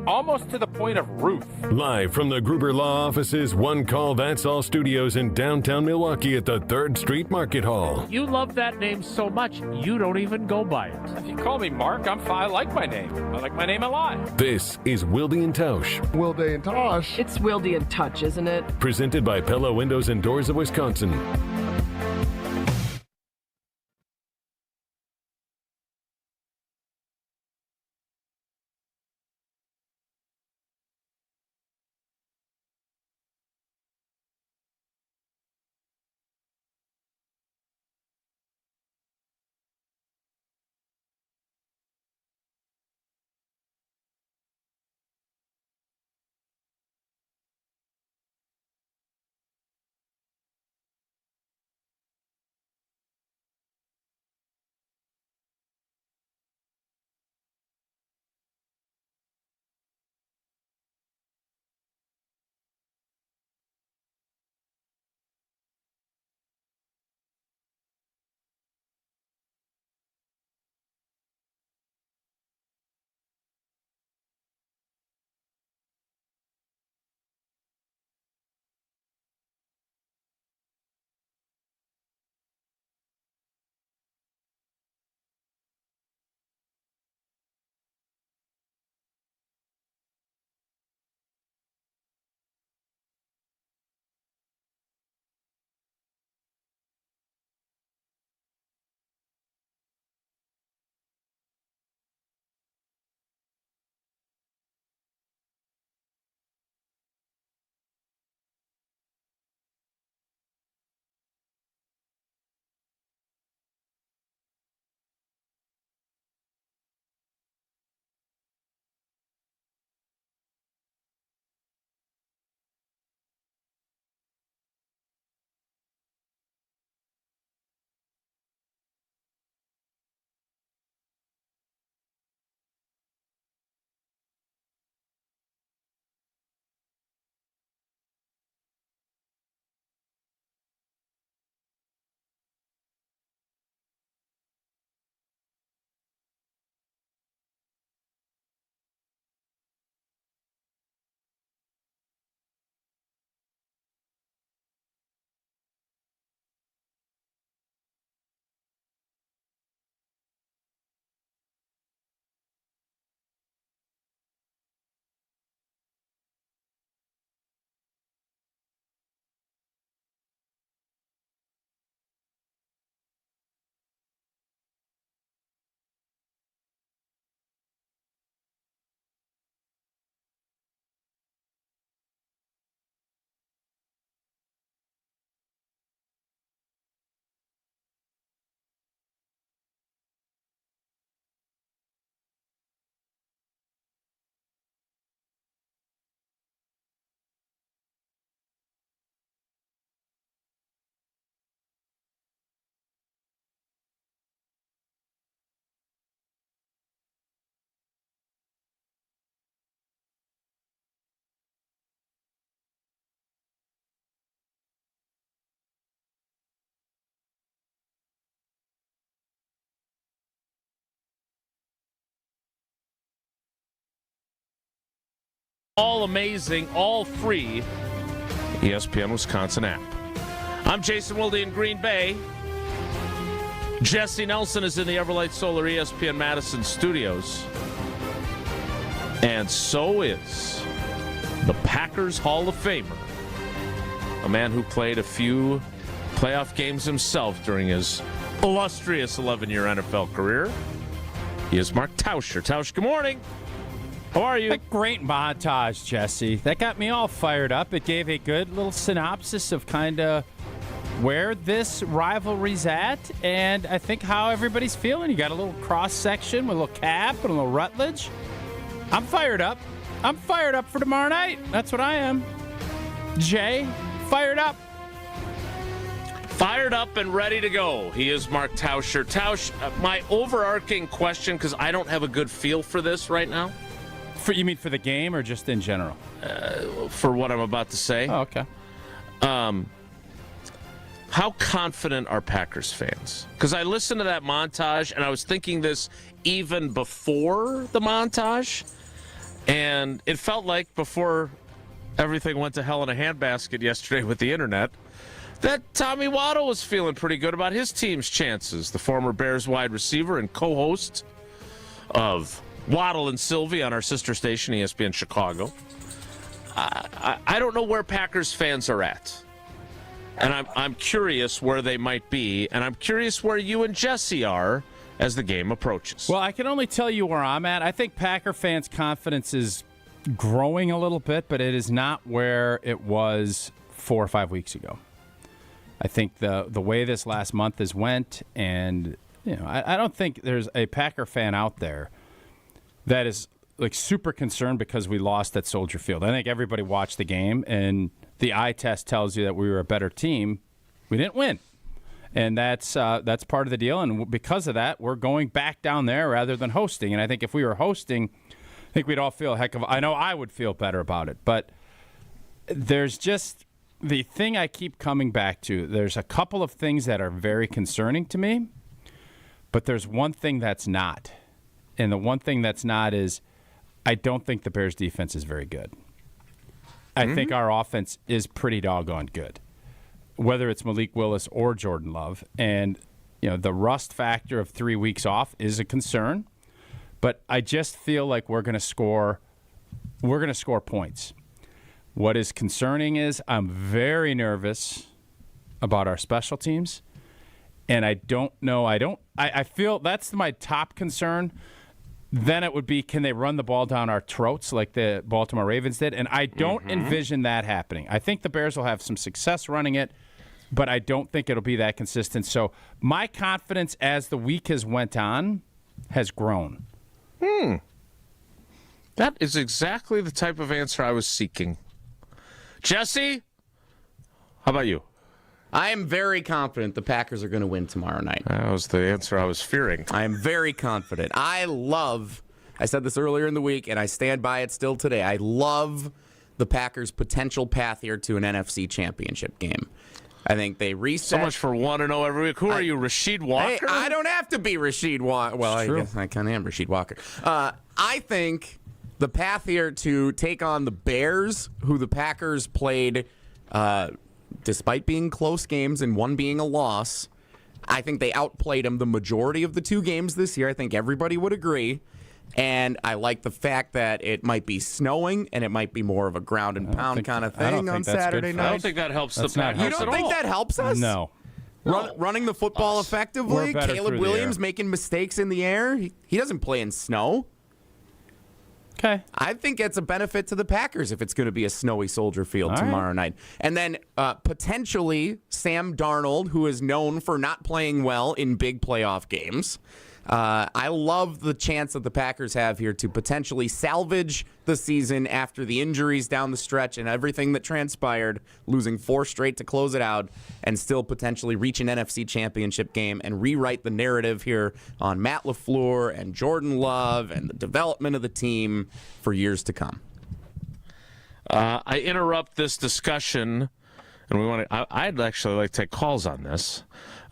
almost to the point of Ruth. Live from the Gruber Law Office's One Call That's All studios in downtown Milwaukee at the 3rd Street Market Hall. You love that name so much, you don't even go by it. If you call me Mark, I'm fine. I like my name. I like my name a lot. This is Wilde and Tausch. Wilde and Tosh. It's Wilde and Touch, isn't it? Presented by Pella Windows and Doors of Wisconsin. All amazing, all free ESPN Wisconsin app. I'm Jason Wilde in Green Bay. Jesse Nelson is in the Everlight Solar ESPN Madison studios. And so is the Packers Hall of Famer, a man who played a few playoff games himself during his illustrious 11-year NFL career. He is Mark Tauscher. Tausch, good morning. How are you? A great montage, Jesse. That got me all fired up. It gave a good little synopsis of kind of where this rivalry's at, and I think how everybody's feeling. You got a little cross-section with a little Cap and a little Rutledge. I'm fired up. I'm fired up for tomorrow night. That's what I am. Jay, fired up. Fired up and ready to go. He is Mark Tauscher. Tausch, my overarching question, because I don't have a good feel for this right now. You mean for the game or just in general? For what I'm about to say. Oh, okay. How confident are Packers fans? Because I listened to that montage, and I was thinking this even before the montage. And it felt like before everything went to hell in a handbasket yesterday with the internet that Tommy Waddle was feeling pretty good about his team's chances. The former Bears wide receiver and co-host of Waddle and Sylvie on our sister station, ESPN Chicago. I don't know where Packers fans are at. And I'm curious where they might be, and I'm curious where you and Jesse are as the game approaches. Well, I can only tell you where I'm at. I think Packer fans' confidence is growing a little bit, but it is not where it was 4 or 5 weeks ago. I think the way this last month has went, and I don't think there's a Packer fan out there that is like super concerned because we lost at Soldier Field. I think everybody watched the game, and the eye test tells you that we were a better team. We didn't win, and that's part of the deal. And because of that, we're going back down there rather than hosting. And I think if we were hosting, I think we'd all feel a heck of. I know I would feel better about it, but there's just the thing I keep coming back to. There's a couple of things that are very concerning to me, but there's one thing that's not, and the one thing that's not is I don't think the Bears' defense is very good. I think our offense is pretty doggone good, whether it's Malik Willis or Jordan Love. And, the rust factor of 3 weeks off is a concern. But I just feel like we're going to score points. What is concerning is I'm very nervous about our special teams. And I don't know. I feel that's my top concern. Then it would be, can they run the ball down our throats like the Baltimore Ravens did? And I don't envision that happening. I think the Bears will have some success running it, but I don't think it'll be that consistent. So my confidence as the week has went on has grown. That is exactly the type of answer I was seeking. Jesse, how about you? I am very confident the Packers are going to win tomorrow night. That was the answer I was fearing. I am very confident. I said this earlier in the week, and I stand by it still today. I love the Packers' potential path here to an NFC championship game. I think they reset. So much for 1-0 every week. Who are you, Rasheed Walker? Hey, I don't have to be Rasheed Walker. Well, I guess I kind of am Rasheed Walker. I think the path here to take on the Bears, who the Packers played despite being close games and one being a loss, I think they outplayed them the majority of the 2 games this year. I think everybody would agree. And I like the fact that it might be snowing and it might be more of a ground and pound kind of thing on Saturday night. I don't think that helps the Packers. You don't think that helps us? No. Running the football effectively, Caleb Williams making mistakes in the air. He doesn't play in snow. Okay. I think it's a benefit to the Packers if it's going to be a snowy Soldier Field tomorrow night. And then potentially Sam Darnold, who is known for not playing well in big playoff games. I love the chance that the Packers have here to potentially salvage the season after the injuries down the stretch and everything that transpired, losing 4 straight to close it out, and still potentially reach an NFC championship game and rewrite the narrative here on Matt LaFleur and Jordan Love and the development of the team for years to come. I interrupt this discussion, and I'd actually like to take calls on this.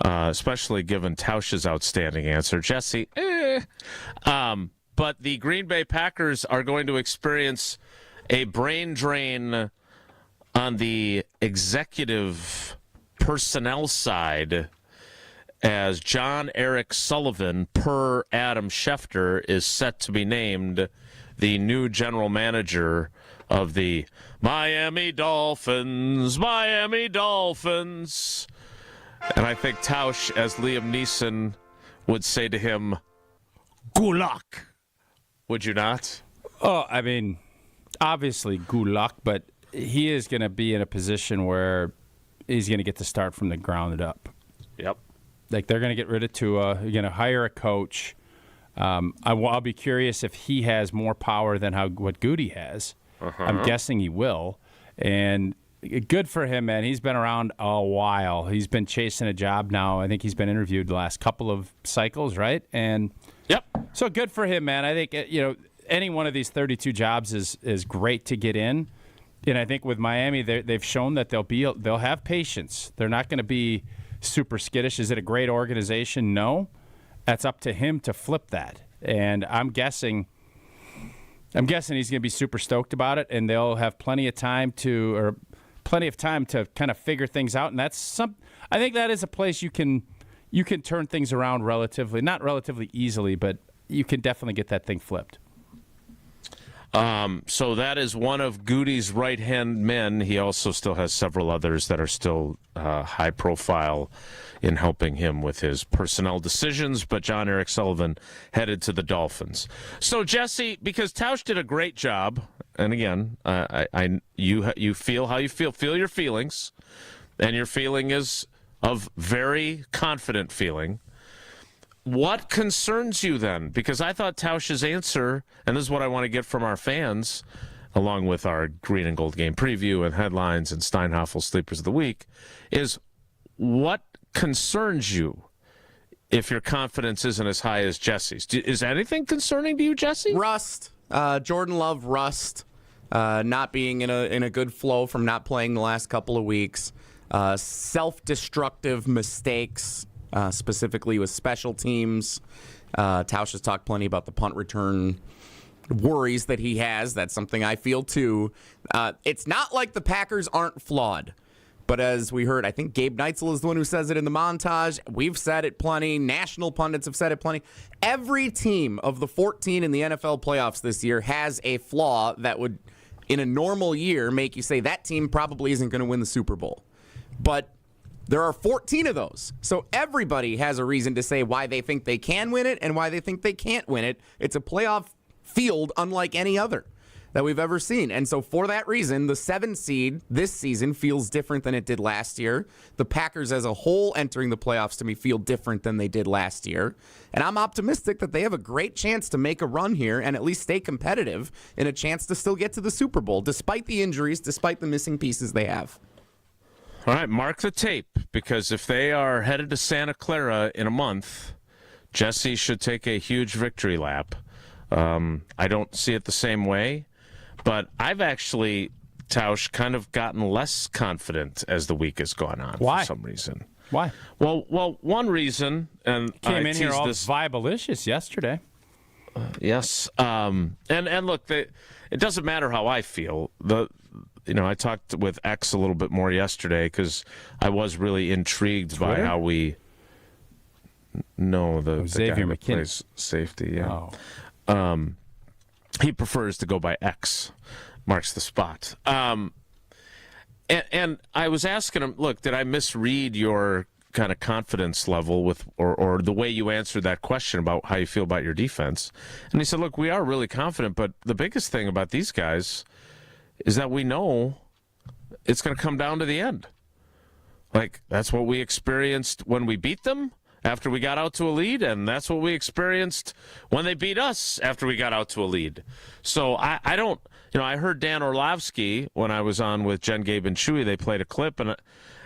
Especially given Tausch's outstanding answer. Jesse, but the Green Bay Packers are going to experience a brain drain on the executive personnel side as John Eric Sullivan, per Adam Schefter, is set to be named the new general manager of the Miami Dolphins. And I think Tausch, as Liam Neeson would say to him, good luck. Would you not? Oh, I mean, obviously good luck, but he is going to be in a position where he's going to get to start from the ground up. Yep. Like, they're going to get rid of Tua. You're going to hire a coach. I'll be curious if he has more power than what Goody has. I'm guessing he will. And good for him, man. He's been around a while. He's been chasing a job now. I think he's been interviewed the last couple of cycles, right? And yep. So good for him, man. I think any one of these 32 jobs is great to get in. And I think with Miami, they've shown that they'll have patience. They're not going to be super skittish. Is it a great organization? No. That's up to him to flip that. And I'm guessing I'm guessing he's going to be super stoked about it, and they'll have plenty of time to kind of figure things out. And I think that is a place you can turn things around not relatively easily, but you can definitely get that thing flipped. So that is one of Goody's right-hand men. He also still has several others that are still high profile in helping him with his personnel decisions, but John Eric Sullivan headed to the Dolphins. So, Jesse, because Tausch did a great job, and again, you feel how you feel your feelings, and your feeling is of very confident feeling. What concerns you then? Because I thought Tausch's answer, and this is what I want to get from our fans, along with our Green and Gold game preview and headlines and Steinhoff Sleepers of the Week, is what concerns you if your confidence isn't as high as Jesse's? Is anything concerning to you, Jesse? Rust. Jordan Love rust. Not being in a good flow from not playing the last couple of weeks. Self-destructive mistakes. Specifically with special teams. Tausch has talked plenty about the punt return worries that he has. That's something I feel too. It's not like the Packers aren't flawed. But as we heard, I think Gabe Neitzel is the one who says it in the montage. We've said it plenty. National pundits have said it plenty. Every team of the 14 in the NFL playoffs this year has a flaw that would, in a normal year, make you say that team probably isn't going to win the Super Bowl. But there are 14 of those. So everybody has a reason to say why they think they can win it and why they think they can't win it. It's a playoff field unlike any other that we've ever seen. And so for that reason, the 7 seed this season feels different than it did last year. The Packers as a whole entering the playoffs to me feel different than they did last year. And I'm optimistic that they have a great chance to make a run here and at least stay competitive and a chance to still get to the Super Bowl, despite the injuries, despite the missing pieces they have. All right, mark the tape, because if they are headed to Santa Clara in a month, Jesse should take a huge victory lap. I don't see it the same way, but I've actually, Tausch, kind of gotten less confident as the week has gone on. Why? For some reason. Why? Well, one reason, and came I in here all this vibalicious yesterday. Yes, and look, it doesn't matter how I feel. I talked with X a little bit more yesterday because I was really intrigued by how we. No, the Xavier guy that McKinney plays safety. Yeah. Oh. He prefers to go by X, marks the spot. And I was asking him, look, did I misread your kind of confidence level with, or the way you answered that question about how you feel about your defense? And he said, look, we are really confident, but the biggest thing about these guys is that we know it's going to come down to the end. Like, that's what we experienced when we beat them after we got out to a lead, and that's what we experienced when they beat us after we got out to a lead. So I don't, I heard Dan Orlovsky when I was on with Jen, Gabe, and Chewy. They played a clip,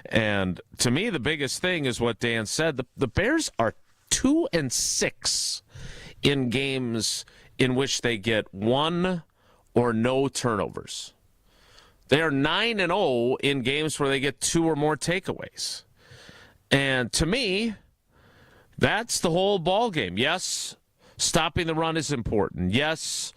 and to me, the biggest thing is what Dan said. The Bears are 2-6 in games in which they get 1 or no turnovers. They are 9-0 in games where they get 2 or more takeaways. And to me, that's the whole ball game. Yes, stopping the run is important. Yes,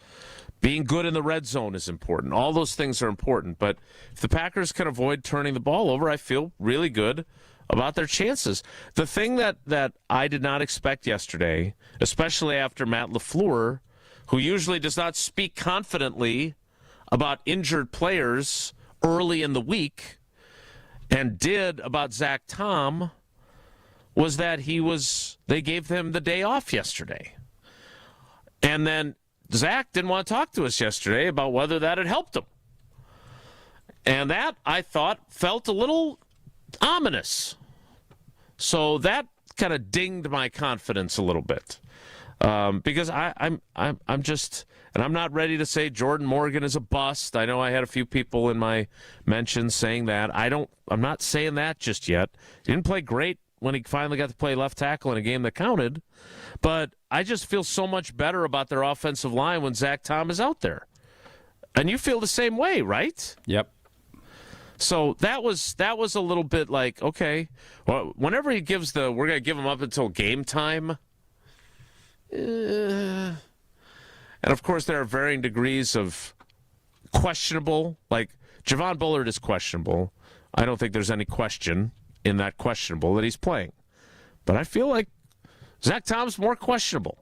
being good in the red zone is important. All those things are important. But if the Packers can avoid turning the ball over, I feel really good about their chances. The thing that I did not expect yesterday, especially after Matt LaFleur, who usually does not speak confidently about injured players early in the week, and did about Zach Tom, was that they gave him the day off yesterday. And then Zach didn't want to talk to us yesterday about whether that had helped him. And that, I thought, felt a little ominous. So that kind of dinged my confidence a little bit. Because I'm just, and I'm not ready to say Jordan Morgan is a bust. I know I had a few people in my mentions saying that. I'm not saying that just yet. He didn't play great when he finally got to play left tackle in a game that counted, but I just feel so much better about their offensive line when Zach Tom is out there. And you feel the same way, right? Yep. So that was a little bit like, okay, well, whenever he gives we're going to give him up until game time. And, of course, there are varying degrees of questionable. Like, Javon Bullard is questionable. I don't think there's any question in that questionable that he's playing. But I feel like Zach Tom's more questionable.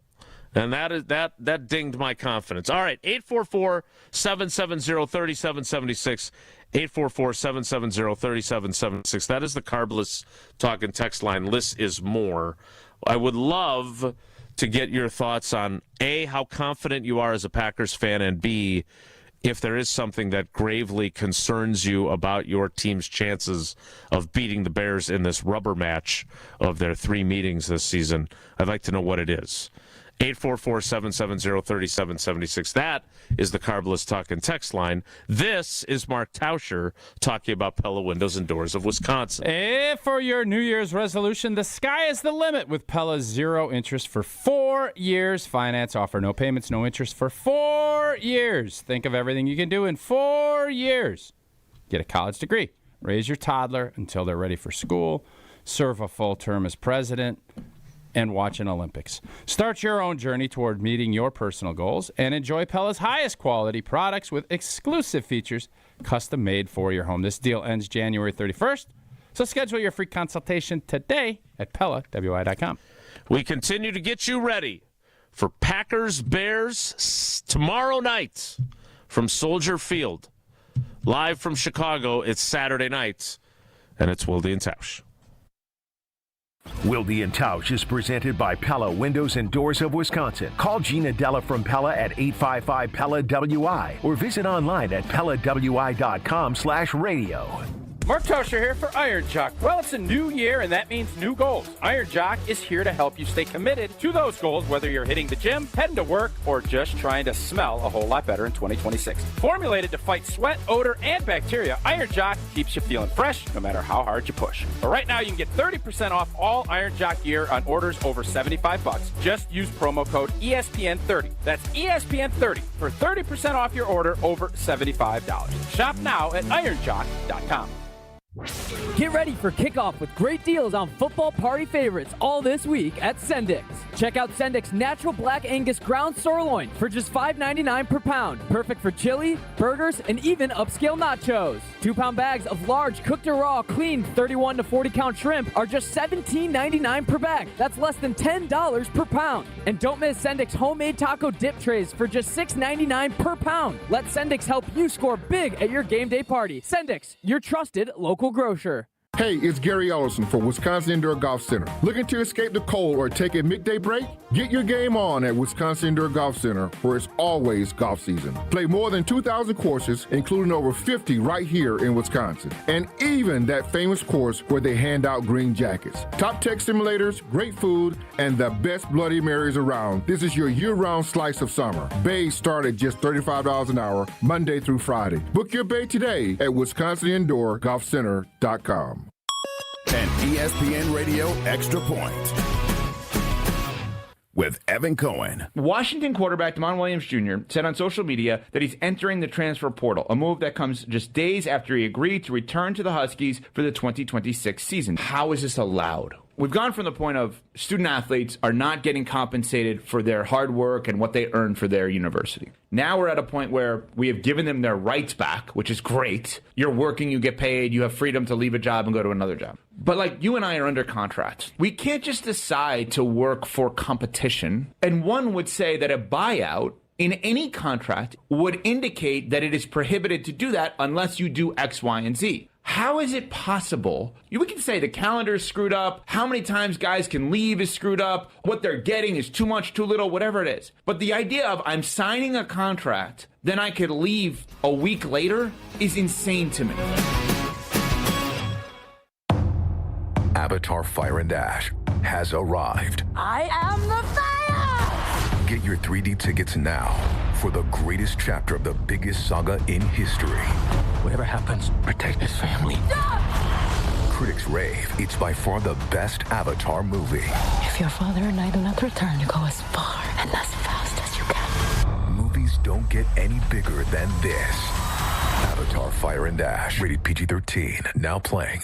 And that dinged my confidence. All right, 844-770-3776. 844-770-3776. That is the Carbless Talk and Text line. Less is more. I would love to get your thoughts on, A, how confident you are as a Packers fan, and B, if there is something that gravely concerns you about your team's chances of beating the Bears in this rubber match of their 3 meetings this season. I'd like to know what it is. 844-770-3776. That is the Carbless Talk and Text line. This is Mark Tauscher talking about Pella Windows and Doors of Wisconsin. And for your New Year's resolution, the sky is the limit with Pella's 0 interest for 4 years. Finance offer, no payments, no interest for 4 years. Think of everything you can do in 4 years. Get a college degree. Raise your toddler until they're ready for school. Serve a full term as president. And watch an Olympics. Start your own journey toward meeting your personal goals and enjoy Pella's highest quality products with exclusive features custom made for your home. This deal ends January 31st, so schedule your free consultation today at PellaWI.com. We continue to get you ready for Packers-Bears tomorrow night from Soldier Field. Live from Chicago, it's Saturday night, and it's Wilde and Tausch. Wilde and Tausch is presented by Pella Windows and Doors of Wisconsin. Call Gina Della from Pella at 855-PELLA-WI or visit online at PellaWI.com/radio. Mark Tauscher here for Iron Jock. Well, it's a new year, and that means new goals. Iron Jock is here to help you stay committed to those goals, whether you're hitting the gym, heading to work, or just trying to smell a whole lot better in 2026. Formulated to fight sweat, odor, and bacteria, Iron Jock keeps you feeling fresh no matter how hard you push. But right now, you can get 30% off all Iron Jock gear on orders over $75. Just use promo code ESPN30. That's ESPN30 for 30% off your order over $75. Shop now at ironjock.com. Get ready for kickoff with great deals on football party favorites all this week at Sendik's. Check out Sendik's Natural Black Angus Ground Sirloin for just $5.99 per pound. Perfect for chili, burgers, and even upscale nachos. 2-pound bags of large cooked or raw clean 31 to 40 count shrimp are just $17.99 per bag. That's less than $10 per pound. And don't miss Sendik's homemade taco dip trays for just $6.99 per pound. Let Sendik's help you score big at your game day party. Sendik's, your trusted local grocer. Hey, it's Gary Ellison for Wisconsin Indoor Golf Center. Looking to escape the cold or take a midday break? Get your game on at Wisconsin Indoor Golf Center, where it's always golf season. Play more than 2,000 courses, including over 50 right here in Wisconsin. And even that famous course where they hand out green jackets. Top tech simulators, great food, and the best Bloody Marys around. This is your year-round slice of summer. Bays start at just $35 an hour, Monday through Friday. Book your bay today at WisconsinIndoorGolfCenter.com. And ESPN Radio Extra Point with Evan Cohen. Washington quarterback Damon Williams Jr. said on social media that he's entering the transfer portal, a move that comes just days after he agreed to return to the Huskies for the 2026 season. How is this allowed? We've gone from the point of student athletes are not getting compensated for their hard work and what they earn for their university. Now we're at a point where we have given them their rights back, which is great. You're working, you get paid, you have freedom to leave a job and go to another job. But like you and I are under contract. We can't just decide to work for competition. And one would say that a buyout in any contract would indicate that it is prohibited to do that unless you do X, Y, and Z. How is it possible? We can say the calendar is screwed up, how many times guys can leave is screwed up, what they're getting is too much, too little, whatever it is. But the idea of I'm signing a contract, then I could leave a week later is insane to me. Avatar Fire and Dash has arrived. I am the fire! Get your 3D tickets now for the greatest chapter of the biggest saga in history. Whatever happens, protect his family. Critics rave it's by far the best Avatar movie. If your father and I do not return, you go as far and as fast as you can. Movies don't get any bigger than this. Avatar Fire and Dash, rated PG-13, now playing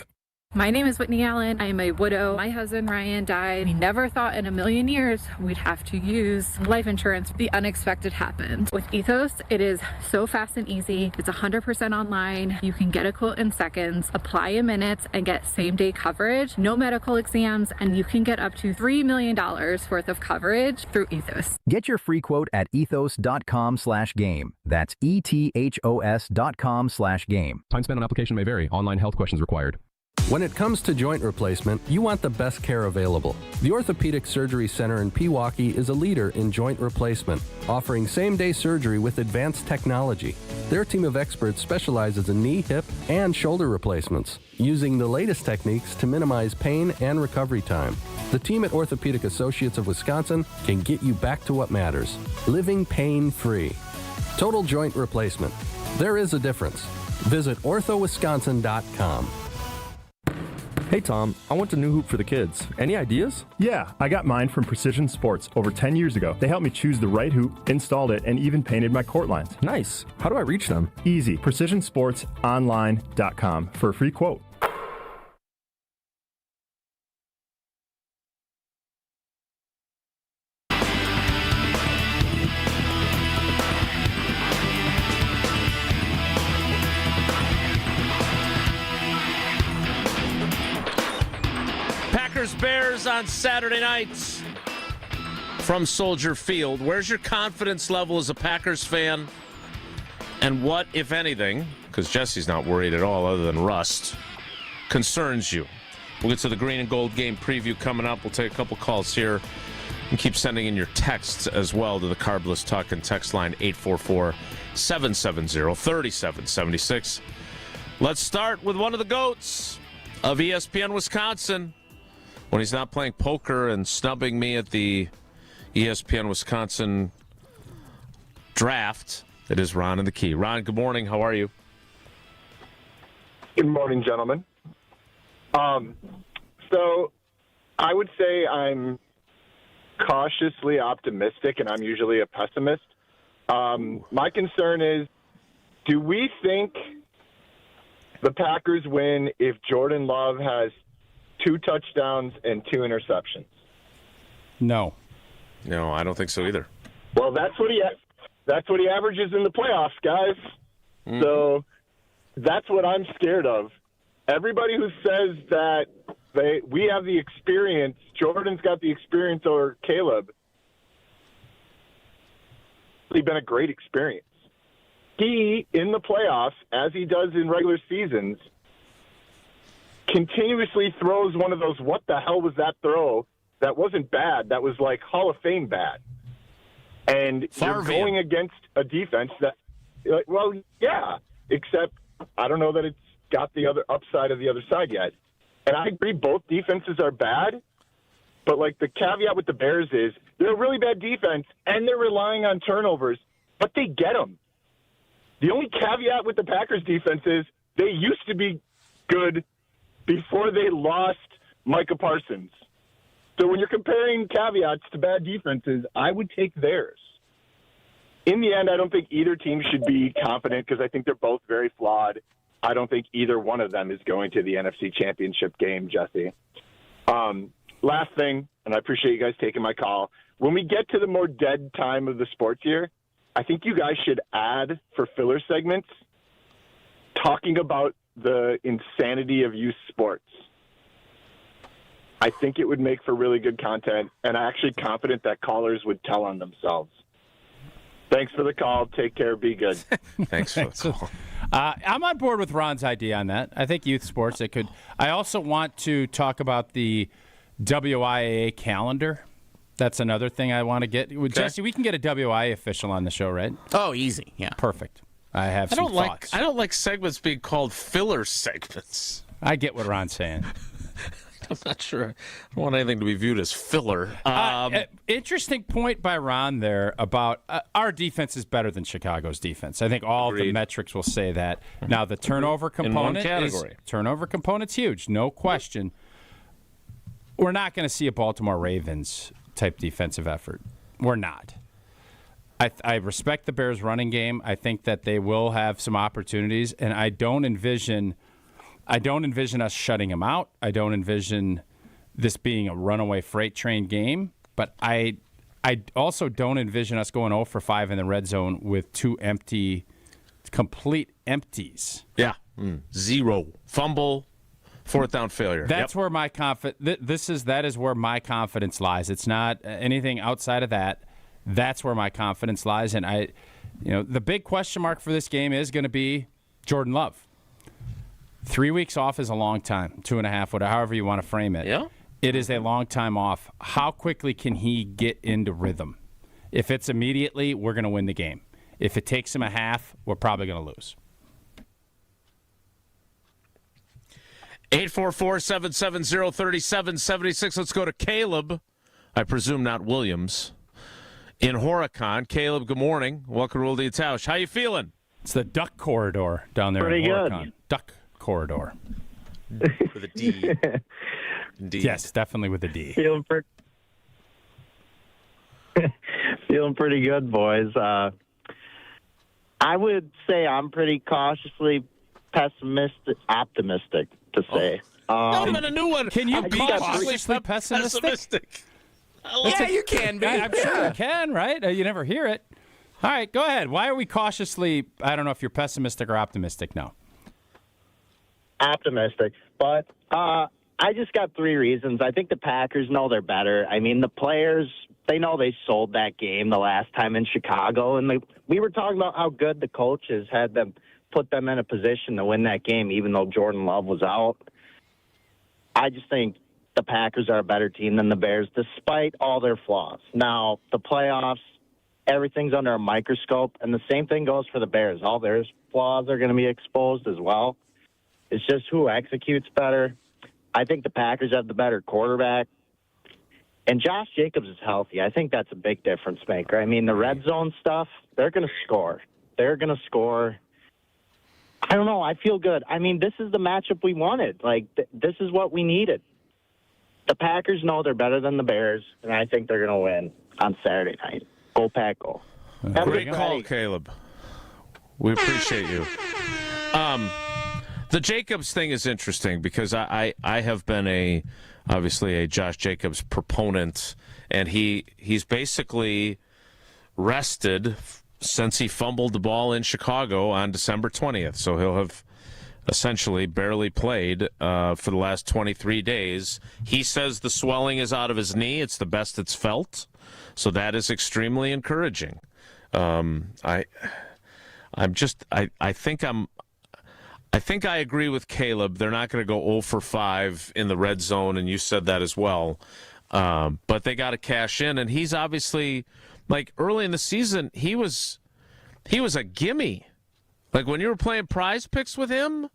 My name is Whitney Allen. I am a widow. My husband Ryan died. We never thought in a million years we'd have to use life insurance. The unexpected happened. With Ethos, it is so fast and easy. It's 100% online. You can get a quote in seconds, apply in minutes, and get same-day coverage, no medical exams, and you can get up to $3 million worth of coverage through Ethos. Get your free quote at ethos.com/game. That's ETHOS.com/game. Time spent on application may vary. Online health questions required. When it comes to joint replacement, you want the best care available. The Orthopedic Surgery Center in Pewaukee is a leader in joint replacement, offering same-day surgery with advanced technology. Their team of experts specializes in knee, hip, and shoulder replacements, using the latest techniques to minimize pain and recovery time. The team at Orthopedic Associates of Wisconsin can get you back to what matters, living pain-free. Total joint replacement. There is a difference. Visit orthowisconsin.com. Hey Tom, I want a new hoop for the kids. Any ideas? Yeah, I got mine from Precision Sports over 10 years ago. They helped me choose the right hoop, installed it, and even painted my court lines. Nice. How do I reach them? Easy. PrecisionSportsOnline.com for a free quote. Bears on Saturday nights from Soldier Field. Where's your confidence level as a Packers fan? And what, if anything, because Jesse's not worried at all other than rust, concerns you? We'll get to the green and gold game preview coming up. We'll take a couple calls here and keep sending in your texts as well to the Carbless Tuck and text line 844-770-3776. Let's start with one of the GOATs of ESPN Wisconsin. When he's not playing poker and snubbing me at the ESPN Wisconsin draft, it is Ron in the Key. Ron, good morning. How are you? Good morning, gentlemen. So I would say I'm cautiously optimistic, and I'm usually a pessimist. My concern is, do we think the Packers win if Jordan Love has 2 touchdowns and 2 interceptions? No, I don't think so either. Well, that's what he averages in the playoffs, guys. Mm-hmm. So that's what I'm scared of. Everybody who says that we have the experience, Jordan's got the experience over Caleb, it's been a great experience. He, in the playoffs, as he does in regular seasons, continuously throws one of those, what the hell was that throw? That wasn't bad. That was like Hall of Fame bad. And you're going against a defense that, well, yeah, except I don't know that it's got the other upside of the other side yet. And I agree both defenses are bad, but like the caveat with the Bears is they're a really bad defense and they're relying on turnovers, but they get them. The only caveat with the Packers defense is they used to be good before they lost Micah Parsons. So when you're comparing caveats to bad defenses, I would take theirs. In the end, I don't think either team should be confident because I think they're both very flawed. I don't think either one of them is going to the NFC Championship game, Jesse. Last thing, and I appreciate you guys taking my call. When we get to the more dead time of the sports year, I think you guys should add for filler segments talking about the insanity of youth sports. I think it would make for really good content, and I'm actually confident that callers would tell on themselves. Thanks for the call. Take care. Be good. Thanks for the call. I'm on board with Ron's idea on that. I think youth sports, it could. I also want to talk about the WIAA calendar. That's another thing I want to get. Okay. Jesse, we can get a WIAA official on the show, right? Oh, easy. Yeah. Perfect. I have some thoughts. I don't like segments being called filler segments. I get what Ron's saying. I'm not sure. I don't want anything to be viewed as filler. Interesting point by Ron there about our defense is better than Chicago's defense. I think all the metrics will say that. Now, the turnover component turnover component's huge, no question. We're not going to see a Baltimore Ravens type defensive effort. We're not. I respect the Bears' running game. I think that they will have some opportunities, and I don't envision I don't envision us shutting them out. I don't envision this being a runaway freight train game. But I also don't envision us going 0 for 5 in the red zone with 2 complete empties. Yeah. 0. Fumble, 4th down failure. That's where my that is where my confidence lies. It's not anything outside of that. That's where my confidence lies. And the big question mark for this game is going to be Jordan Love. 3 weeks off is a long time, 2.5, however you want to frame it. Yeah. It is a long time off. How quickly can he get into rhythm? If it's immediately, we're going to win the game. If it takes him a half, we're probably going to lose. 844-770-3776. Let's go to Caleb. I presume not Williams. In Horicon. Caleb, good morning. Welcome to Rule the Tausch. How you feeling? It's the duck corridor down there Pretty in Horicon. Good. Duck corridor. With a D. Indeed. Yes, definitely with a D. Feeling pretty good, boys. I would say I'm pretty cautiously optimistic to say. A new one. Can you be cautiously pessimistic? Yeah, you can be. I'm sure you can, right? You never hear it. All right, go ahead. Why are we cautiously, I don't know if you're pessimistic or optimistic now. Optimistic. But I just got 3 reasons. I think the Packers know they're better. I mean, the players, they know they sold that game the last time in Chicago. And we were talking about how good the coaches had them put them in a position to win that game, even though Jordan Love was out. I just think the Packers are a better team than the Bears, despite all their flaws. Now, the playoffs, everything's under a microscope, and the same thing goes for the Bears. All their flaws are going to be exposed as well. It's just who executes better. I think the Packers have the better quarterback. And Josh Jacobs is healthy. I think that's a big difference maker. I mean, the red zone stuff, they're going to score. They're going to score. I don't know. I feel good. I mean, this is the matchup we wanted. Like, this is what we needed. The Packers know they're better than the Bears, and I think they're going to win on Saturday night. Go Pack, go. Great call, Caleb. We appreciate you. The Jacobs thing is interesting because I have been obviously a Josh Jacobs proponent, and he's basically rested since he fumbled the ball in Chicago on December 20th. So he'll have essentially barely played for the last 23 days. He says the swelling is out of his knee. It's the best it's felt. So that is extremely encouraging. I think I agree with Caleb. They're not going to go 0 for 5 in the red zone, and you said that as well. But they got to cash in, and he's obviously, like, early in the season, he was a gimme. Like, when you were playing prize picks with him,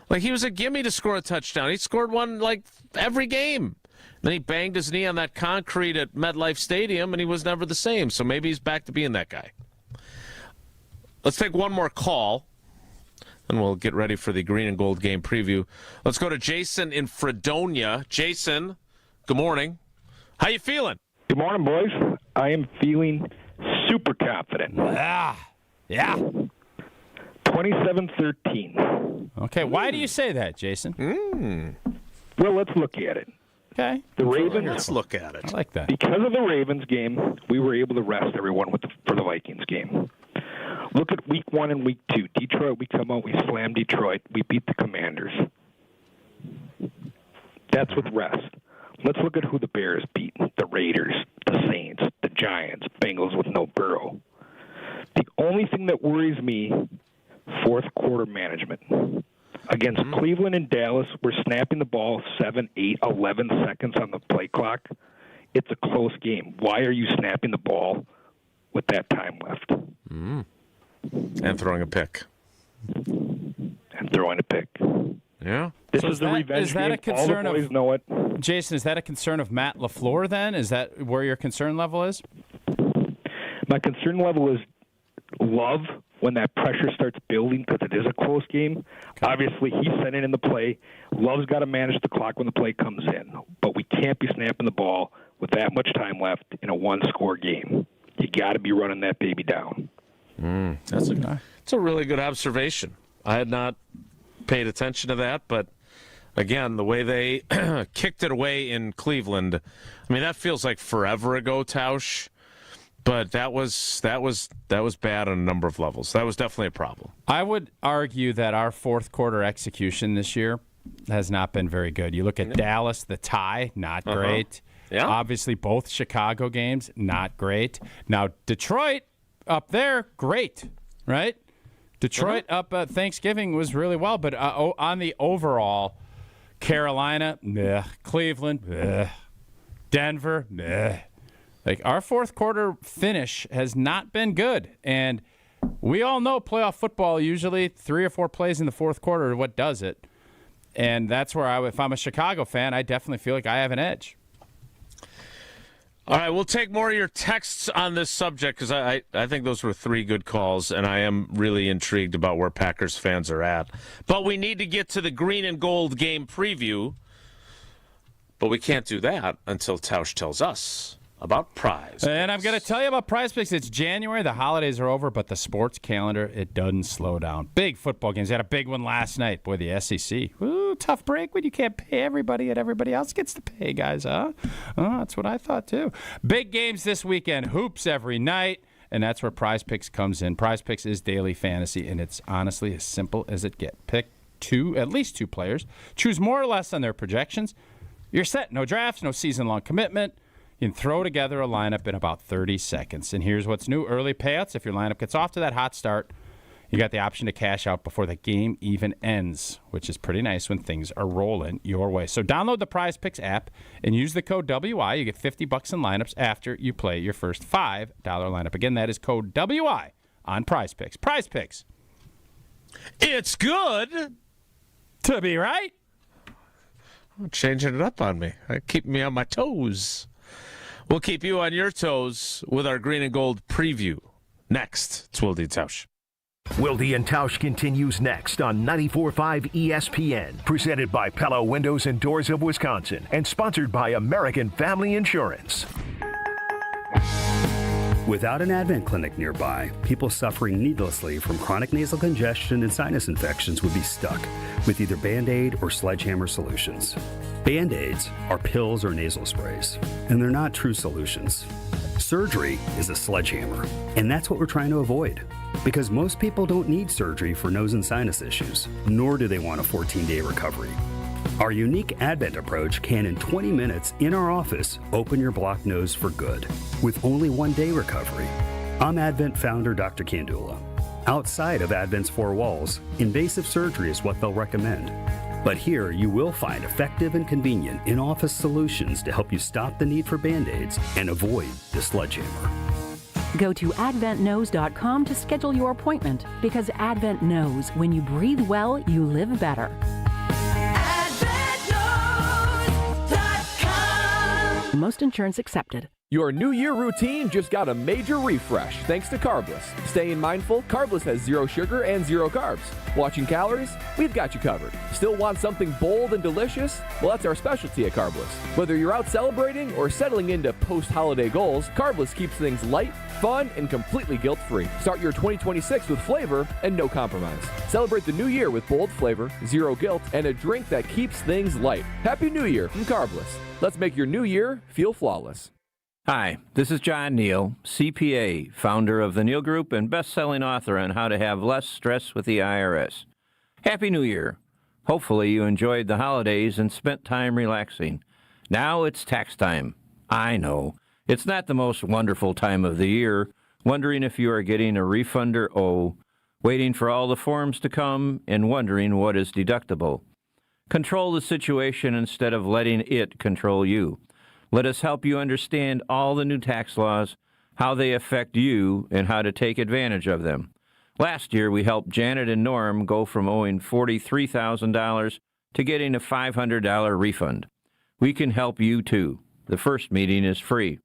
like, he was a gimme to score a touchdown. He scored one, like, every game. Then he banged his knee on that concrete at MetLife Stadium, and he was never the same. So maybe he's back to being that guy. Let's take one more call, and we'll get ready for the green and gold game preview. Let's go to Jason in Fredonia. Jason, good morning. How you feeling? Good morning, boys. I am feeling super confident. Yeah. 27-13. Okay, why do you say that, Jason? Well, let's look at it. Okay. The Ravens. Let's look at it. I like that. Because of the Ravens game, we were able to rest everyone for the Vikings game. Look at week 1 and week 2. Detroit, we come out, we slam Detroit. We beat the Commanders. That's with rest. Let's look at who the Bears beat. The Raiders, the Saints, the Giants, Bengals with no Burrow. The only thing that worries me, fourth quarter management. Against Cleveland and Dallas, we're snapping the ball 7, 8, 11 seconds on the play clock. It's a close game. Why are you snapping the ball with that time left? And throwing a pick. Yeah. This is the revenge game. A concern all the boys know it. Jason, is that a concern of Matt LaFleur then? Is that where your concern level is? My concern level is Love when that pressure starts building because it is a close game. Okay. Obviously, he's sending in the play. Love's got to manage the clock when the play comes in. But we can't be snapping the ball with that much time left in a one-score game. You got to be running that baby down. That's a really good observation. I had not paid attention to that, but again, the way they kicked it away in Cleveland, I mean, that feels like forever ago, Tausch. But that was bad on a number of levels. That was definitely a problem. I would argue that our fourth quarter execution this year has not been very good. You look at Dallas, the tie, not great. Yeah. Obviously, both Chicago games, not great. Now, Detroit up there, great, right? Detroit up at Thanksgiving was really well, but on the overall, Carolina, meh. Cleveland, meh. Denver, meh. Like, our fourth quarter finish has not been good. And we all know playoff football, usually 3 or 4 plays in the fourth quarter are what does it. And that's where, if I'm a Chicago fan, I definitely feel like I have an edge. All right, we'll take more of your texts on this subject because I think those were 3 good calls, and I am really intrigued about where Packers fans are at. But we need to get to the green and gold game preview. But we can't do that until Tausch tells us about Prize. And I'm going to tell you about Prize Picks. It's January. The holidays are over, but the sports calendar, it doesn't slow down. Big football games. We had a big one last night. Boy, the SEC. Ooh, tough break when you can't pay everybody and everybody else gets to pay, guys, huh? Oh, that's what I thought, too. Big games this weekend. Hoops every night. And that's where Prize Picks comes in. Prize Picks is daily fantasy, and it's honestly as simple as it gets. Pick at least two players. Choose more or less on their projections. You're set. No drafts, no season-long commitment. You can throw together a lineup in about 30 seconds. And here's what's new. Early payouts. If your lineup gets off to that hot start, you got the option to cash out before the game even ends, which is pretty nice when things are rolling your way. So download the Prize Picks app and use the code WI. You get $50 in lineups after you play your first $5 lineup. Again, that is code WI on Prize Picks. Prize Picks. It's good to be right. Changing it up on me. Keeping me on my toes. We'll keep you on your toes with our green and gold preview. Next, it's Wilde Tausch. Wilde and Tausch continues next on 94.5 ESPN, presented by Pella Windows and Doors of Wisconsin, and sponsored by American Family Insurance. Without an Advent clinic nearby, people suffering needlessly from chronic nasal congestion and sinus infections would be stuck with either Band-Aid or Sledgehammer solutions. Band-Aids are pills or nasal sprays, and they're not true solutions. Surgery is a sledgehammer, and that's what we're trying to avoid. Because most people don't need surgery for nose and sinus issues, nor do they want a 14-day recovery. Our unique Advent approach can, in 20 minutes in our office, open your blocked nose for good, with only 1-day recovery. I'm Advent founder Dr. Kandula. Outside of Advent's 4 walls, invasive surgery is what they'll recommend. But here, you will find effective and convenient in-office solutions to help you stop the need for Band-Aids and avoid the sledgehammer. Go to adventknows.com to schedule your appointment, because Advent knows when you breathe well, you live better. Most insurance accepted. Your New Year routine just got a major refresh thanks to Carbless. Staying mindful, Carbless has 0 sugar and 0 carbs. Watching calories? We've got you covered. Still want something bold and delicious? Well, that's our specialty at Carbless. Whether you're out celebrating or settling into post-holiday goals, Carbless keeps things light, fun, and completely guilt-free. Start your 2026 with flavor and no compromise. Celebrate the new year with bold flavor, 0 guilt, and a drink that keeps things light. Happy New Year from Carbless. Let's make your new year feel flawless. Hi, this is John Neal, CPA, founder of the Neal Group and best-selling author on how to have less stress with the IRS. Happy New Year. Hopefully you enjoyed the holidays and spent time relaxing. Now it's tax time. I know. It's not the most wonderful time of the year, wondering if you are getting a refund or owe, waiting for all the forms to come, and wondering what is deductible. Control the situation instead of letting it control you. Let us help you understand all the new tax laws, how they affect you, and how to take advantage of them. Last year, we helped Janet and Norm go from owing $43,000 to getting a $500 refund. We can help you, too. The first meeting is free.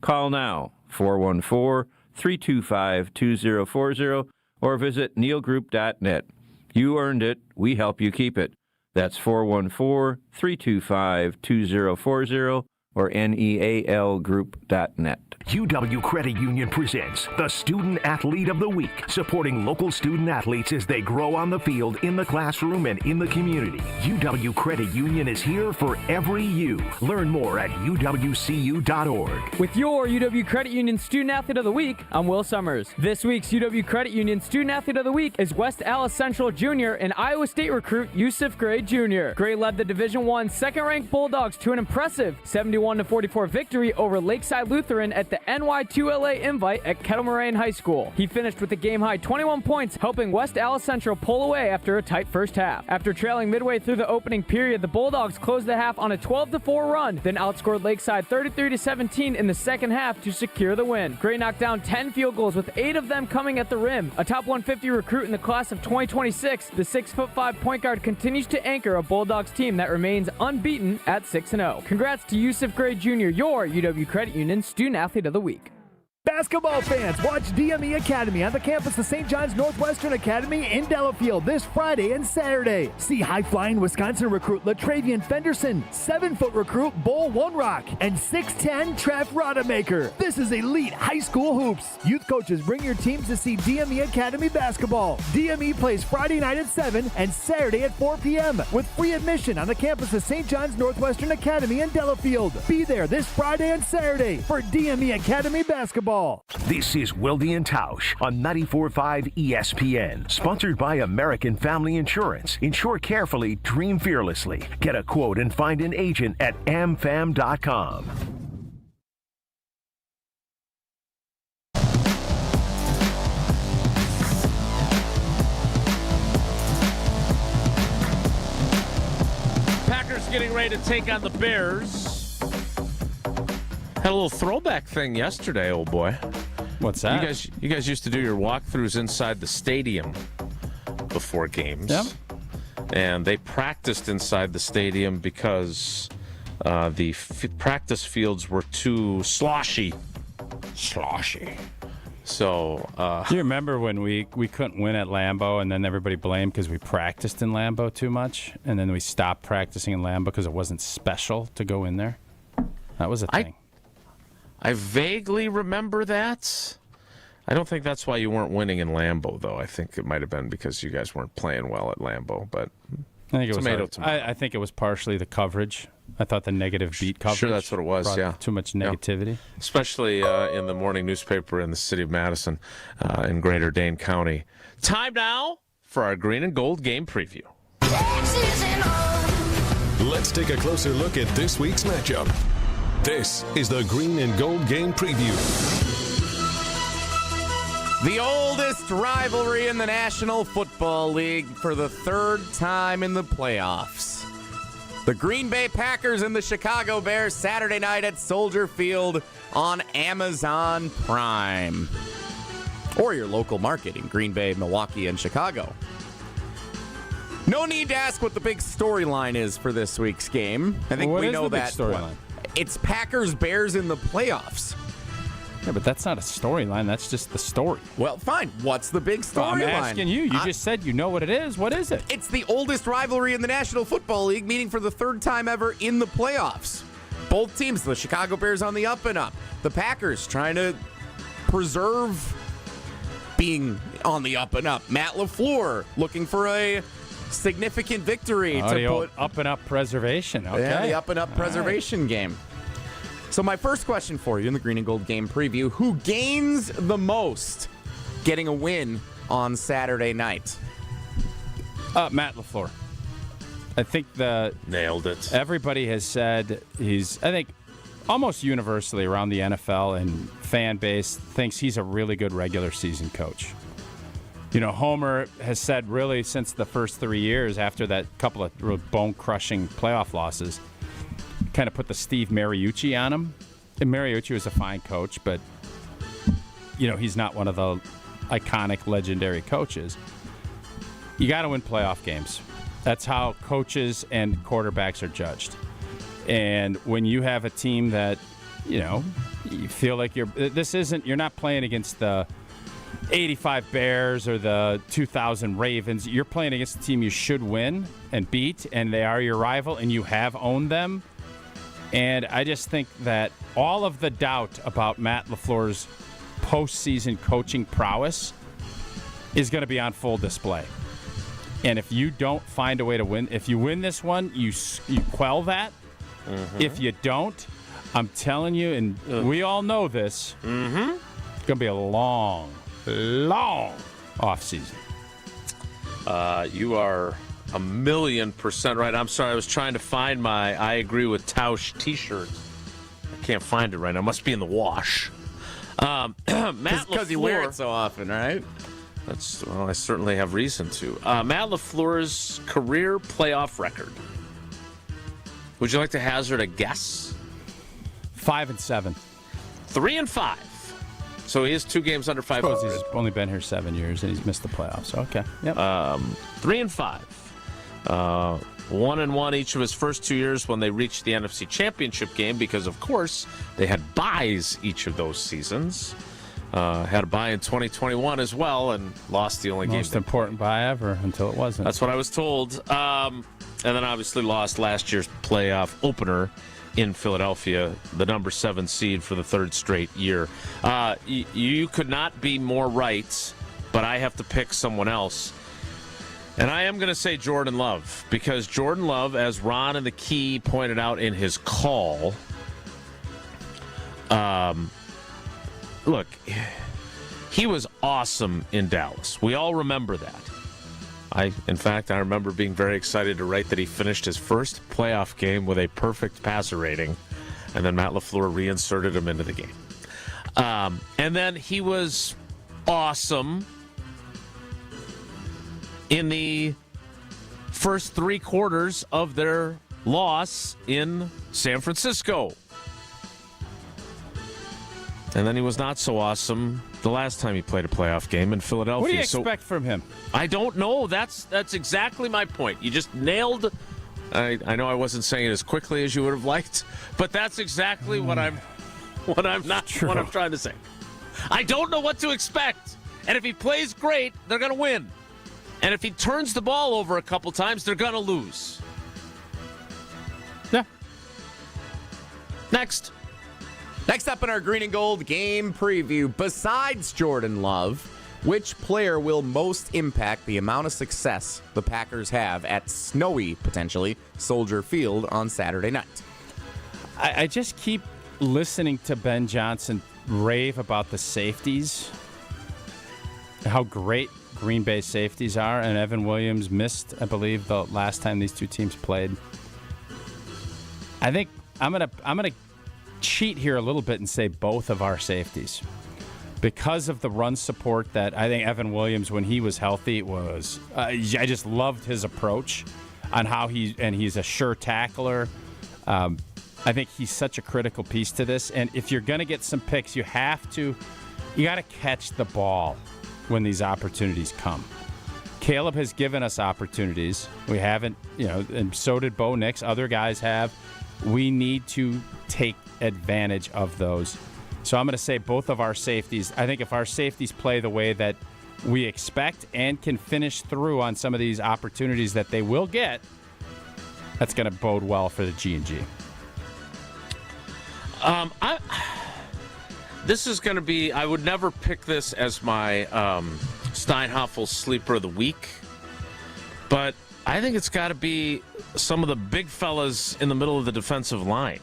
Call now, 414-325-2040, or visit nealgroup.net. You earned it. We help you keep it. That's 414-325-2040, or nealgroup.net. UW Credit Union presents the Student Athlete of the Week, supporting local student athletes as they grow on the field, in the classroom, and in the community. UW Credit Union is here for every you. Learn more at uwcu.org. With your UW Credit Union Student Athlete of the Week, I'm Will Summers. This week's UW Credit Union Student Athlete of the Week is West Allis Central Jr. and Iowa State recruit Yusuf Gray Jr. Gray led the Division I second-ranked Bulldogs to an impressive 71-44 victory over Lakeside Lutheran at the NY2LA Invite at Kettle Moraine High School. He finished with a game-high 21 points, helping West Allis Central pull away after a tight first half. After trailing midway through the opening period, the Bulldogs closed the half on a 12-4 run, then outscored Lakeside 33-17 in the second half to secure the win. Gray knocked down 10 field goals, with 8 of them coming at the rim. A top 150 recruit in the class of 2026, the 6'5" point guard continues to anchor a Bulldogs team that remains unbeaten at 6-0. Congrats to Yusuf Gray Jr., your UW Credit Union Student Athlete of the Week. Basketball fans, watch DME Academy on the campus of St. John's Northwestern Academy in Delafield this Friday and Saturday. See high-flying Wisconsin recruit LaTravian Fenderson, 7-foot recruit Bull One Rock, and 6'10" Trev Rodemaker. This is elite high school hoops. Youth coaches, bring your teams to see DME Academy basketball. DME plays Friday night at 7 and Saturday at 4 p.m. with free admission on the campus of St. John's Northwestern Academy in Delafield. Be there this Friday and Saturday for DME Academy basketball. This is Wilde and Tausch on 94.5 ESPN. Sponsored by American Family Insurance. Insure carefully, dream fearlessly. Get a quote and find an agent at amfam.com. Packers getting ready to take on the Bears. Had a little throwback thing yesterday, old boy. What's that? You guys used to do your walkthroughs inside the stadium before games. Yep. And they practiced inside the stadium because the practice fields were too sloshy. So, do you remember when we couldn't win at Lambeau, and then everybody blamed because we practiced in Lambeau too much, and then we stopped practicing in Lambeau because it wasn't special to go in there? That was a thing. I vaguely remember that. I don't think that's why you weren't winning in Lambeau, though. I think it might have been because you guys weren't playing well at Lambeau. But I think it was I think it was partially the coverage. I thought the negative beat coverage. Sure, that's what it was. Yeah, too much negativity, especially in the morning newspaper in the city of Madison, in Greater Dane County. Time now for our green and gold game preview. Let's take a closer look at this week's matchup. This is the Green and Gold Game Preview. The oldest rivalry in the National Football League for the third time in the playoffs. The Green Bay Packers and the Chicago Bears Saturday night at Soldier Field on Amazon Prime. Or your local market in Green Bay, Milwaukee, and Chicago. No need to ask what the big storyline is for this week's game. I think we know that. Storyline? It's Packers-Bears in the playoffs. Yeah, but that's not a storyline. That's just the story. Well, fine. What's the big storyline? I'm asking you. You just said you know what it is. What is it? It's the oldest rivalry in the National Football League, meeting for the third time ever in the playoffs. Both teams, the Chicago Bears on the up and up. The Packers trying to preserve being on the up and up. Matt LaFleur looking for a significant victory to put up and up preservation. Okay. Yeah, the up and up preservation game. So my first question for you in the Green and Gold Game Preview, who gains the most getting a win on Saturday night? Matt LaFleur. I think nailed it. Everybody has said I think almost universally around the NFL and fan base thinks he's a really good regular season coach. You know, Homer has said really since the first 3 years after that couple of real bone-crushing playoff losses, kind of put the Steve Mariucci on him. And Mariucci was a fine coach, but, you know, he's not one of the iconic, legendary coaches. You got to win playoff games. That's how coaches and quarterbacks are judged. And when you have a team that, you know, you feel like you're not playing against the 85 Bears or the 2000 Ravens. You're playing against a team you should win and beat, and they are your rival, and you have owned them. And I just think that all of the doubt about Matt LaFleur's postseason coaching prowess is going to be on full display. And if you don't find a way to win, if you win this one, you quell that. Mm-hmm. If you don't, I'm telling you, and we all know this, it's going to be a long offseason. You are 1,000,000% right. I'm sorry, I was trying to find my I agree with Tausch t-shirt. I can't find it right now. It must be in the wash. Matt LaFleur, because you wear it so often, right? I certainly have reason to. Matt LaFleur's career playoff record. Would you like to hazard a guess? 5-7. 3-5. So he is 2 games under 500. He's only been here 7 years and he's missed the playoffs. So okay. Yep. 3-5. 1-1 each of his first 2 years when they reached the NFC Championship game because, of course, they had byes each of those seasons. Had a bye in 2021 as well and lost the only game. Most important bye ever until it wasn't. That's what I was told. And then obviously lost last year's playoff opener in Philadelphia, the number 7 seed for the 3rd straight year. You could not be more right, but I have to pick someone else. And I am going to say Jordan Love, because Jordan Love, as Ron and the Key pointed out in his call, look, he was awesome in Dallas. We all remember that. In fact, I remember being very excited to write that he finished his first playoff game with a perfect passer rating, and then Matt LaFleur reinserted him into the game. And then he was awesome in the first 3 quarters of their loss in San Francisco. And then he was not so awesome the last time he played a playoff game in Philadelphia. What do you expect from him? I don't know. That's exactly my point. You just nailed. I know I wasn't saying it as quickly as you would have liked, but that's exactly what I'm trying to say. I don't know what to expect. And if he plays great, they're going to win. And if he turns the ball over a couple times, they're going to lose. Yeah. Next up in our Green and Gold game preview, besides Jordan Love, which player will most impact the amount of success the Packers have at snowy, potentially, Soldier Field on Saturday night? I just keep listening to Ben Johnson rave about the safeties, how great Green Bay safeties are, and Evan Williams missed, I believe, the last time these two teams played. I think I'm gonna cheat here a little bit and say both of our safeties, because of the run support that I think Evan Williams, when he was healthy, was. I just loved his approach on how he's a sure tackler. I think he's such a critical piece to this. And if you're going to get some picks, you got to catch the ball when these opportunities come. Caleb has given us opportunities. We haven't, and so did Bo Nix. Other guys have. We need to take advantage of those. So I'm going to say both of our safeties. I think if our safeties play the way that we expect and can finish through on some of these opportunities that they will get, that's going to bode well for the G&G. This is going to be, I would never pick this as my Steinhoff sleeper of the week, but I think it's got to be some of the big fellas in the middle of the defensive line.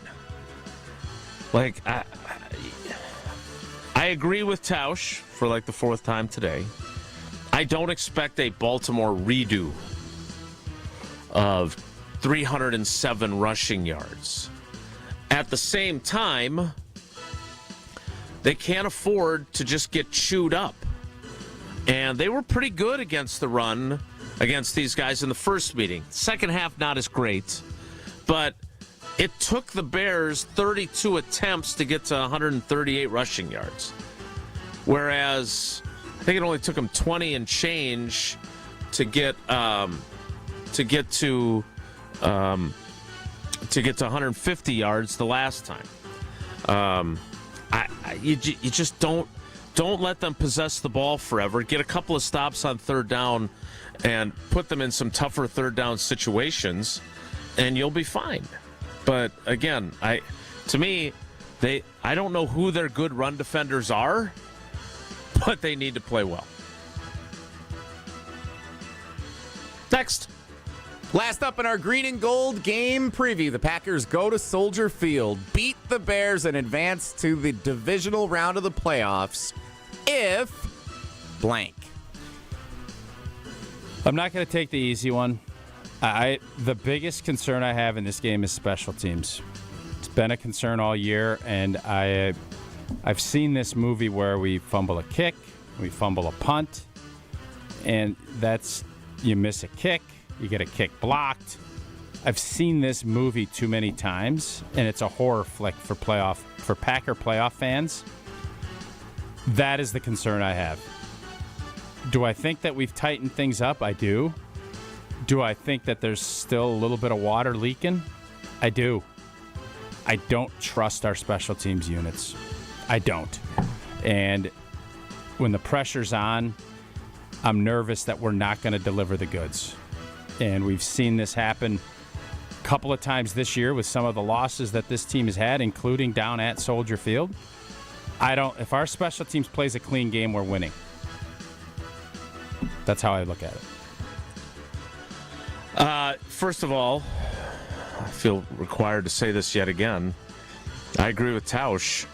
Like, I agree with Tausch for like the 4th time today. I don't expect a Baltimore redo of 307 rushing yards. At the same time, they can't afford to just get chewed up. And they were pretty good against the run against these guys in the first meeting. Second half, not as great. But it took the Bears 32 attempts to get to 138 rushing yards. Whereas I think it only took them 20 and change to get to 150 yards the last time. You just don't let them possess the ball forever. Get a couple of stops on 3rd down and put them in some tougher 3rd down situations, and you'll be fine. But again, I don't know who their good run defenders are, but they need to play well. Next. Last up in our green and gold game preview, the Packers go to Soldier Field, beat the Bears, and advance to the divisional round of the playoffs if blank. I'm not going to take the easy one. The biggest concern I have in this game is special teams. It's been a concern all year, and I've seen this movie where we fumble a kick, we fumble a punt, and you miss a kick. You get a kick blocked. I've seen this movie too many times, and it's a horror flick for Packer playoff fans. That is the concern I have. Do I think that we've tightened things up? I do. Do I think that there's still a little bit of water leaking? I do. I don't trust our special teams units. I don't. And when the pressure's on, I'm nervous that we're not going to deliver the goods. And we've seen this happen a couple of times this year with some of the losses that this team has had, including down at Soldier Field. If our special teams plays a clean game, we're winning. That's how I look at it. First of all, I feel required to say this yet again. I agree with Tausch.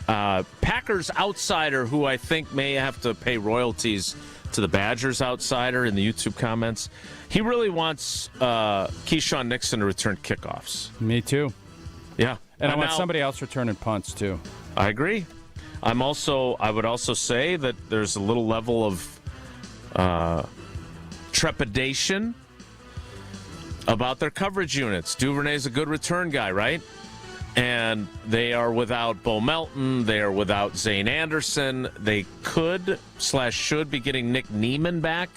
Packers outsider, who I think may have to pay royalties to the Badgers outsider in the YouTube comments, he really wants Keyshawn Nixon to return kickoffs. Me too. Yeah. And I want somebody else returning punts too. I agree. I would also say that there's a little level of trepidation about their coverage units. Duvernay's a good return guy, right? And they are without Bo Melton. They are without Zane Anderson. They should be getting Nick Neiman back,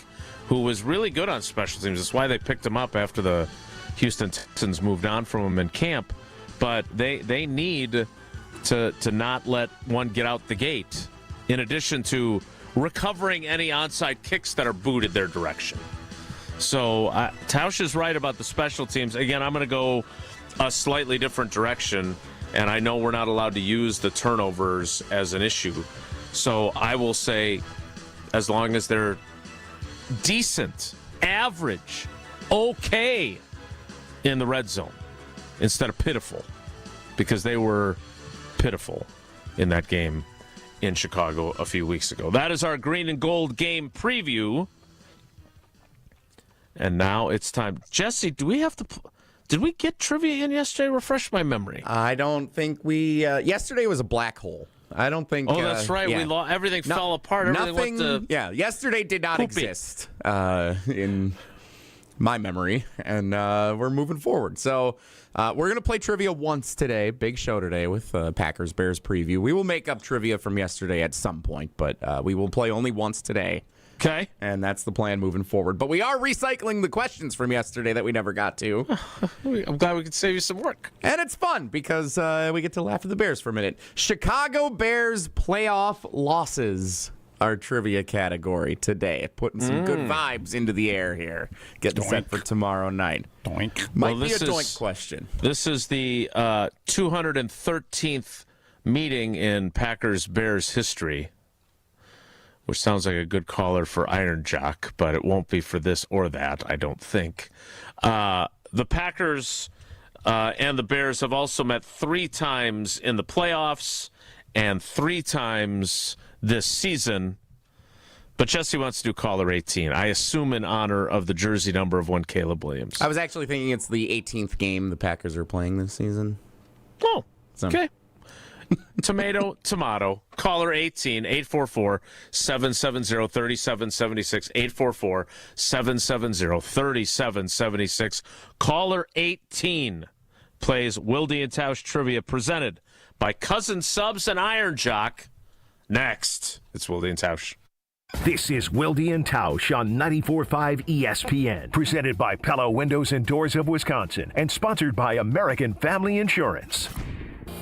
who was really good on special teams. That's why they picked him up after the Houston Texans moved on from him in camp. But they need to not let one get out the gate, in addition to recovering any onside kicks that are booted their direction. So Tausch is right about the special teams. Again, I'm going to go a slightly different direction, and I know we're not allowed to use the turnovers as an issue. So I will say, as long as they're decent, average, okay in the red zone instead of pitiful, because they were pitiful in that game in Chicago a few weeks ago. That is our green and gold game preview. And now it's time. Jesse, did we get trivia in yesterday? Refresh my memory. I don't think we... yesterday was a black hole. I don't think... Oh, that's right. Yeah. Everything fell apart. Everything went to yesterday did not exist in my memory, and we're moving forward. So we're going to play trivia once today. Big show today with Packers-Bears preview. We will make up trivia from yesterday at some point, but we will play only once today. Okay. And that's the plan moving forward. But we are recycling the questions from yesterday that we never got to. I'm glad we could save you some work. And it's fun because we get to laugh at the Bears for a minute. Chicago Bears playoff losses, our trivia category today. Putting some good vibes into the air here. Getting set for tomorrow night. Doink. Might be a doink question. This is the 213th meeting in Packers-Bears history, which sounds like a good caller for Iron Jock, but it won't be for this or that, I don't think. The Packers and the Bears have also met 3 times in the playoffs and 3 times this season. But Jesse wants to do caller 18, I assume in honor of the jersey number of one Caleb Williams. I was actually thinking it's the 18th game the Packers are playing this season. Oh, okay. Tomato. Caller 18, 844-770-3776, 844-770-3776. Caller 18 plays Wilde and Tausch Trivia, presented by Cousin Subs and Iron Jock. Next, it's Wilde and Tausch. This is Wilde and Tausch on 94.5 ESPN, presented by Pella Windows and Doors of Wisconsin, and sponsored by American Family Insurance.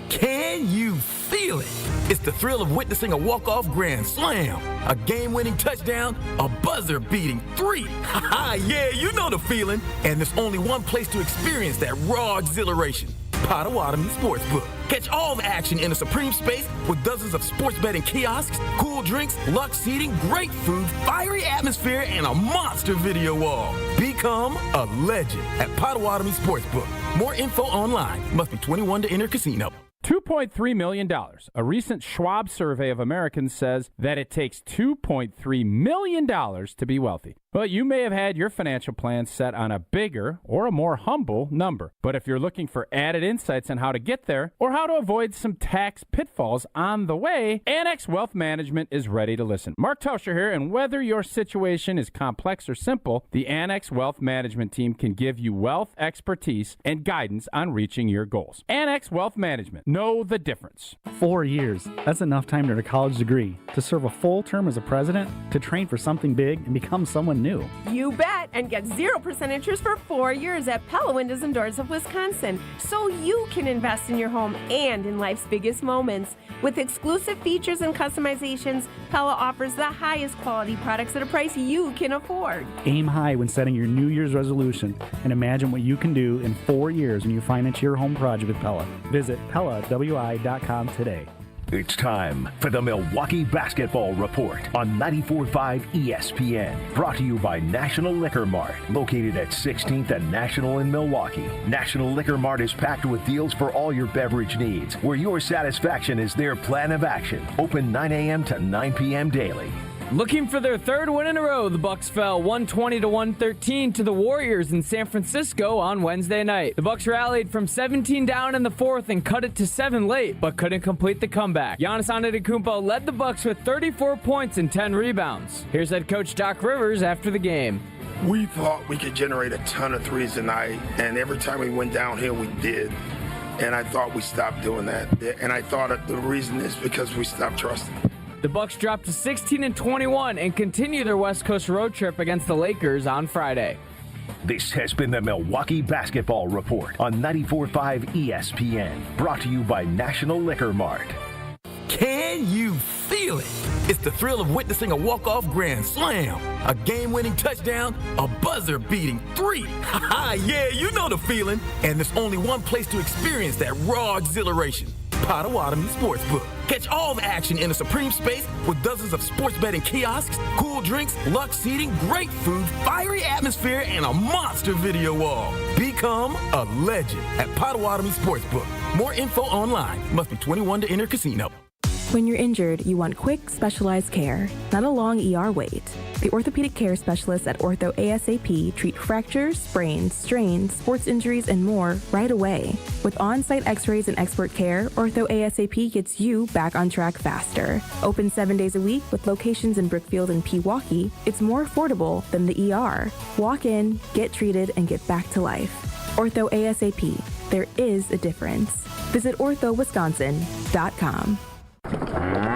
Can you feel it? It's the thrill of witnessing a walk-off grand slam, a game-winning touchdown, a buzzer-beating 3. Yeah, you know the feeling. And there's only one place to experience that raw exhilaration. Potawatomi Sportsbook. Catch all the action in a supreme space with dozens of sports betting kiosks, cool drinks, luxe seating, great food, fiery atmosphere, and a monster video wall. Become a legend at Potawatomi Sportsbook. More info online. Must be 21 to enter casino. $2.3 million. A recent Schwab survey of Americans says that it takes $2.3 million to be wealthy. Well, you may have had your financial plan set on a bigger or a more humble number. But if you're looking for added insights on how to get there or how to avoid some tax pitfalls on the way, Annex Wealth Management is ready to listen. Mark Tauscher here, and whether your situation is complex or simple, the Annex Wealth Management team can give you wealth expertise and guidance on reaching your goals. Annex Wealth Management. Know the difference. 4 years. That's enough time to earn a college degree, to serve a full term as a president, to train for something big and become someone new. You bet, and get 0% interest for 4 years at Pella Windows and Doors of Wisconsin, so you can invest in your home and in life's biggest moments. With exclusive features and customizations, Pella offers the highest quality products at a price you can afford. Aim high when setting your New Year's resolution and imagine what you can do in 4 years when you finance your home project with Pella. Visit PellaWI.com today. It's time for the Milwaukee Basketball Report on 94.5 ESPN. Brought to you by National Liquor Mart, located at 16th and National in Milwaukee. National Liquor Mart is packed with deals for all your beverage needs, where your satisfaction is their plan of action. Open 9 a.m. to 9 p.m. daily. Looking for their third win in a row, the Bucks fell 120-113 to the Warriors in San Francisco on Wednesday night. The Bucks rallied from 17 down in the fourth and cut it to 7 late, but couldn't complete the comeback. Giannis Antetokounmpo led the Bucks with 34 points and 10 rebounds. Here's head coach Doc Rivers after the game. We thought we could generate a ton of threes tonight, and every time we went downhill, we did. And I thought we stopped doing that. And I thought the reason is because we stopped trusting. The Bucks dropped to 16-21 and continue their West Coast road trip against the Lakers on Friday. This has been the Milwaukee Basketball Report on 94.5 ESPN. Brought to you by National Liquor Mart. Can you feel it? It's the thrill of witnessing a walk-off grand slam, a game-winning touchdown, a buzzer-beating 3. Yeah, you know the feeling. And there's only one place to experience that raw exhilaration. Potawatomi Sportsbook. Catch all the action in a supreme space with dozens of sports betting kiosks, cool drinks, luxe seating, great food, fiery atmosphere, and a monster video wall. Become a legend at Potawatomi Sportsbook. More info online. Must be 21 to enter casino. When you're injured, you want quick, specialized care, not a long ER wait. The orthopedic care specialists at Ortho ASAP treat fractures, sprains, strains, sports injuries, and more right away. With on-site x-rays and expert care, Ortho ASAP gets you back on track faster. Open 7 days a week with locations in Brookfield and Pewaukee, it's more affordable than the ER. Walk in, get treated, and get back to life. Ortho ASAP. There is a difference. Visit orthowisconsin.com.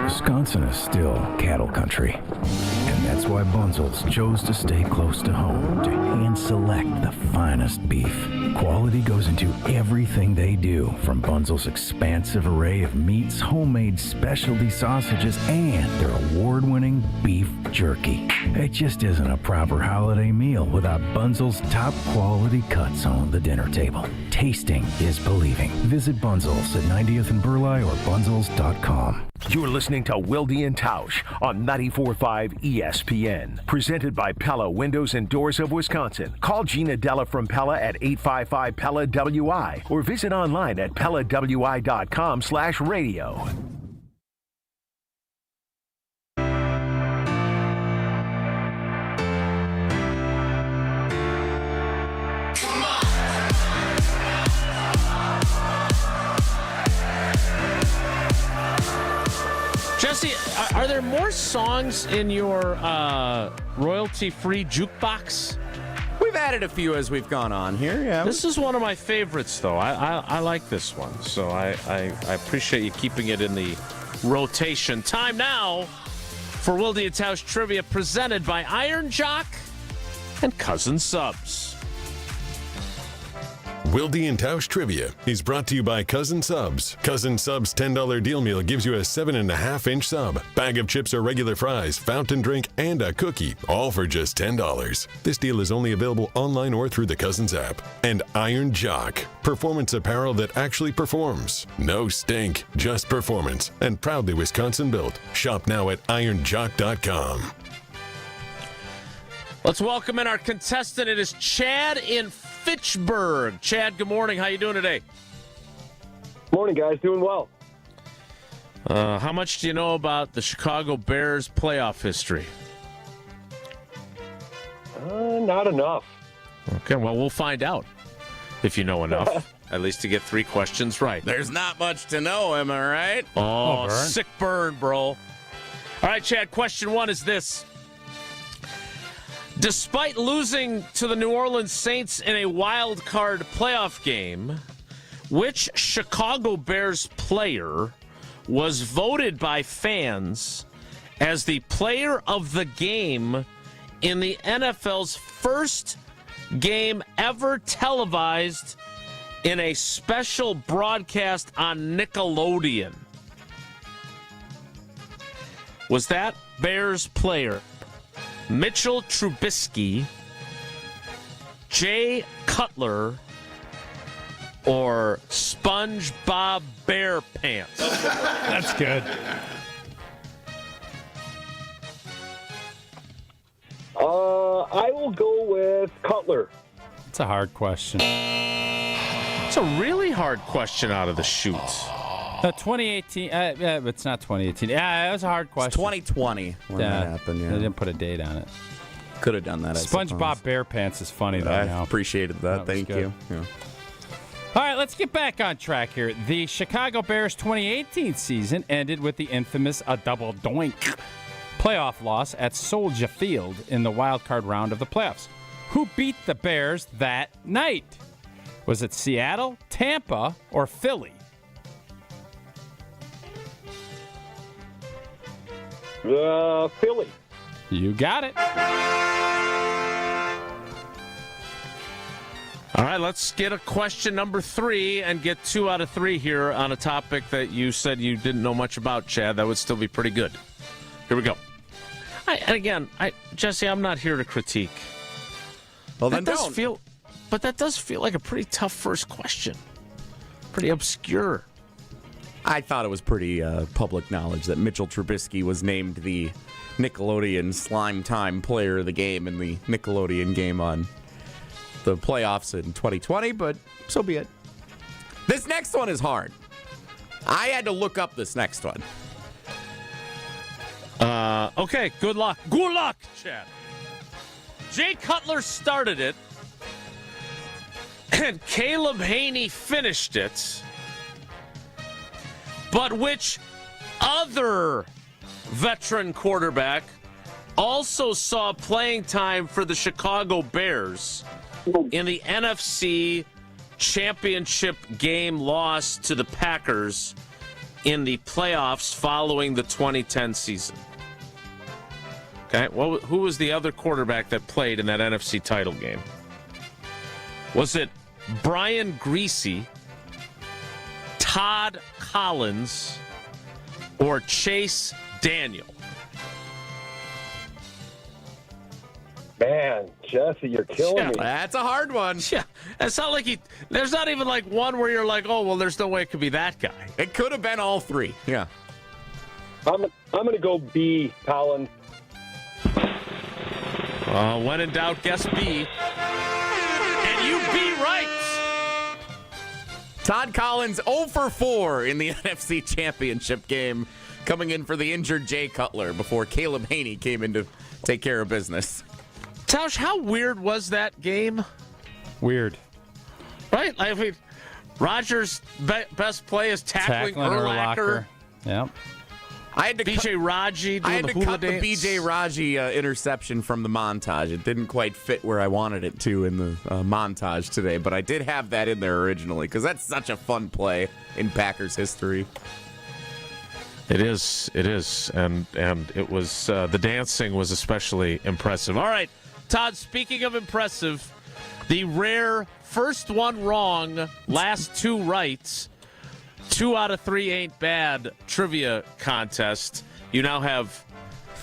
Wisconsin is still cattle country, and that's why Bunzel's chose to stay close to home to hand select the finest beef. Quality goes into everything they do, from Bunzel's expansive array of meats, homemade specialty sausages, and their award-winning beef jerky. It just isn't a proper holiday meal without Bunzel's top quality cuts on the dinner table. Tasting is believing. Visit Bunzel's at 90th and Burleigh or bunzels.com. You're listening to Wilde and Tausch on 94.5 ESPN. Presented by Pella Windows and Doors of Wisconsin. Call Gina Della from Pella at 855-PELLA-WI or visit online at PellaWI.com/radio. Jesse, are there more songs in your royalty-free jukebox? We've added a few as we've gone on here, yeah. This is one of my favorites, though. I like this one, so I appreciate you keeping it in the rotation. Time now for Wilde and Tausch Trivia, presented by Iron Jock and Cousin Subs. Wilde and Tausch Trivia is brought to you by Cousin Subs. Cousin Subs $10 deal meal gives you a 7.5-inch sub, bag of chips or regular fries, fountain drink, and a cookie, all for just $10. This deal is only available online or through the Cousins app. And Iron Jock, performance apparel that actually performs. No stink, just performance, and proudly Wisconsin built. Shop now at ironjock.com. Let's welcome in our contestant. It is Chad in Fitchburg. Chad, good morning. How you doing today? Morning, guys. Doing well. How much do you know about the Chicago Bears playoff history? Not enough. Okay, well, we'll find out if you know enough. At least to get 3 questions right. There's not much to know, am I right? Oh, sick burn, bro. All right, Chad, question 1 is this. Despite losing to the New Orleans Saints in a wild card playoff game, which Chicago Bears player was voted by fans as the player of the game in the NFL's first game ever televised in a special broadcast on Nickelodeon? Was that Bears player Mitchell Trubisky, Jay Cutler, or SpongeBob Bearpants? That's good. I will go with Cutler. It's a hard question. It's a really hard question out of the chute. 2018. It's not 2018. Yeah, it was a hard question. It's 2020 when that happened. Yeah, they didn't put a date on it. Could have done that. SpongeBob Bearpants is funny though. I appreciated that. Thank you. Yeah. All right, let's get back on track here. The Chicago Bears 2018 season ended with the infamous a double doink playoff loss at Soldier Field in the wild card round of the playoffs. Who beat the Bears that night? Was it Seattle, Tampa, or Philly? Philly. You got it. All right, let's get a question number 3 and get 2 out of 3 here on a topic that you said you didn't know much about, Chad. That would still be pretty good. Here we go. Jesse, I'm not here to critique. Well, then don't. But that does feel like a pretty tough first question. Pretty obscure. I thought it was pretty public knowledge that Mitchell Trubisky was named the Nickelodeon Slime Time Player of the Game in the Nickelodeon game on the playoffs in 2020, but so be it. This next one is hard. I had to look up this next one. Okay, good luck. Good luck, Chad. Jay Cutler started it, and Caleb Haney finished it. But which other veteran quarterback also saw playing time for the Chicago Bears in the NFC Championship game loss to the Packers in the playoffs following the 2010 season? Okay, well, who was the other quarterback that played in that NFC title game? Was it Brian Griese, Todd Collins, or Chase Daniel? Man, Jesse, you're killing me. That's a hard one. Yeah, it's not like there's not even like one where you're like, oh, well, there's no way it could be that guy. It could have been all 3. Yeah. I'm going to go B, Collins. When in doubt, guess B. And you be right. Todd Collins 0 for 4 in the NFC Championship game, coming in for the injured Jay Cutler before Caleb Haney came in to take care of business. Tausch, how weird was that game? Weird. Right? I mean, Rodgers' best play is tackling Urlacher. Yep. I had to BJ Raji doing the hula cut dance. the BJ Raji interception from the montage. It didn't quite fit where I wanted it to in the montage today, but I did have that in there originally because that's such a fun play in Packers history. It is, and it was the dancing was especially impressive. All right, Todd. Speaking of impressive, The rare first one wrong, last two rights, 2 out of 3 ain't bad trivia contest. You now have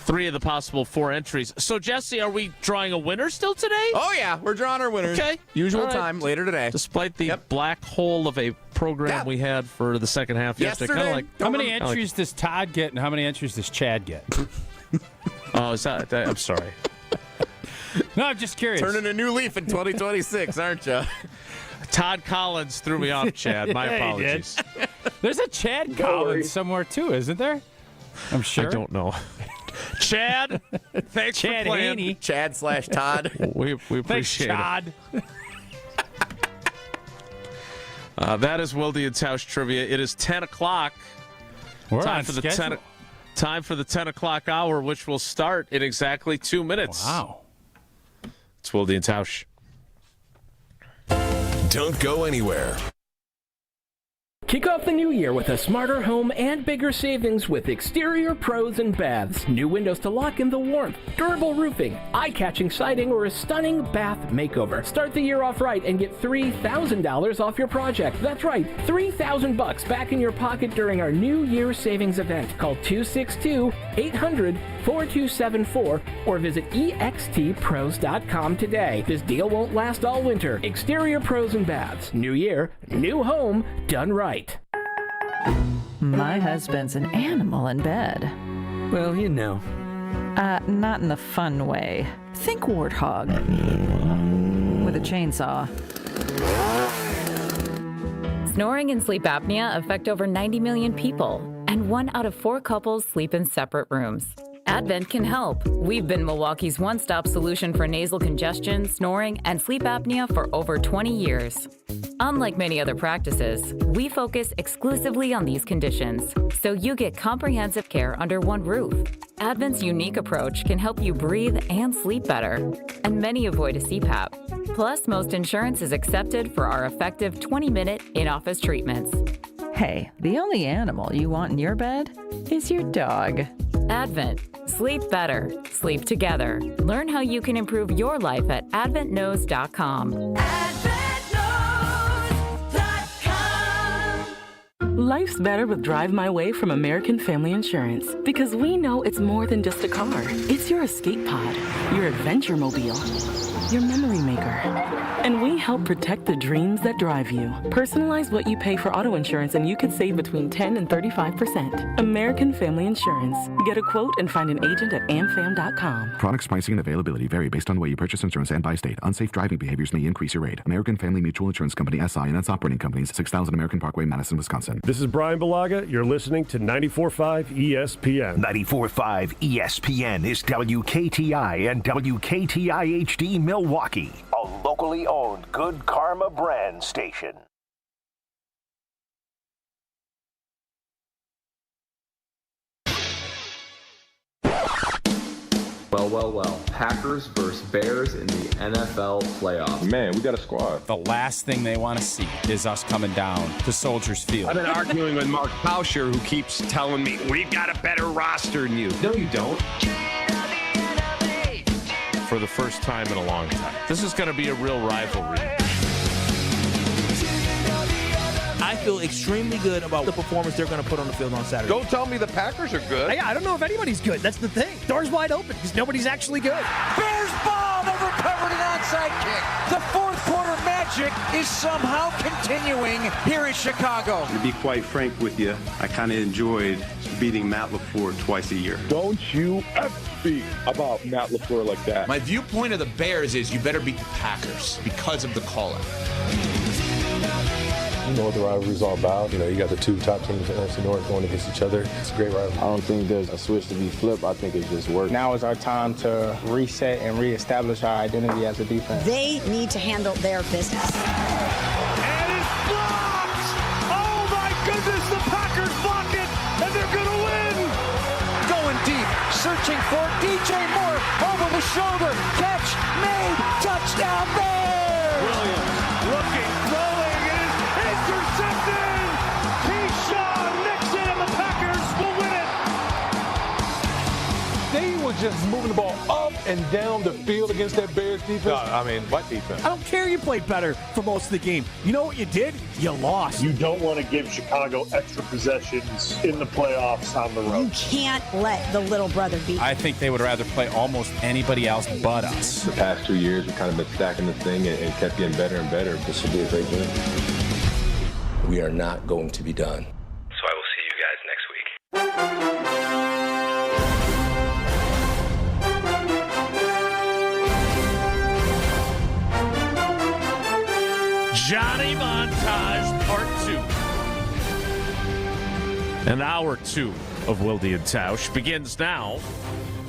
3 of the possible 4 entries. So, Jesse, are we drawing a winner still today? Oh, yeah. We're drawing our winners. Okay. Usual time later today. Despite the black hole of a program we had for the second half yesterday. Kind of like, how many entries does Todd get and how many entries does Chad get? Oh, is that I'm sorry. No, I'm just curious. Turning a new leaf in 2026, aren't you? Todd Collins threw me off, Chad. My apologies. There's a Chad Collins somewhere, too, isn't there? I'm sure. I don't know. Chad, thanks Chad for playing. Haney. Chad/Todd. We appreciate Todd. it. That is Wilde and Tausch trivia. It is 10 o'clock. We're time on for schedule. Time for the 10 o'clock hour, which will start in exactly 2 minutes. Wow. It's Wilde and Tausch. Don't go anywhere. Kick off the new year with a smarter home and bigger savings with Exterior Pros and Baths. New windows to lock in the warmth, durable roofing, eye-catching siding, or a stunning bath makeover. Start the year off right and get $3,000 off your project. That's right, $3,000 back in your pocket during our New Year savings event. Call 262-800-4274 or visit extpros.com today. This deal won't last all winter. Exterior Pros and Baths. New year, new home, done right. My husband's an animal in bed. Well, you know. Not in the fun way. Think warthog. With a chainsaw. Snoring and sleep apnea affect over 90 million people, and 1 out of 4 couples sleep in separate rooms. Advent can help. We've been Milwaukee's one-stop solution for nasal congestion, snoring, and sleep apnea for over 20 years. Unlike many other practices, we focus exclusively on these conditions, so you get comprehensive care under one roof. Advent's unique approach can help you breathe and sleep better, and many avoid a CPAP. Plus, most insurance is accepted for our effective 20-minute in-office treatments. Hey, the only animal you want in your bed is your dog. Advent. Sleep better. Sleep together. Learn how you can improve your life at adventknows.com. Life's better with Drive My Way from American Family Insurance because we know it's more than just a car. It's your escape pod, your adventure mobile, your memory maker. And we help protect the dreams that drive you. Personalize what you pay for auto insurance and you could save between 10 and 35%. American Family Insurance. Get a quote and find an agent at amfam.com. Products, pricing, and availability vary based on the way you purchase insurance and by state. Unsafe driving behaviors may increase your rate. American Family Mutual Insurance Company, SI, and its operating companies, 6000 American Parkway, Madison, Wisconsin. This is Brian Balaga. You're listening to 94.5 ESPN. 94.5 ESPN is WKTI and WKTI-HD Milwaukee, a locally owned Good Karma brand station. Well. Packers versus Bears in the NFL playoffs. Man, we got a squad. The last thing they want to see is us coming down to Soldiers Field. I've been arguing with Mark Pauscher, who keeps telling me, we've got a better roster than you. No, you don't. For the first time in a long time. This is going to be a real rivalry. I feel extremely good about the performance they're going to put on the field on Saturday. Don't tell me the Packers are good. I don't know if anybody's good. That's the thing. Door's wide open because nobody's actually good. Bears ball, they've recovered an onside kick. The fourth quarter magic is somehow continuing here in Chicago. To be quite frank with you, I kind of enjoyed beating Matt LaFleur twice a year. Don't you ever speak about Matt LaFleur like that. My viewpoint of the Bears is you better beat the Packers because of the call-out. You know what the rivalry is all about. You know, you got the two top teams in the NFC North going against each other. It's a great rivalry. I don't think there's a switch to be flipped. I think it just works. Now is our time to reset and reestablish our identity as a defense. They need to handle their business. And it's blocked! Oh my goodness, the Packers block it, and they're gonna win! Going deep, searching for DJ Moore, over the shoulder, catch, made, touchdown Bears! Williams looking, throwing, it is intercepted! Keyshawn Nixon and the Packers will win it! They were just moving the ball up and down the field against that Bears defense? No, I mean, what defense? I don't care you played better for most of the game. You know what you did? You lost. You don't want to give Chicago extra possessions in the playoffs on the road. You can't let the little brother beat you. I think they would rather play almost anybody else but us. The past 2 years, we've kind of been stacking the thing and kept getting better and better. This should be a great game. We are not going to be done. So I will see you guys next week. Johnny Montage Part 2. And Hour 2 of Wilde and Tausch begins now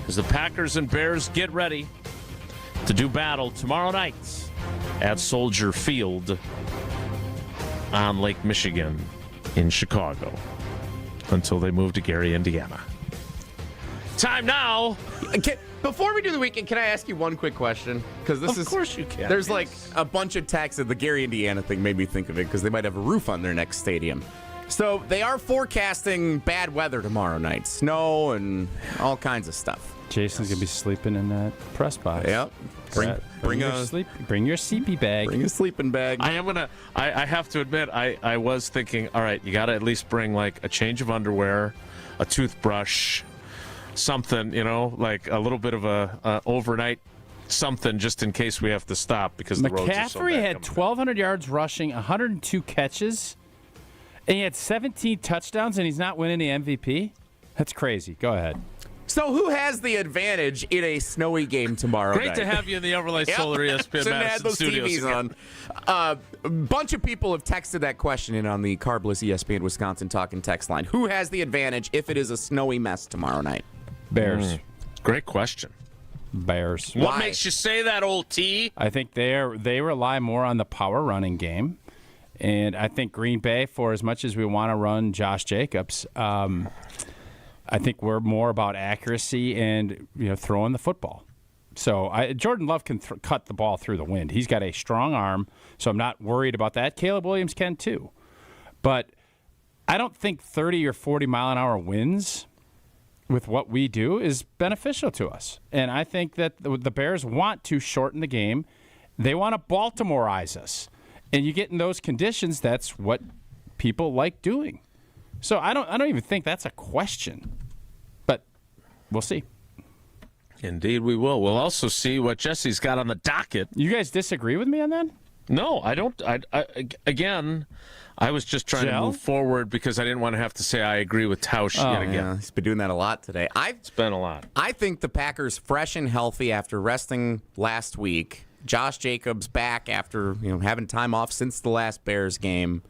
as the Packers and Bears get ready to do battle tomorrow night at Soldier Field on Lake Michigan in Chicago until they move to Gary, Indiana. Time now. Before we do the weekend, can I ask you one quick question? Because Of course you can. There's like a bunch of texts of the Gary, Indiana thing made me think of it because they might have a roof on their next stadium. So they are forecasting bad weather tomorrow night, snow and all kinds of stuff. Jason's gonna be sleeping in that press box. Yep. Bring your CP bag. Bring a sleeping bag. I have to admit, I was thinking, all right, you got to at least bring like a change of underwear, a toothbrush, something, like a little bit of a overnight something just in case we have to stop because the roads are so bad. McCaffrey had 1,200 yards rushing, 102 catches, and he had 17 touchdowns, and he's not winning the MVP? That's crazy. Go ahead. So who has the advantage in a snowy game tomorrow Great night? to have you in the Overlay Solar ESPN Shouldn't have had Madison those studios TVs again. on. A bunch of people have texted that question in on the Carbless ESPN Wisconsin Talking text line. Who has the advantage if it is a snowy mess tomorrow night? Bears. Great question. Bears. What makes you say that, old T? I think they rely more on the power running game. And I think Green Bay, for as much as we want to run Josh Jacobs, I think we're more about accuracy and throwing the football. So Jordan Love can cut the ball through the wind. He's got a strong arm, so I'm not worried about that. Caleb Williams can too. But I don't think 30 or 40 mile an hour winds with what we do is beneficial to us. And I think that the Bears want to shorten the game. They want to Baltimoreize us. And you get in those conditions, that's what people like doing. So I don't even think that's a question. But we'll see. Indeed we will. We'll also see what Jesse's got on the docket. You guys disagree with me on that? No, I don't. Again, I was just trying to move forward because I didn't want to have to say I agree with Tausch yet again. Yeah, he's been doing that a lot today. It's been a lot. I think the Packers fresh and healthy after resting last week. Josh Jacobs back after having time off since the last Bears game.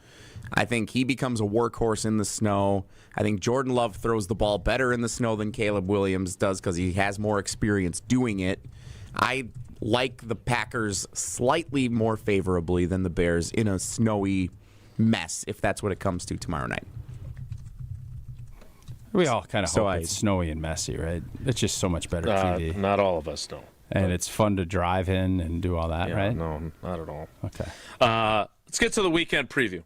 I think he becomes a workhorse in the snow. I think Jordan Love throws the ball better in the snow than Caleb Williams does because he has more experience doing it. I like the Packers slightly more favorably than the Bears in a snowy mess, if that's what it comes to tomorrow night. We all kind of hope it's snowy and messy, right? It's just so much better TV. Not all of us, no. And it's fun to drive in and do all that, right? No, not at all. Okay. Let's get to the weekend preview.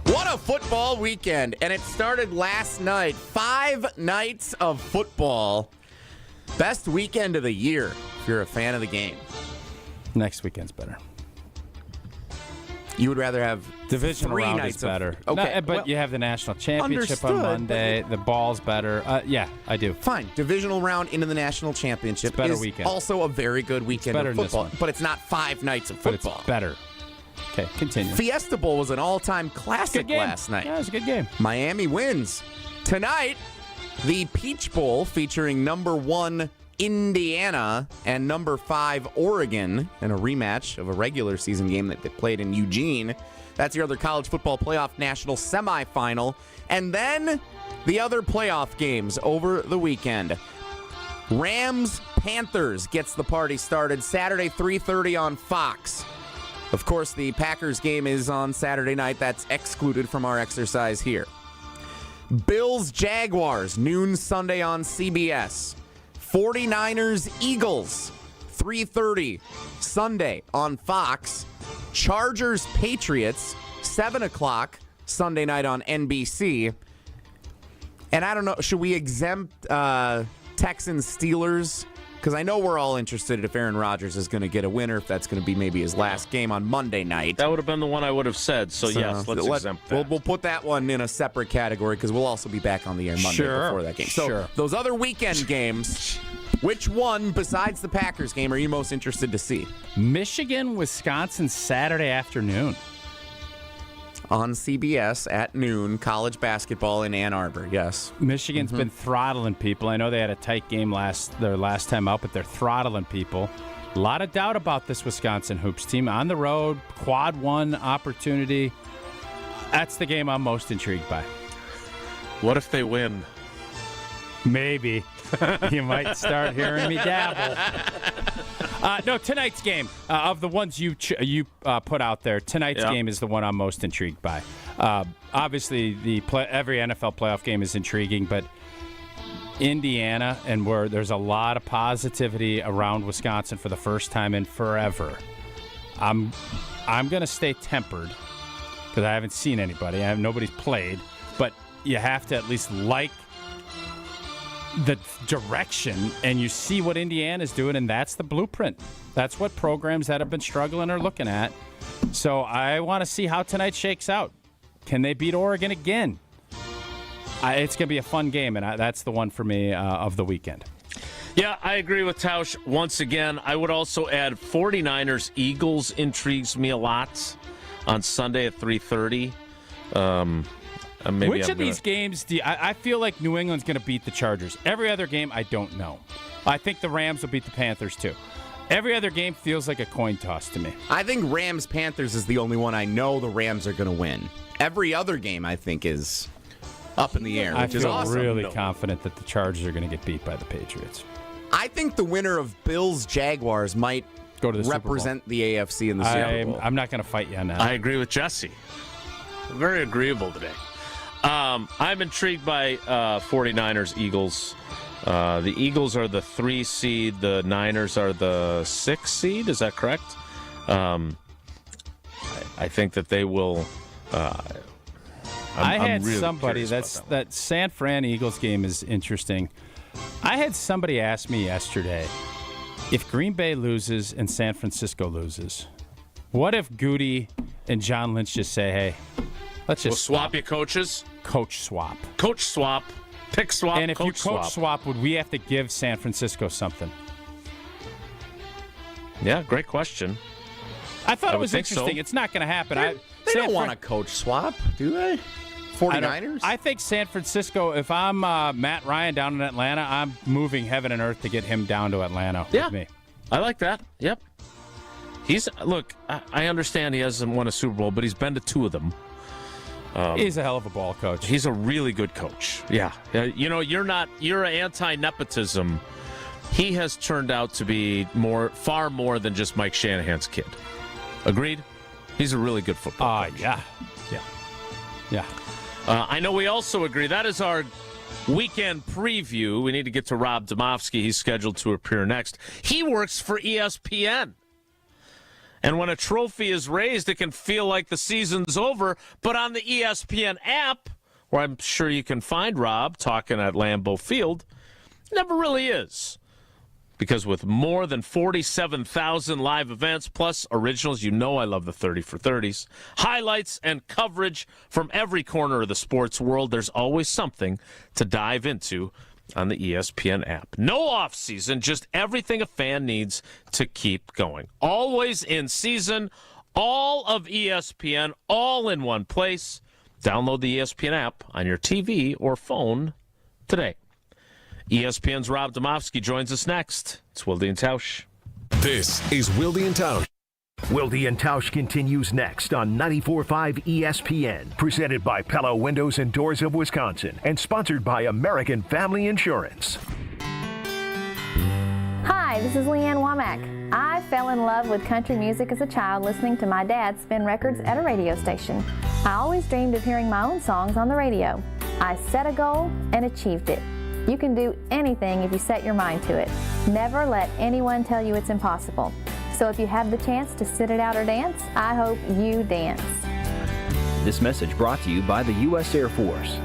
What a football weekend. And it started last night. 5 nights of football. Best weekend of the year if you're a fan of the game. Next weekend's better. You would rather have divisional 3 round nights is better. Okay, but you have the national championship on Monday. The ball's better. Yeah, I do. Fine. Divisional round into the national championship better is weekend. Also a very good weekend of football. But it's not 5 nights of football. But it's better. Okay, continue. Fiesta Bowl was an all-time classic last night. Yeah, it was a good game. Miami wins. Tonight, the Peach Bowl featuring number 1 Indiana and number 5 Oregon in a rematch of a regular season game that they played in Eugene. That's your other college football playoff national semifinal. And then the other playoff games over the weekend. Rams-Panthers gets the party started Saturday, 3:30 on Fox. Of course, the Packers game is on Saturday night. That's excluded from our exercise here. Bills-Jaguars, noon Sunday on CBS. 49ers-Eagles, 3:30 Sunday on Fox. Chargers-Patriots, 7 o'clock Sunday night on NBC. And I don't know, should we exempt Texans-Steelers? Because I know we're all interested if Aaron Rodgers is going to get a winner, if that's going to be maybe his last game on Monday night. That would have been the one I would have said, so yes, let's exempt that. We'll put that one in a separate category because we'll also be back on the air Monday before that game. So those other weekend games, which one besides the Packers game are you most interested to see? Michigan, Wisconsin, Saturday afternoon. On CBS at noon, college basketball in Ann Arbor, yes. Michigan's been throttling people. I know they had a tight game their last time out, but they're throttling people. A lot of doubt about this Wisconsin hoops team. On the road, quad one opportunity. That's the game I'm most intrigued by. What if they win? Maybe. You might start hearing me dabble. No, tonight's game, of the ones you put out there, tonight's game is the one I'm most intrigued by. Obviously, every NFL playoff game is intriguing, but Indiana, and where there's a lot of positivity around Wisconsin for the first time in forever, I'm going to stay tempered because I haven't seen anybody. Nobody's played, but you have to at least like the direction, and you see what Indiana's doing, and that's the blueprint. That's what programs that have been struggling are looking at. So I want to see how tonight shakes out. Can they beat Oregon again? It's going to be a fun game, and that's the one for me of the weekend. Yeah, I agree with Tausch once again. I would also add 49ers-Eagles intrigues me a lot on Sunday at 3:30. Which of these games I feel like New England's going to beat the Chargers? Every other game, I don't know. I think the Rams will beat the Panthers, too. Every other game feels like a coin toss to me. I think Rams-Panthers is the only one I know the Rams are going to win. Every other game, I think, is up in the air, which is awesome. I feel really confident that the Chargers are going to get beat by the Patriots. I think the winner of Bills-Jaguars might go to the represent the AFC in the Super Bowl. I'm not going to fight you on that. I agree with Jesse. Very agreeable today. I'm intrigued by 49ers-Eagles. The Eagles are the 3 seed. The Niners are the 6 seed. Is that correct? I think that they will. I had really somebody that San Fran Eagles game is interesting. I had somebody ask me yesterday, if Green Bay loses and San Francisco loses, what if Goody and John Lynch just say, hey, let's just swap your coaches? Coach swap. Coach swap. Pick swap. And if you coach swap, would we have to give San Francisco something? Yeah, great question. I thought it was interesting. So. It's not going to happen. They don't want a coach swap, do they? 49ers? I think San Francisco, if I'm Matt Ryan down in Atlanta, I'm moving heaven and earth to get him down to Atlanta with me. I like that. Yep. I understand he hasn't won a Super Bowl, but he's been to 2 of them. He's a hell of a ball coach. He's a really good coach. Yeah. You're anti-nepotism. He has turned out to be far more than just Mike Shanahan's kid. Agreed? He's a really good football coach. Yeah. I know we also agree. That is our weekend preview. We need to get to Rob Demovsky. He's scheduled to appear next. He works for ESPN. And when a trophy is raised, it can feel like the season's over. But on the ESPN app, where I'm sure you can find Rob talking at Lambeau Field, it never really is. Because with more than 47,000 live events, plus originals, I love the 30 for 30s, highlights and coverage from every corner of the sports world, there's always something to dive into on the ESPN app. No off season, just everything a fan needs to keep going. Always in season, all of ESPN, all in one place. Download the ESPN app on your TV or phone today. ESPN's Rob Demovsky joins us next. It's Wilde and Tausch. This is Wilde and Tausch. Wilde and Tausch continues next on 94.5 ESPN, presented by Pella Windows and Doors of Wisconsin, and sponsored by American Family Insurance. Hi, this is Leanne Womack. I fell in love with country music as a child listening to my dad spin records at a radio station. I always dreamed of hearing my own songs on the radio. I set a goal and achieved it. You can do anything if you set your mind to it. Never let anyone tell you it's impossible. So if you have the chance to sit it out or dance, I hope you dance. This message brought to you by the U.S. Air Force.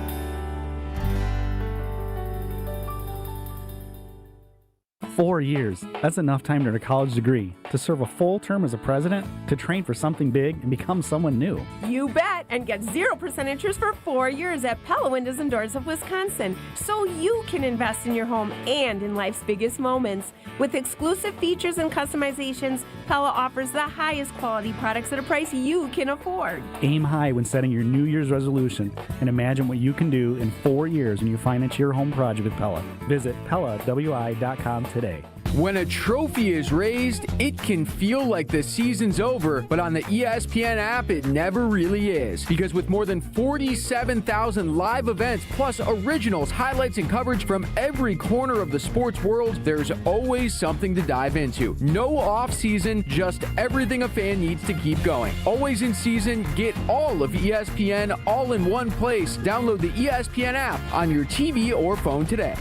4 years. That's enough time to earn a college degree, to serve a full term as a president, to train for something big and become someone new. You bet, and get 0% interest for 4 years at Pella Windows and Doors of Wisconsin, so you can invest in your home and in life's biggest moments. With exclusive features and customizations, Pella offers the highest quality products at a price you can afford. Aim high when setting your New Year's resolution and imagine what you can do in 4 years when you finance your home project with Pella. Visit PellaWI.com today. When a trophy is raised, it can feel like the season's over, but on the ESPN app, it never really is. Because with more than 47,000 live events, plus originals, highlights, and coverage from every corner of the sports world, there's always something to dive into. No off-season, just everything a fan needs to keep going. Always in season, get all of ESPN all in one place. Download the ESPN app on your TV or phone today.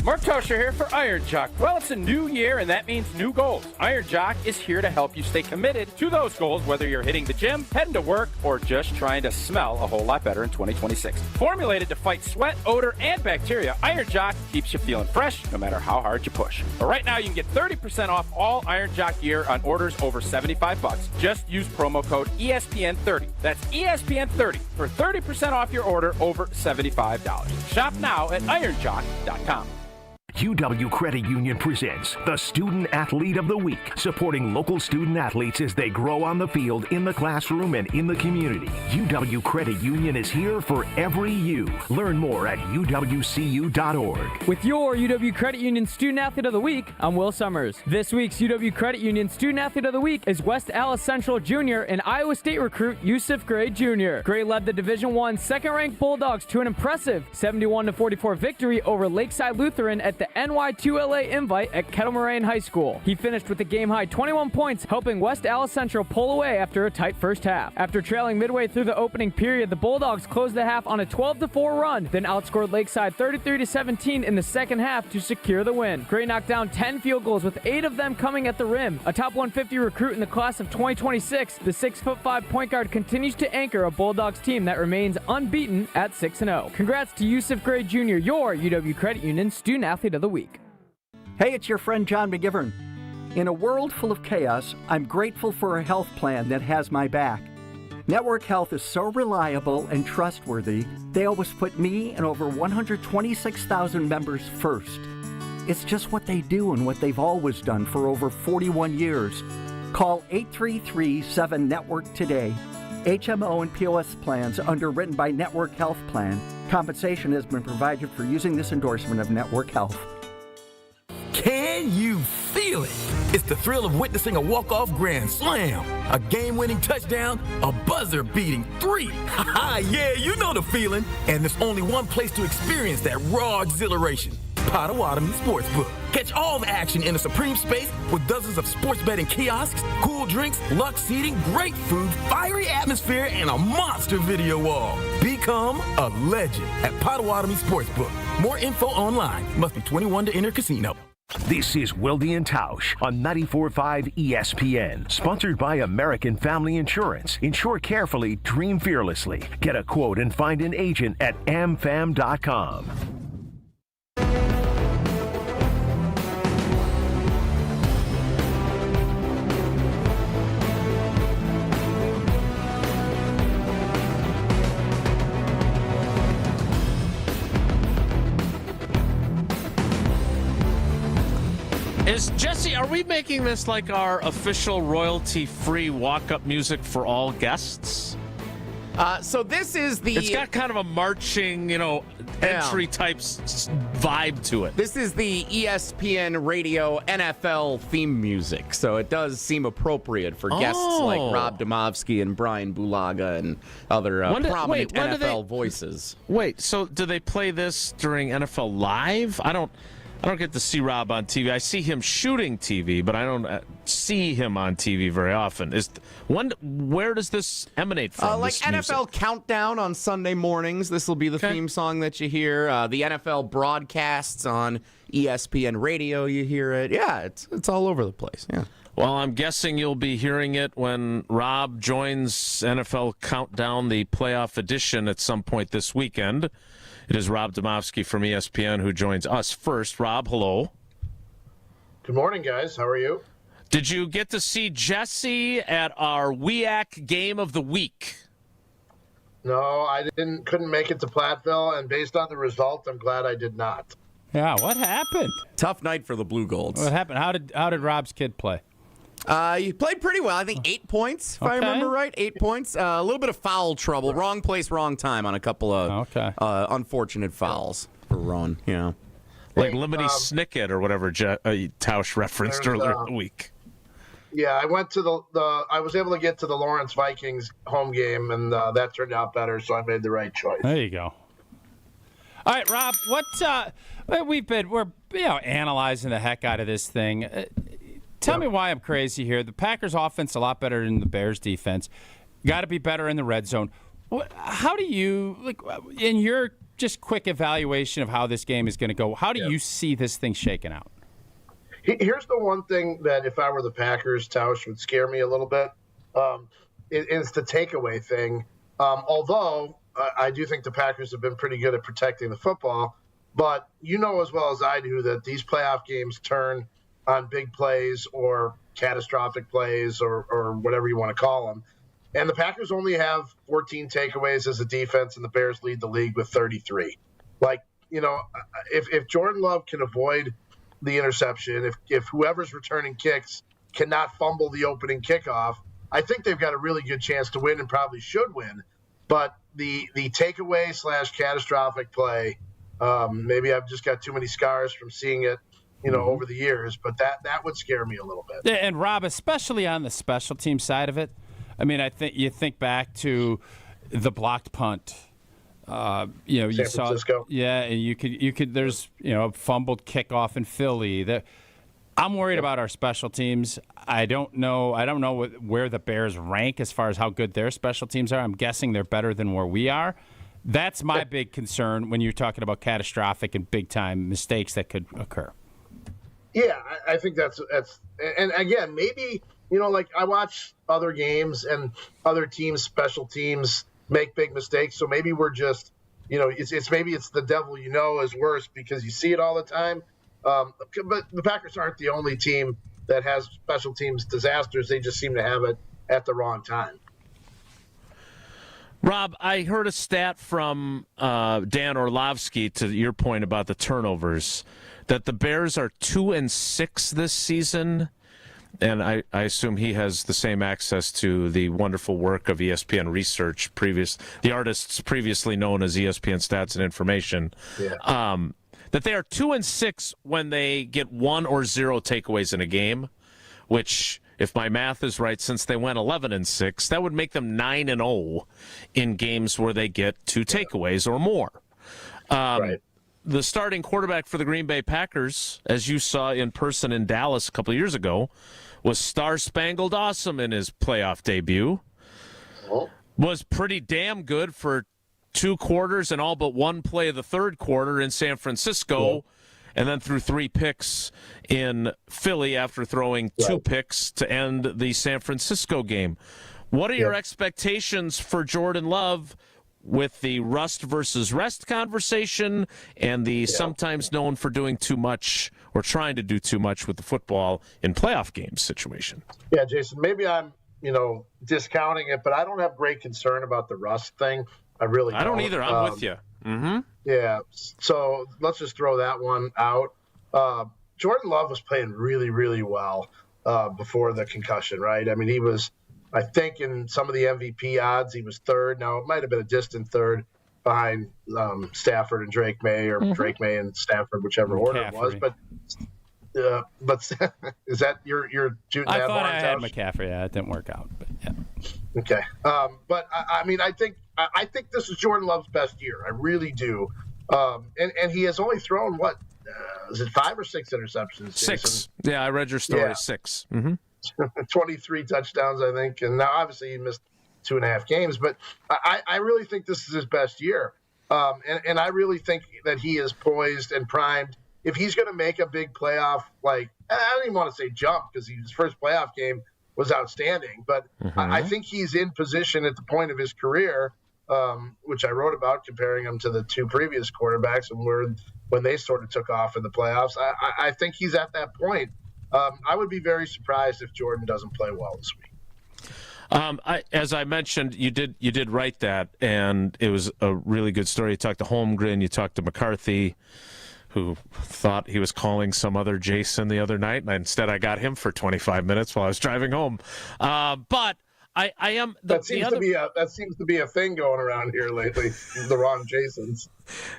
Mark Tosher here for Iron Jock. Well, it's a new year, and that means new goals. Iron Jock is here to help you stay committed to those goals, whether you're hitting the gym, heading to work, or just trying to smell a whole lot better in 2026. Formulated to fight sweat, odor, and bacteria, Iron Jock keeps you feeling fresh no matter how hard you push. But right now, you can get 30% off all Iron Jock gear on orders over $75. Just use promo code ESPN30. That's ESPN30 for 30% off your order over $75. Shop now at ironjock.com. UW Credit Union presents the Student Athlete of the Week, supporting local student athletes as they grow on the field, in the classroom, and in the community. UW Credit Union is here for every you. Learn more at uwcu.org. With your UW Credit Union Student Athlete of the Week, I'm Will Summers. This week's UW Credit Union Student Athlete of the Week is West Allis Central Jr. and Iowa State recruit Yusuf Gray Jr. Gray led the Division I second-ranked Bulldogs to an impressive 71-44 victory over Lakeside Lutheran at the NY2LA Invite at Kettle Moraine High School. He finished with a game-high 21 points, helping West Allis Central pull away after a tight first half. After trailing midway through the opening period, the Bulldogs closed the half on a 12-4 run, then outscored Lakeside 33-17 in the second half to secure the win. Gray knocked down 10 field goals, with 8 of them coming at the rim. A top 150 recruit in the class of 2026, the 6'5" point guard continues to anchor a Bulldogs team that remains unbeaten at 6-0. Congrats to Yusuf Gray Jr., your UW Credit Union Student Athlete of the Week. Hey, it's your friend John McGivern. In a world full of chaos, I'm grateful for a health plan that has my back. Network Health is so reliable and trustworthy, they always put me and over 126,000 members first. It's just what they do and what they've always done for over 41 years. Call 833-7-NETWORK today. HMO and POS plans underwritten by Network Health Plan. Compensation has been provided for using this endorsement of Network Health. Can you feel it? It's the thrill of witnessing a walk-off grand slam, a game-winning touchdown, a buzzer-beating 3. Yeah, you know the feeling. And there's only one place to experience that raw exhilaration. Potawatomi Sportsbook. Catch all the action in a supreme space with dozens of sports betting kiosks, cool drinks, luxe seating, great food, fiery atmosphere, and a monster video wall. Become a legend at Potawatomi Sportsbook. More info online. Must be 21 to enter casino. This is Wilde and Tausch on 94.5 ESPN, sponsored by American Family Insurance. Insure carefully, dream fearlessly. Get a quote and find an agent at amfam.com. Jesse, are we making this like our official royalty-free walk-up music for all guests? So this is the... It's got kind of a marching, entry-type vibe to it. This is the ESPN Radio NFL theme music, so it does seem appropriate for guests like Rob Demovsky and Brian Bulaga and other prominent NFL voices. Wait, so do they play this during NFL Live? I don't get to see Rob on TV. I see him shooting TV, but I don't see him on TV very often. Where does this emanate from? Like NFL Countdown on Sunday mornings. This will be the theme song that you hear. The NFL broadcasts on ESPN radio, you hear it. Yeah, it's all over the place. Yeah. Well, I'm guessing you'll be hearing it when Rob joins NFL Countdown, the playoff edition, at some point this weekend. It is Rob Demovsky from ESPN who joins us first. Rob, hello. Good morning, guys. How are you? Did you get to see Jesse at our WEAC Game of the Week? No, I couldn't make it to Platteville, and based on the result, I'm glad I did not. Yeah, what happened? Tough night for the Blue Golds. What happened? How did Rob's kid play? He played pretty well. I think 8 points, if I remember right. 8 points. A little bit of foul trouble. Wrong place, wrong time on a couple of unfortunate fouls for Ron. Yeah. Like Lemony Snicket or whatever Tausch referenced earlier in the week. Yeah, I went to I was able to get to the Lawrence Vikings home game, and that turned out better, so I made the right choice. There you go. All right, Rob, we're analyzing the heck out of this thing. Tell me why I'm crazy here. The Packers offense a lot better than the Bears defense. Got to be better in the red zone. How do you, in your just quick evaluation of how this game is going to go, how do you see this thing shaking out? Here's the one thing that if I were the Packers, Tausch, would scare me a little bit. It's the takeaway thing. Although I do think the Packers have been pretty good at protecting the football. But you know as well as I do that these playoff games turn on big plays or catastrophic plays or whatever you want to call them. And the Packers only have 14 takeaways as a defense, and the Bears lead the league with 33. If Jordan Love can avoid the interception, if whoever's returning kicks cannot fumble the opening kickoff, I think they've got a really good chance to win and probably should win. But the takeaway / catastrophic play, maybe I've just got too many scars from seeing it, over the years, but that would scare me a little bit. Yeah, and Rob, especially on the special team side of it, I mean, I think you think back to the blocked punt. You San Francisco. And you could. There's a fumbled kickoff in Philly. I'm worried about our special teams. I don't know where the Bears rank as far as how good their special teams are. I'm guessing they're better than where we are. That's my big concern when you're talking about catastrophic and big time mistakes that could occur. Yeah, I think that's and again, maybe, I watch other games and other teams, special teams make big mistakes. So maybe we're just, it's the devil is worse because you see it all the time. But the Packers aren't the only team that has special teams disasters. They just seem to have it at the wrong time. Rob, I heard a stat from Dan Orlovsky to your point about the turnovers, that the Bears are 2-6 this season, and I assume he has the same access to the wonderful work of ESPN Research, the artists previously known as ESPN Stats and Information, that they are 2-6 when they get 1 or 0 takeaways in a game, which, if my math is right, since they went 11-6, that would make them 9-0 in games where they get 2 takeaways or more. Right. The starting quarterback for the Green Bay Packers, as you saw in person in Dallas a couple of years ago, was star-spangled awesome in his playoff debut. Was pretty damn good for 2 quarters and all but 1 play of the third quarter in San Francisco, and then threw 3 picks in Philly after throwing 2 picks to end the San Francisco game. What are your expectations for Jordan Love with the rust versus rest conversation and the sometimes known for doing too much or trying to do too much with the football in playoff games situation? Yeah, Jason, maybe I'm, discounting it, but I don't have great concern about the rust thing. I really don't. I don't either. I'm with you. Mm-hmm. Yeah, so let's just throw that one out. Jordan Love was playing really, really well before the concussion, right? I mean, he was, I think, in some of the MVP odds, he was third. Now, it might have been a distant third behind Stafford and Drake May, or Drake May and Stafford, whichever order it was. But is that you're shooting that? I thought I had McCaffrey. Yeah, it didn't work out. But yeah. Okay. But I mean, I think this is Jordan Love's best year. I really do. And he has only thrown is it 5 or 6 interceptions? 6. Jason? Yeah, I read your story. 6. Mm-hmm. 23 touchdowns, I think. And now obviously he missed 2.5 games, but I really think this is his best year. And I really think that he is poised and primed. if he's going to make a big playoff, like, I don't even want to say jump because his first playoff game was outstanding, but I think he's in position at the point of his career, which I wrote about comparing him to the two previous quarterbacks and when they sort of took off in the playoffs. I think he's at that point. I would be very surprised if Jordan doesn't play well this week. As I mentioned, you did write that, and it was a really good story. You talked to Holmgren, you talked to McCarthy, who thought he was calling some other Jason the other night, and instead I got him for 25 minutes while I was driving home. But I am that seems to be a thing going around here lately. The wrong Jasons.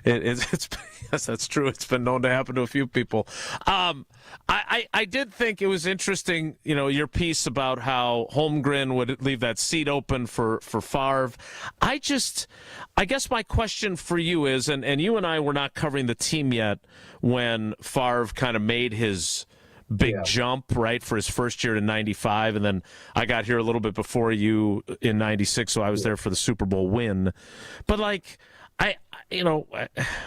Yes, that's true. It's been known to happen to a few people. I did think it was interesting, your piece about how Holmgren would leave that seat open for Favre. I guess my question for you is, and you and I were not covering the team yet when Favre kind of made his big jump, right, for his first year in 95, and then I got here a little bit before you in 96, so I was there for the Super Bowl win. But, and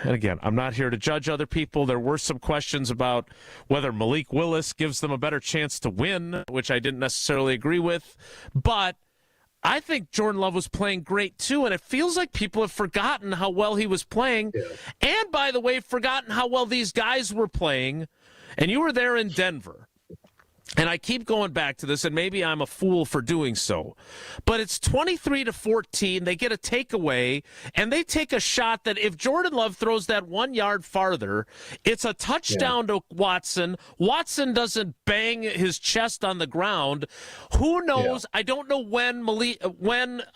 again, I'm not here to judge other people. There were some questions about whether Malik Willis gives them a better chance to win, which I didn't necessarily agree with. But I think Jordan Love was playing great, too, and it feels like people have forgotten how well he was playing. Yeah. And, by the way, forgotten how well these guys were playing. And you were there in Denver. And I keep going back to this, and maybe I'm a fool for doing so. But it's 23-14. They get a takeaway, and they take a shot that if Jordan Love throws that 1 yard farther, it's a touchdown to Watson. Watson doesn't bang his chest on the ground. Who knows? I don't know when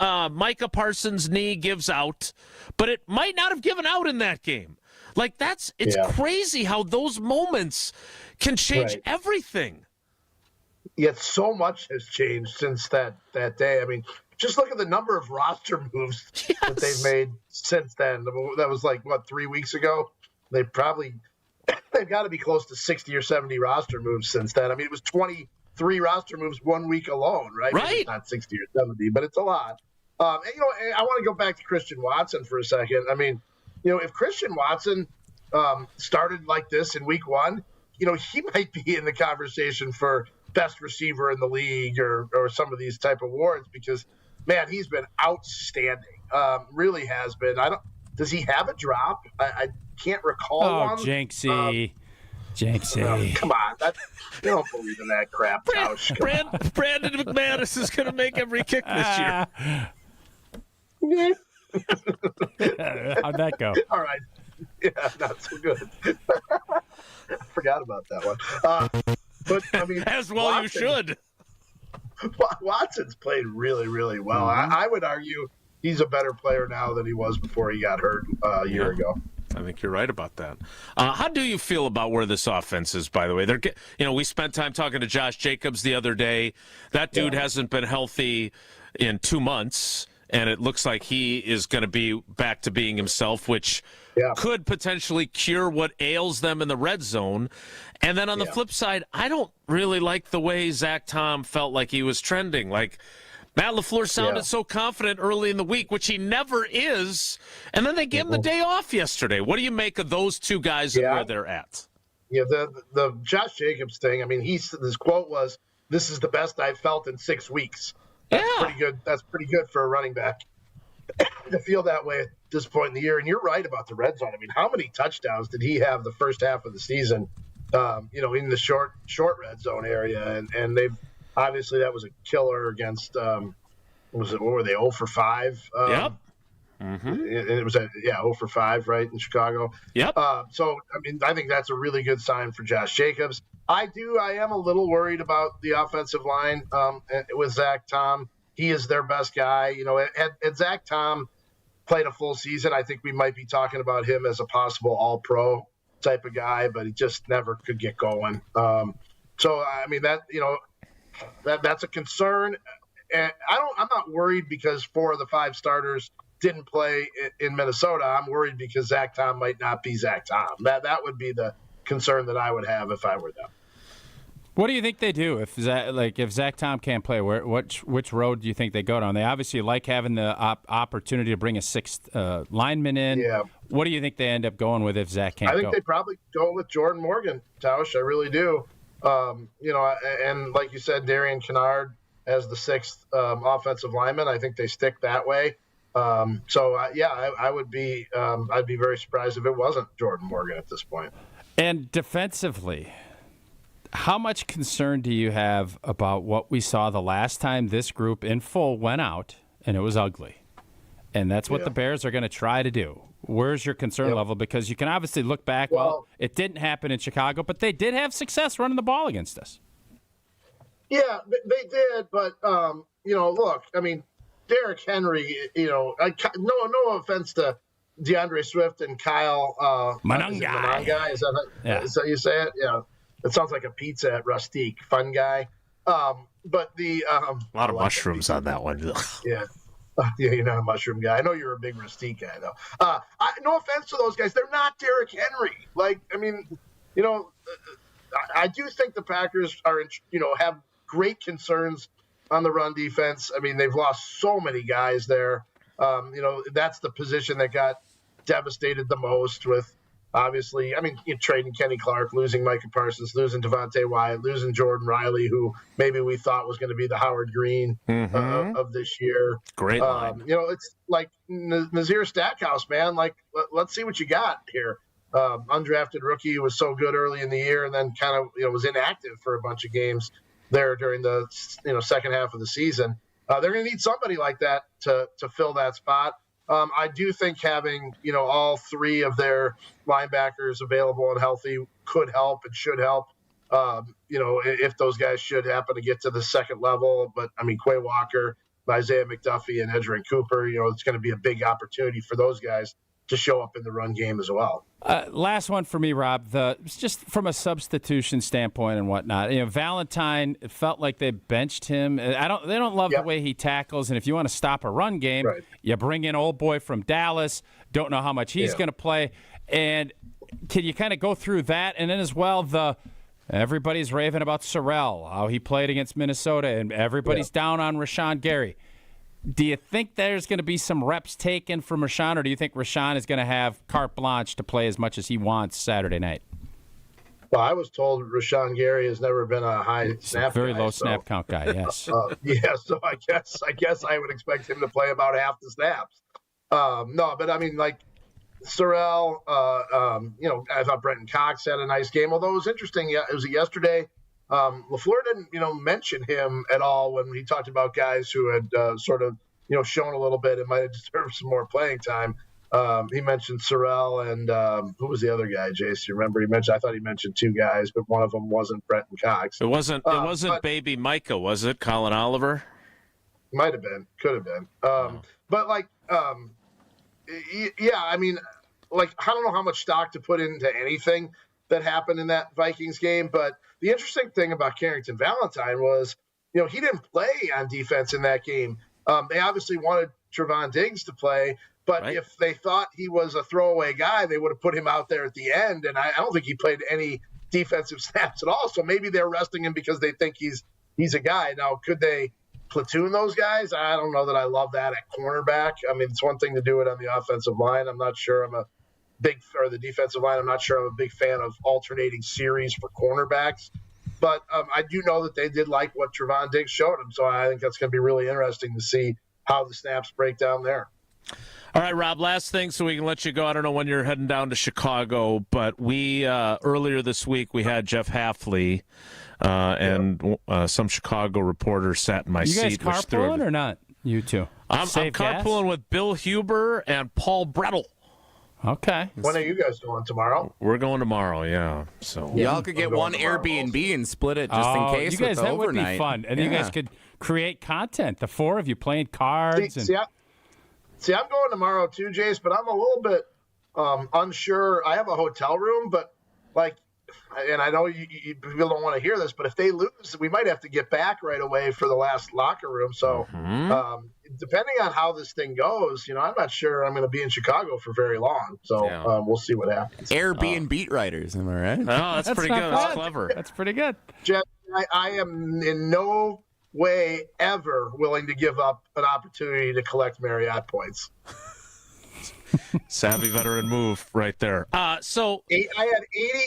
Micah Parsons' knee gives out, but it might not have given out in that game. It's crazy how those moments can change everything. Yet so much has changed since that day. I mean, just look at the number of roster moves that they've made since then. That was 3 weeks ago? They've got to be close to 60 or 70 roster moves since then. I mean, it was 23 roster moves 1 week alone, right? Right. It's not 60 or 70, but it's a lot. And I want to go back to Christian Watson for a second. I mean, if Christian Watson started like this in week one, he might be in the conversation for best receiver in the league or some of these type of awards because, man, he's been outstanding. Really has been. Does he have a drop? I can't recall one. Jinxie. Jinxie. Come on. You don't believe in that crap, Tausch. Brandon McManus is going to make every kick this year. How'd that go? All right. Yeah, not so good. Forgot about that one. But I mean, as well Watson, you should. Watson's played really, really well. I would argue he's a better player now than he was before he got hurt a year ago. I think you're right about that. How do you feel about where this offense is, by the way? We spent time talking to Josh Jacobs the other day. That dude hasn't been healthy in 2 months, and it looks like he is going to be back to being himself, which could potentially cure what ails them in the red zone. And then on the flip side, I don't really like the way Zach Tom felt like he was trending. Like, Matt LaFleur sounded so confident early in the week, which he never is. And then they gave him the day off yesterday. What do you make of those two guys and where they're at? Yeah, the Josh Jacobs thing, I mean, his quote was, "This is the best I've felt in 6 weeks." That's pretty good. That's pretty good for a running back to feel that way at this point in the year. And you're right about the red zone. I mean, how many touchdowns did he have the first half of the season, in the short red zone area? And they've obviously that was a killer against, what were they, 0 for 5? Yep. It was 0 for 5, right, in Chicago. Yep. So, I mean, I think that's a really good sign for Josh Jacobs. I am a little worried about the offensive line with Zach Tom. He is their best guy. Had Zach Tom played a full season, I think we might be talking about him as a possible all-pro type of guy, but he just never could get going. So, I mean, that's a concern. And I'm not worried because 4 of the 5 starters didn't play in Minnesota. I'm worried because Zach Tom might not be Zach Tom. That would be the concern that I would have if I were them. What do you think they do if Zach Tom can't play? Which road do you think they go down? They obviously like having the opportunity to bring a 6th lineman in. Yeah. What do you think they end up going with if Zach can't I think go? they probably go with Jordan Morgan, Tausch. I really do. And like you said, Darian Kennard as the 6th offensive lineman. I think they stick that way. I would be. I'd be very surprised if it wasn't Jordan Morgan at this point. And defensively, how much concern do you have about what we saw the last time this group in full went out and it was ugly? And that's what the Bears are going to try to do. Where's your concern level? Because you can obviously look back, well, it didn't happen in Chicago, but they did have success running the ball against us. Yeah, they did. But, look, I mean, Derrick Henry, no offense to DeAndre Swift and Kyle Monangai. Is that you say it? Yeah. It sounds like a pizza at Rustique. Fun guy. But the a lot of mushrooms on that one. Yeah. Yeah, you're not a mushroom guy. I know you're a big Rustique guy, though. No offense to those guys. They're not Derrick Henry. I do think the Packers are, have great concerns on the run defense. I mean, they've lost so many guys there. That's the position that got devastated the most with, obviously, trading Kenny Clark, losing Micah Parsons, losing Devontae Wyatt, losing Jordan Riley, who maybe we thought was going to be the Howard Green of this year. Great line. It's like Nazir Stackhouse, man. Like, let's see what you got here. Undrafted rookie who was so good early in the year and then kind of, was inactive for a bunch of games there during the, second half of the season. They're going to need somebody like that to fill that spot. I do think having, all 3 of their linebackers available and healthy could help and should help, if those guys should happen to get to the second level. But, Quay Walker, Isaiah McDuffie, and Edgerrin Cooper, it's going to be a big opportunity for those guys to show up in the run game as well. Last one for me, Rob. Just from a substitution standpoint and whatnot, Valentine, it felt like they benched him. They don't love the way he tackles, and if you want to stop a run game, you bring in old boy from Dallas. Don't know how much he's going to play. And can you kind of go through that? And then as well, everybody's raving about Sorrell, how he played against Minnesota, and everybody's down on Rashawn Gary. Do you think there's going to be some reps taken from Rashawn, or do you think Rashawn is going to have carte blanche to play as much as he wants Saturday night? Well, I was told Rashawn Gary has never been a high snap very guy, low snap count guy, yes. So I guess I would expect him to play about half the snaps. Sorrell, I thought Brenton Cox had a nice game, although it was interesting. It was yesterday. LaFleur didn't, mention him at all when he talked about guys who had shown a little bit and might have deserved some more playing time. He mentioned Sorrell and who was the other guy, Jace? You remember? I thought he mentioned 2 guys, but one of them wasn't Brenton Cox. It wasn't baby Micah, was it? Colin Oliver? Might have been. Could have been. I don't know how much stock to put into anything that happened in that Vikings game, but the interesting thing about Carrington Valentine was, he didn't play on defense in that game. They obviously wanted Trevon Diggs to play, but if they thought he was a throwaway guy, they would have put him out there at the end, and I don't think he played any defensive snaps at all, so maybe they're resting him because they think he's a guy. Now, could they platoon those guys? I don't know that I love that at cornerback. It's one thing to do it on the offensive line. I'm not sure the defensive line. I'm not sure I'm a big fan of alternating series for cornerbacks, but I do know that they did like what Trevon Diggs showed them. So I think that's going to be really interesting to see how the snaps break down there. All right, Rob, last thing so we can let you go. I don't know when you're heading down to Chicago, but we earlier this week we had Jeff Hafley and some Chicago reporters sat in my seat. You guys carpooling or not? You two? I'm carpooling with Bill Huber and Paul Brettel. Okay. When are you guys going tomorrow? We're going tomorrow, yeah. So y'all could get one Airbnb and split it just in case. You guys, that overnight. would be fun, and you guys could create content. The 4 of you playing cards. See, I'm going tomorrow too, Jace, but I'm a little bit unsure. I have a hotel room, but and I know you people don't want to hear this, but if they lose, we might have to get back right away for the last locker room. So depending on how this thing goes, I'm not sure I'm going to be in Chicago for very long. So we'll see what happens. Airbnb beat writers, am I right? Oh, that's pretty good. That's clever. That's pretty good. Jeff, I am in no way ever willing to give up an opportunity to collect Marriott points. Savvy veteran move right there. So I had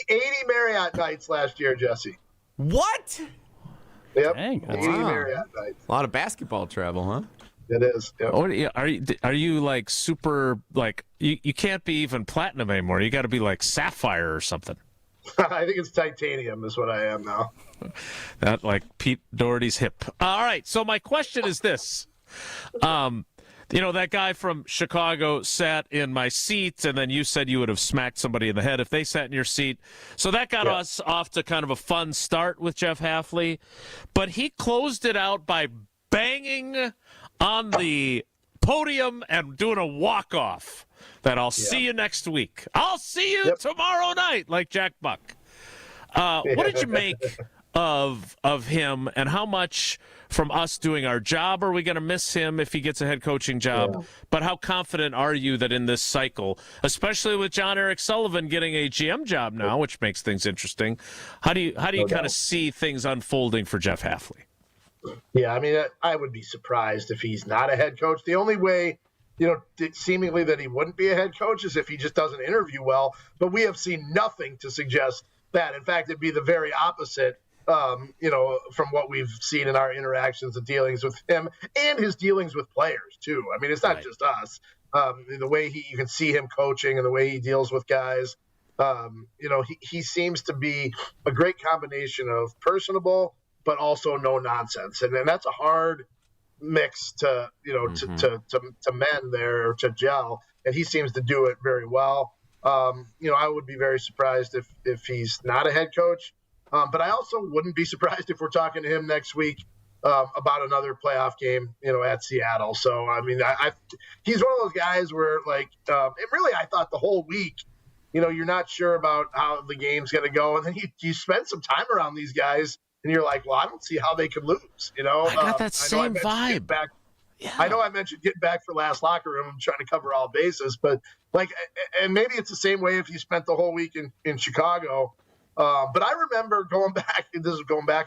80 Marriott nights last year, Jesse. What? Yep. Dang, 80 Marriott nights. A lot of basketball travel, huh? It is. Yep. Are you like super, like, you can't be even platinum anymore. You got to be like sapphire or something. I think it's titanium is what I am now. That like Pete Doherty's hip. All right. So my question is this. That guy from Chicago sat in my seat, and then you said you would have smacked somebody in the head if they sat in your seat. So that got us off to kind of a fun start with Jeff Hafley. But he closed it out by banging on the podium and doing a walk-off that I'll see you next week. I'll see you tomorrow night, like Jack Buck. What did you make of him, and how much from us doing our job are we going to miss him if he gets a head coaching job? But how confident are you that in this cycle, especially with John Eric Sullivan getting a GM job now, which makes things interesting, how do you kind of see things unfolding for Jeff Hafley? Yeah, I mean, I would be surprised if he's not a head coach. The only way, seemingly that he wouldn't be a head coach is if he just doesn't interview well. But we have seen nothing to suggest that. In fact, it'd be the very opposite, from what we've seen in our interactions and dealings with him and his dealings with players, too. I mean, it's not just us. The way you can see him coaching and the way he deals with guys, he seems to be a great combination of personable but also no nonsense. And that's a hard mix to mend there, to gel. And he seems to do it very well. I would be very surprised if he's not a head coach. But I also wouldn't be surprised if we're talking to him next week about another playoff game, at Seattle. So, I mean, he's one of those guys where, like, really I thought the whole week, you're not sure about how the game's going to go. And then you spend some time around these guys, and you're like, well, I don't see how they could lose, I got that same vibe. I know I mentioned getting back for last locker room and trying to cover all bases, but and maybe it's the same way if you spent the whole week in Chicago. But I remember going back a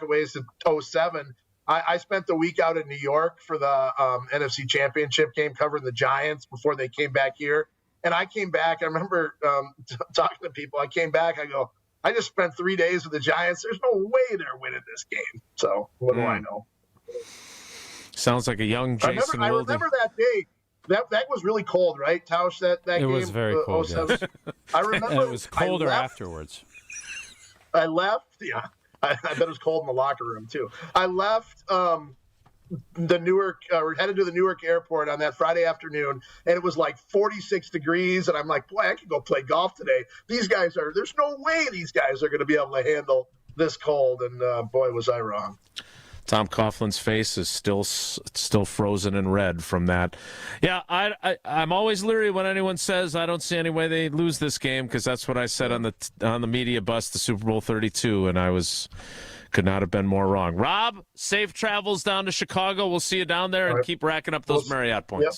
ways to 2007. I spent the week out in New York for the NFC Championship game covering the Giants before they came back here. And I came back. I remember talking to people. I came back. I go, I just spent 3 days with the Giants. There's no way they're winning this game. So what do I know? Sounds like a young Jason I remember that day. That was really cold, right, Tausch? That game? It was very cold, yes. I remember. It was colder afterwards. I left. Yeah, I bet it was cold in the locker room, too. I left the Newark, headed to the Newark airport on that Friday afternoon, and it was like 46 degrees, and I'm like, boy, I could go play golf today. There's no way these guys are going to be able to handle this cold, and boy, was I wrong. Tom Coughlin's face is still frozen in red from that. Yeah, I'm always leery when anyone says I don't see any way they lose this game, because that's what I said on the media bus to Super Bowl 32, and I could not have been more wrong. Rob, safe travels down to Chicago. We'll see you down there, and keep racking up those Marriott points. Yep.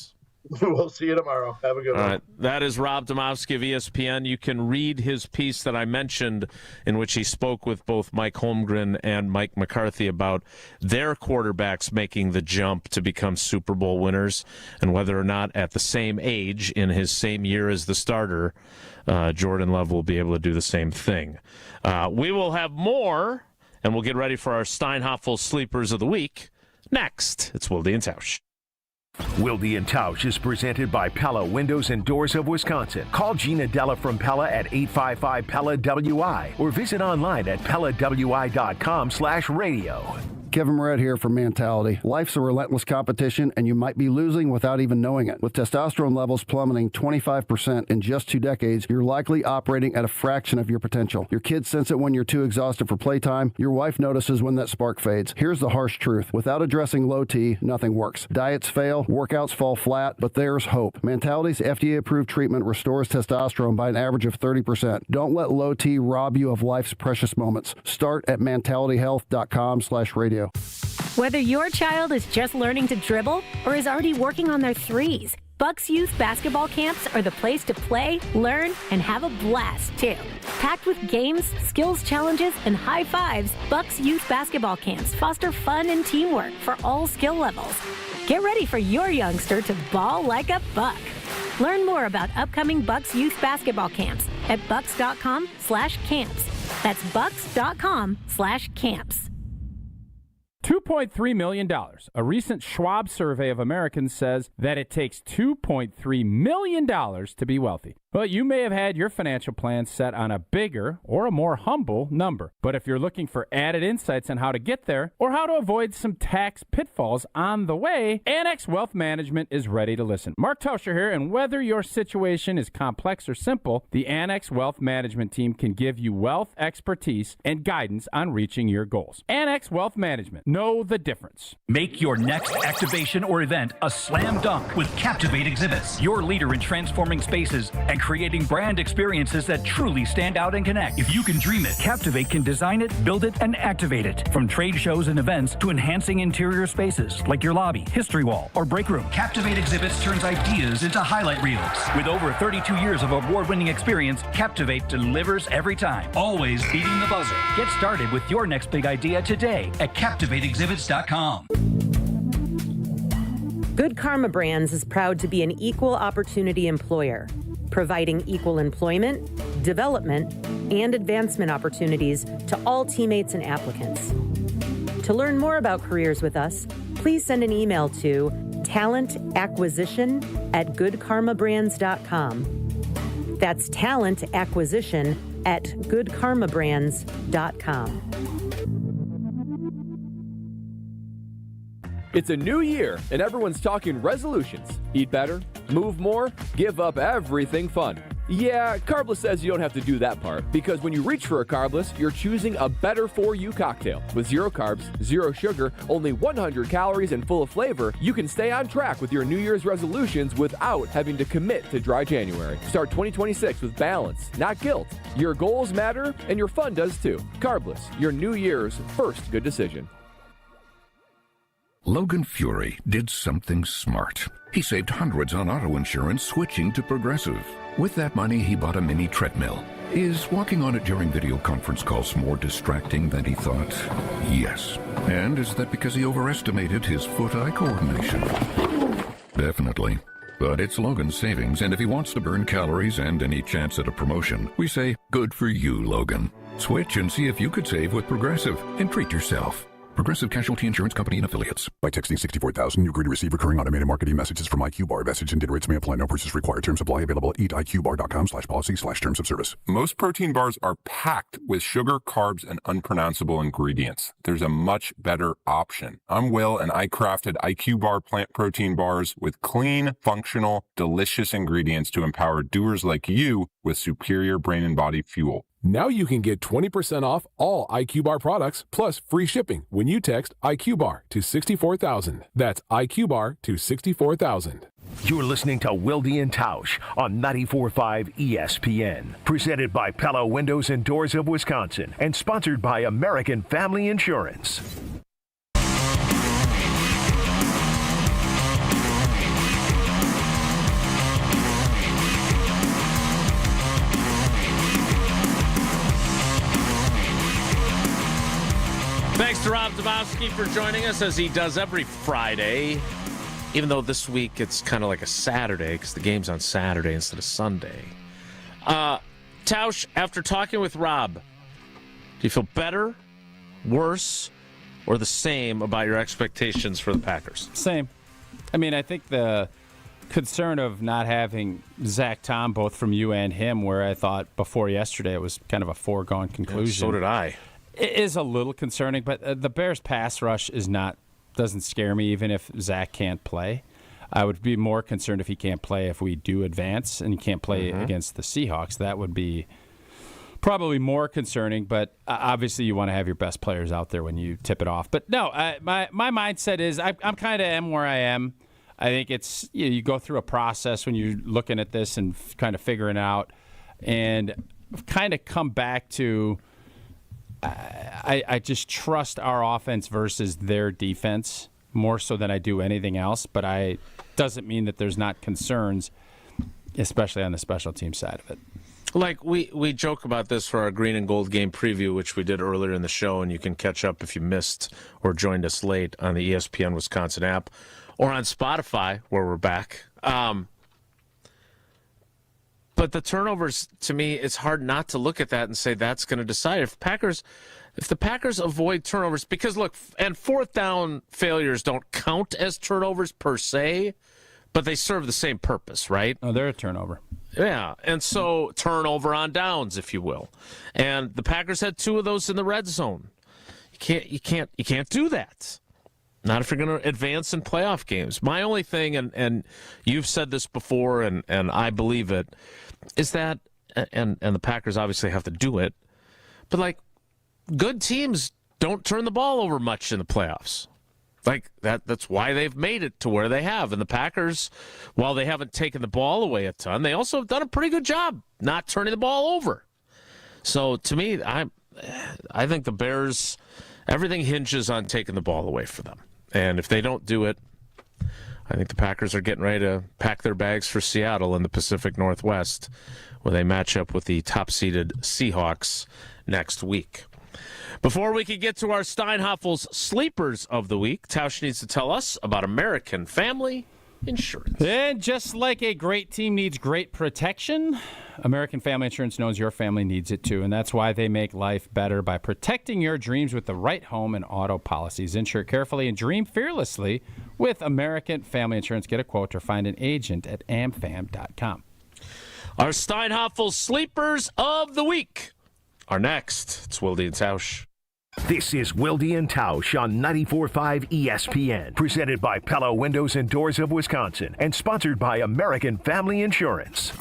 We'll see you tomorrow. Have a good one. All right. That is Rob Demovsky of ESPN. You can read his piece that I mentioned in which he spoke with both Mike Holmgren and Mike McCarthy about their quarterbacks making the jump to become Super Bowl winners, and whether or not at the same age, in his same year as the starter, Jordan Love will be able to do the same thing. We will have more, and we'll get ready for our Steinhoff Sleepers of the Week next. It's Wilde and Tausch. Wilde and Tausch is presented by Pella Windows and Doors of Wisconsin. Call Gina Della from Pella at 855-PELLA-WI or visit online at PellaWI.com/radio. Kevin Moret here for Mentality. Life's a relentless competition, and you might be losing without even knowing it. With testosterone levels plummeting 25% in just 2 decades, you're likely operating at a fraction of your potential. Your kids sense it when you're too exhausted for playtime. Your wife notices when that spark fades. Here's the harsh truth. Without addressing low T, nothing works. Diets fail, workouts fall flat, but there's hope. Mentality's FDA-approved treatment restores testosterone by an average of 30%. Don't let low T rob you of life's precious moments. Start at mentalityhealth.com/radio. Whether your child is just learning to dribble or is already working on their threes, Bucks Youth basketball camps are the place to play, learn, and have a blast, too. Packed with games, skills challenges, and high fives, Bucks Youth basketball camps foster fun and teamwork for all skill levels. Get ready for your youngster to ball like a Buck. Learn more about upcoming Bucks youth basketball camps at bucks.com/camps. That's bucks.com/camps. $2.3 million. A recent Schwab survey of Americans says that it takes $2.3 million to be wealthy. Well, you may have had your financial plan set on a bigger or a more humble number. But if you're looking for added insights on how to get there or how to avoid some tax pitfalls on the way, Annex Wealth Management is ready to listen. Mark Tauscher here, and whether your situation is complex or simple, the Annex Wealth Management team can give you wealth expertise and guidance on reaching your goals. Annex Wealth Management. Know the difference. Make your next activation or event a slam dunk with Captivate Exhibits, your leader in transforming spaces and creating brand experiences that truly stand out and connect. If you can dream it, Captivate can design it, build it, and activate it. From trade shows and events to enhancing interior spaces like your lobby, history wall, or break room, Captivate Exhibits turns ideas into highlight reels. With over 32 years of award-winning experience, Captivate delivers every time, always beating the buzzer. Get started with your next big idea today at CaptivateExhibits.com. Good Karma Brands is proud to be an equal opportunity employer, providing equal employment, development, and advancement opportunities to all teammates and applicants. To learn more about careers with us, please send an email to talentacquisition@goodkarmabrands.com. That's talentacquisition@goodkarmabrands.com. It's a new year, and everyone's talking resolutions. Eat better, move more, give up everything fun. Yeah, Carbless says you don't have to do that part, because when you reach for a Carbless, you're choosing a better for you cocktail. With 0 carbs, 0 sugar, only 100 calories, and full of flavor, you can stay on track with your New Year's resolutions without having to commit to dry January. Start 2026 with balance, not guilt. Your goals matter, and your fun does too. Carbless, your New Year's first good decision. Logan Fury did something smart. He saved hundreds on auto insurance switching to Progressive. With that money, he bought a mini treadmill. Is walking on it during video conference calls more distracting than he thought? Yes. And is that because he overestimated his foot-eye coordination? Definitely. But it's Logan's savings, and if he wants to burn calories and any chance at a promotion, we say, good for you, Logan. Switch and see if you could save with Progressive and treat yourself. Progressive Casualty Insurance Company and Affiliates. By texting 64,000, you agree to receive recurring automated marketing messages from IQ Bar. Message and data rates may apply. No purchase required. Terms apply. Available at eatiqbar.com/policy/terms of service. Most protein bars are packed with sugar, carbs, and unpronounceable ingredients. There's a much better option. I'm Will, and I crafted IQ Bar plant protein bars with clean, functional, delicious ingredients to empower doers like you with superior brain and body fuel. Now you can get 20% off all IQ Bar products plus free shipping when you text IQ Bar to 64,000. That's IQ Bar to 64,000. You're listening to Wilde and Tausch on 94.5 ESPN. Presented by Pella Windows and Doors of Wisconsin and sponsored by American Family Insurance. Thanks to Rob Demovsky for joining us, as he does every Friday, even though this week it's kind of like a Saturday because the game's on Saturday instead of Sunday. Tausch, after talking with Rob, do you feel better, worse, or the same about your expectations for the Packers? Same. I mean, I think the concern of not having Zach Tom, both from you and him, where I thought before yesterday it was kind of a foregone conclusion. Yeah, so did I. It is a little concerning, but the Bears' pass rush doesn't scare me, even if Zach can't play. I would be more concerned if he can't play if we do advance and he can't play against the Seahawks. That would be probably more concerning, but obviously you want to have your best players out there when you tip it off. But no, my mindset is I'm kind of am where I am. I think it's you go through a process when you're looking at this and kind of figuring it out, and kind of come back to I just trust our offense versus their defense more so than I do anything else. But doesn't mean that there's not concerns, especially on the special team side of it. Like we joke about this for our Green and Gold game preview, which we did earlier in the show, and you can catch up if you missed or joined us late on the ESPN Wisconsin app or on Spotify, where we're back. But the turnovers, to me, it's hard not to look at that and say that's going to decide. If the Packers avoid turnovers, because look, and fourth down failures don't count as turnovers per se, but they serve the same purpose, right? Oh, they're a turnover. Yeah, and so turnover on downs, if you will. And the Packers had 2 of those in the red zone. You can't do that. Not if you're going to advance in playoff games. My only thing, and you've said this before, and I believe it, is that, and the Packers obviously have to do it, but like good teams don't turn the ball over much in the playoffs. Like that's why they've made it to where they have. And the Packers, while they haven't taken the ball away a ton, they also have done a pretty good job not turning the ball over. So to me, I think the Bears, everything hinges on taking the ball away for them. And if they don't do it, I think the Packers are getting ready to pack their bags for Seattle in the Pacific Northwest, where they match up with the top-seeded Seahawks next week. Before we can get to our Steinhoffels Sleepers of the Week, Tausch needs to tell us about American Family Insurance. And just like a great team needs great protection, American Family Insurance knows your family needs it too, and that's why they make life better by protecting your dreams with the right home and auto policies. Insure carefully and dream fearlessly with American Family Insurance. Get a quote or find an agent at amfam.com. Our Steinhoffel Sleepers of the Week are next. It's Wilde and Tausch. This is Wilde and Tausch on 94.5 ESPN, presented by Pella Windows and Doors of Wisconsin, and sponsored by American Family Insurance.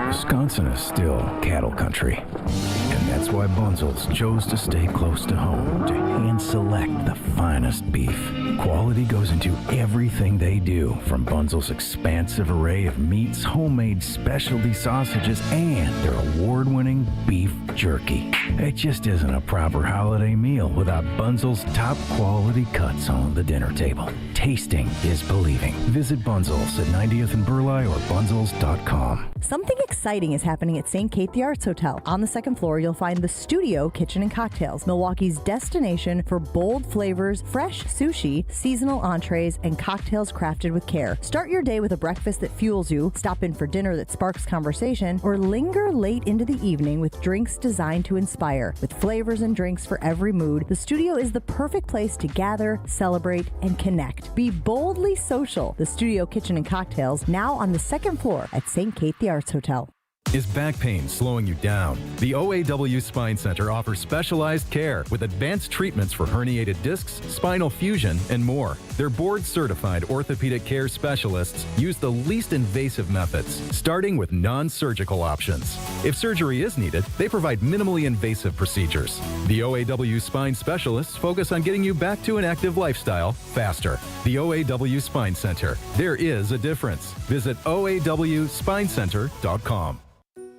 Wisconsin is still cattle country, and that's why Bunzel's chose to stay close to home to hand select the finest beef. Quality goes into everything they do, from Bunzel's expansive array of meats, homemade specialty sausages, and their award-winning beef jerky. It just isn't a proper holiday meal without Bunzel's top-quality cuts on the dinner table. Tasting is believing. Visit Bunzel's at 90th and Burleigh or bunzels.com. Something exciting is happening at St. Kate the Arts Hotel. On the second floor, you'll find the Studio Kitchen and Cocktails, Milwaukee's destination for bold flavors, fresh sushi, seasonal entrees, and cocktails crafted with care. Start your day with a breakfast that fuels you, stop in for dinner that sparks conversation, or linger late into the evening with drinks designed to inspire. With flavors and drinks for every mood, the Studio is the perfect place to gather, celebrate, and connect. Be boldly social. The Studio Kitchen and Cocktails, now on the second floor at St. Kate the Arts Hotel. Is back pain slowing you down? The OAW Spine Center offers specialized care with advanced treatments for herniated discs, spinal fusion, and more. Their board-certified orthopedic care specialists use the least invasive methods, starting with non-surgical options. If surgery is needed, they provide minimally invasive procedures. The OAW Spine specialists focus on getting you back to an active lifestyle faster. The OAW Spine Center. There is a difference. Visit OAWSpineCenter.com.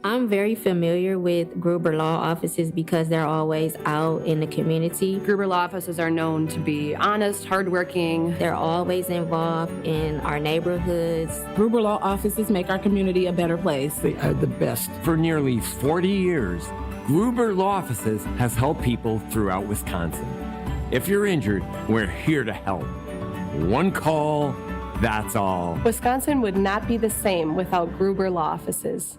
I'm very familiar with Gruber Law offices because they're always out in the community. Gruber Law offices are known to be honest, hardworking. They're always involved in our neighborhoods. Gruber Law offices make our community a better place. They are the best. For nearly 40 years, Gruber Law offices has helped people throughout Wisconsin. If you're injured, we're here to help. One call, that's all. Wisconsin would not be the same without Gruber Law offices.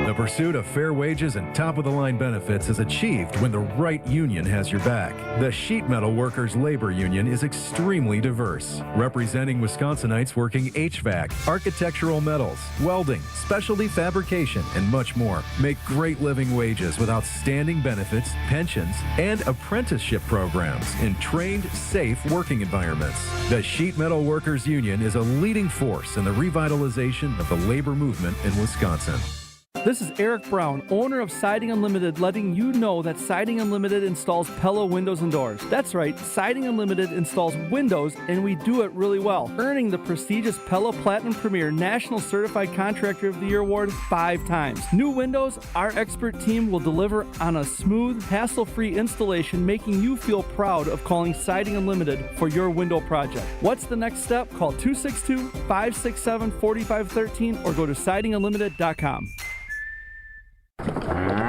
The pursuit of fair wages and top-of-the-line benefits is achieved when the right union has your back. The Sheet Metal Workers Labor Union is extremely diverse, representing Wisconsinites working HVAC, architectural metals, welding, specialty fabrication, and much more. Make great living wages with outstanding benefits, pensions, and apprenticeship programs in trained, safe working environments. The Sheet Metal Workers Union is a leading force in the revitalization of the labor movement in Wisconsin. This is Eric Brown, owner of Siding Unlimited, letting you know that Siding Unlimited installs Pella windows and doors. That's right, Siding Unlimited installs windows, and we do it really well, earning the prestigious Pella Platinum Premier National Certified Contractor of the Year award 5 times. New windows, our expert team will deliver on a smooth, hassle-free installation, making you feel proud of calling Siding Unlimited for your window project. What's the next step? Call 262-567-4513 or go to sidingunlimited.com.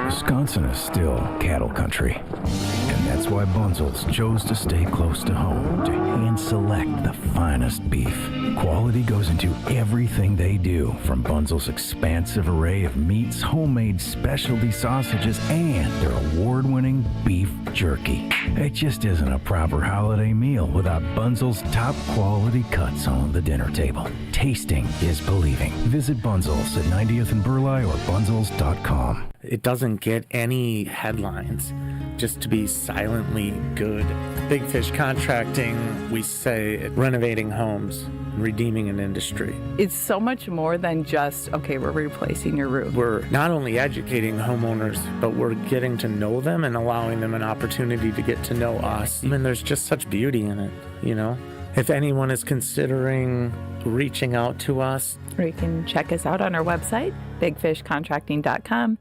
Wisconsin is still cattle country, and that's why Bunzel's chose to stay close to home to hand hand-select the finest beef. Quality goes into everything they do, from Bunzel's expansive array of meats, homemade specialty sausages, and their award-winning beef jerky. It just isn't a proper holiday meal without Bunzel's top-quality cuts on the dinner table. Tasting is believing. Visit Bunzel's at 90th and Burleigh or bunzels.com. It doesn't get any headlines, just to be silently good. Big Fish Contracting, we say renovating homes and redeeming an industry. It's so much more than just, okay, we're replacing your roof. We're not only educating homeowners, but we're getting to know them and allowing them an opportunity to get to know us. I mean, there's just such beauty in it, you know? If anyone is considering reaching out to us, or you can check us out on our website, bigfishcontracting.com.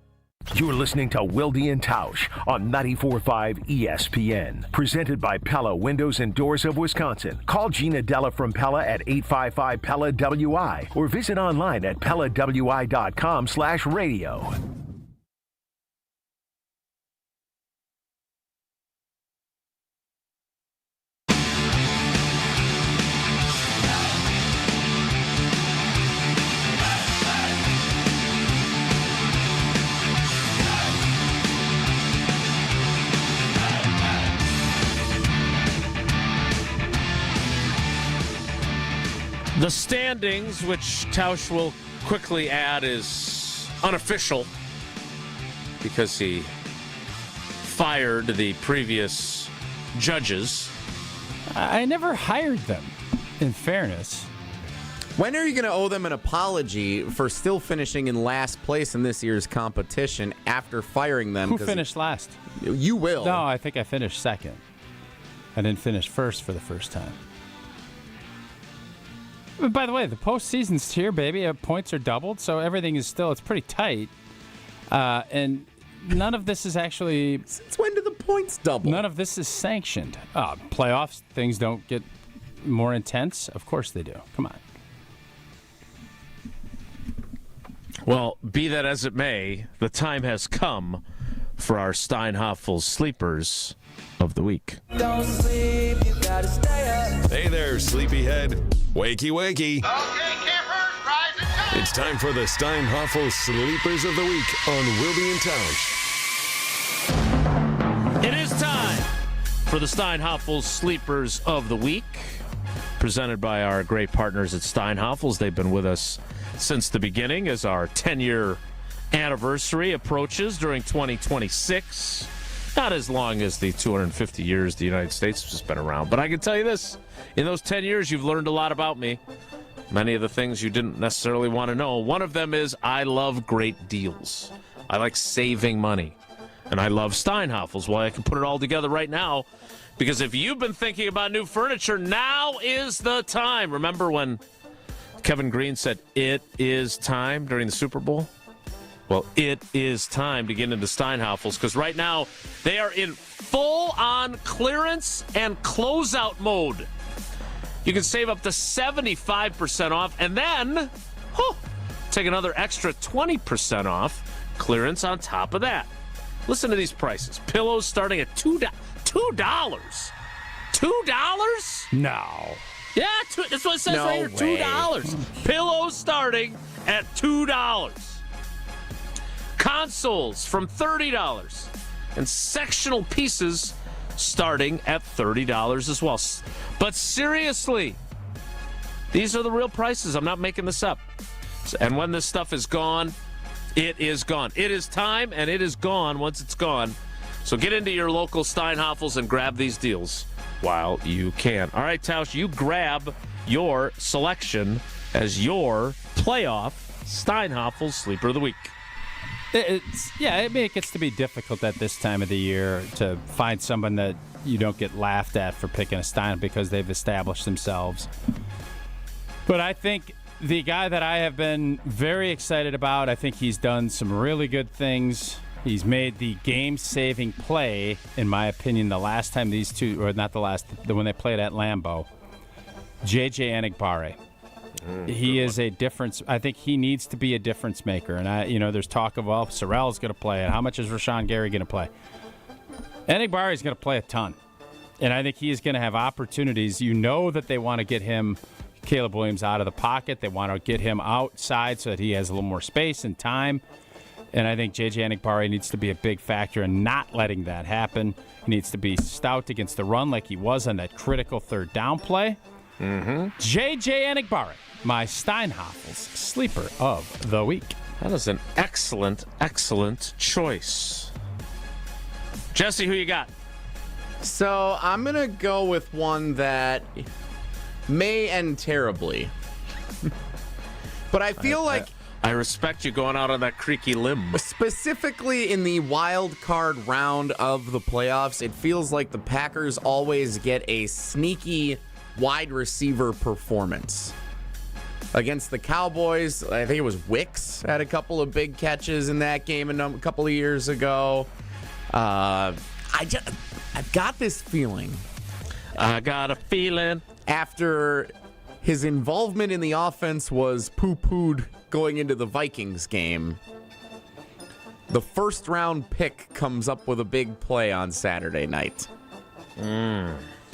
You're listening to Wilde and Tausch on 94.5 ESPN. Presented by Pella Windows and Doors of Wisconsin. Call Gina Della from Pella at 855-PELLA-WI or visit online at PellaWI.com/radio. The standings, which Tausch will quickly add, is unofficial because he fired the previous judges. I never hired them, in fairness. When are you going to owe them an apology for still finishing in last place in this year's competition after firing them? Who finished last? You will. No, I think I finished second. I didn't finish first for the first time. But by the way, the postseason's here, baby. Points are doubled, so everything is still, it's pretty tight. And none of this is actually... Since when do the points double? None of this is sanctioned. Playoffs, things don't get more intense? Of course they do. Come on. Well, be that as it may, the time has come for our Steinhoff Sleepers of the Week. Don't sleep, you gotta stay up. Hey there, sleepyhead. Wakey, wakey. Okay, campers, rise and shine. It's time for the Steinhoff Sleepers of the Week on Wilde and Tausch. It is time for the Steinhoff Sleepers of the Week, presented by our great partners at Steinhoff's. They've been with us since the beginning as our 10-year anniversary approaches during 2026. Not as long as the 250 years the United States has been around. But I can tell you this, in those 10 years, you've learned a lot about me. Many of the things you didn't necessarily want to know. One of them is I love great deals. I like saving money. And I love Steinhoff's. Well, I can put it all together right now. Because if you've been thinking about new furniture, now is the time. Remember when Kevin Green said, "It is time" during the Super Bowl? Well, it is time to get into Steinhoff's because right now they are in full-on clearance and closeout mode. You can save up to 75% off and then take another extra 20% off clearance on top of that. Listen to these prices. Pillows starting at $2. $2? No. Yeah, that's what it says right here, $2. Pillows starting at $2. Consoles from $30. And sectional pieces starting at $30 as well. But seriously, these are the real prices. I'm not making this up. And when this stuff is gone, it is gone. It is time, and it is gone once it's gone. So get into your local Steinhoff's and grab these deals while you can. All right, Tausch, you grab your selection as your playoff Steinhoff's Sleeper of the Week. It gets to be difficult at this time of the year to find someone that you don't get laughed at for picking a Stein because they've established themselves. But I think the guy that I have been very excited about, I think he's done some really good things. He's made the game-saving play, in my opinion, the last time these two, or not the last, when they played at Lambeau. J.J. Enigbare. He is a difference. I think he needs to be a difference maker. And there's talk of, Sorrell's going to play, and how much is Rashawn Gary going to play? Enigbare is going to play a ton. And I think he's going to have opportunities. You know that they want to get him, Caleb Williams, out of the pocket. They want to get him outside so that he has a little more space and time. And I think J.J. Enikbari needs to be a big factor in not letting that happen. He needs to be stout against the run like he was on that critical third down play. J.J. Enikbari, my Steinhoffel's sleeper of the week. That is an excellent, excellent choice. Jesse, who you got? So I'm going to go with one that may end terribly. But I feel like... I respect you going out on that creaky limb. Specifically in the wild card round of the playoffs, it feels like the Packers always get a sneaky wide receiver performance. Against the Cowboys, I think it was Wicks had a couple of big catches in that game a couple of years ago. I've got this feeling. I got a feeling. After his involvement in the offense was poo-pooed going into the Vikings game, the first round pick comes up with a big play on Saturday night.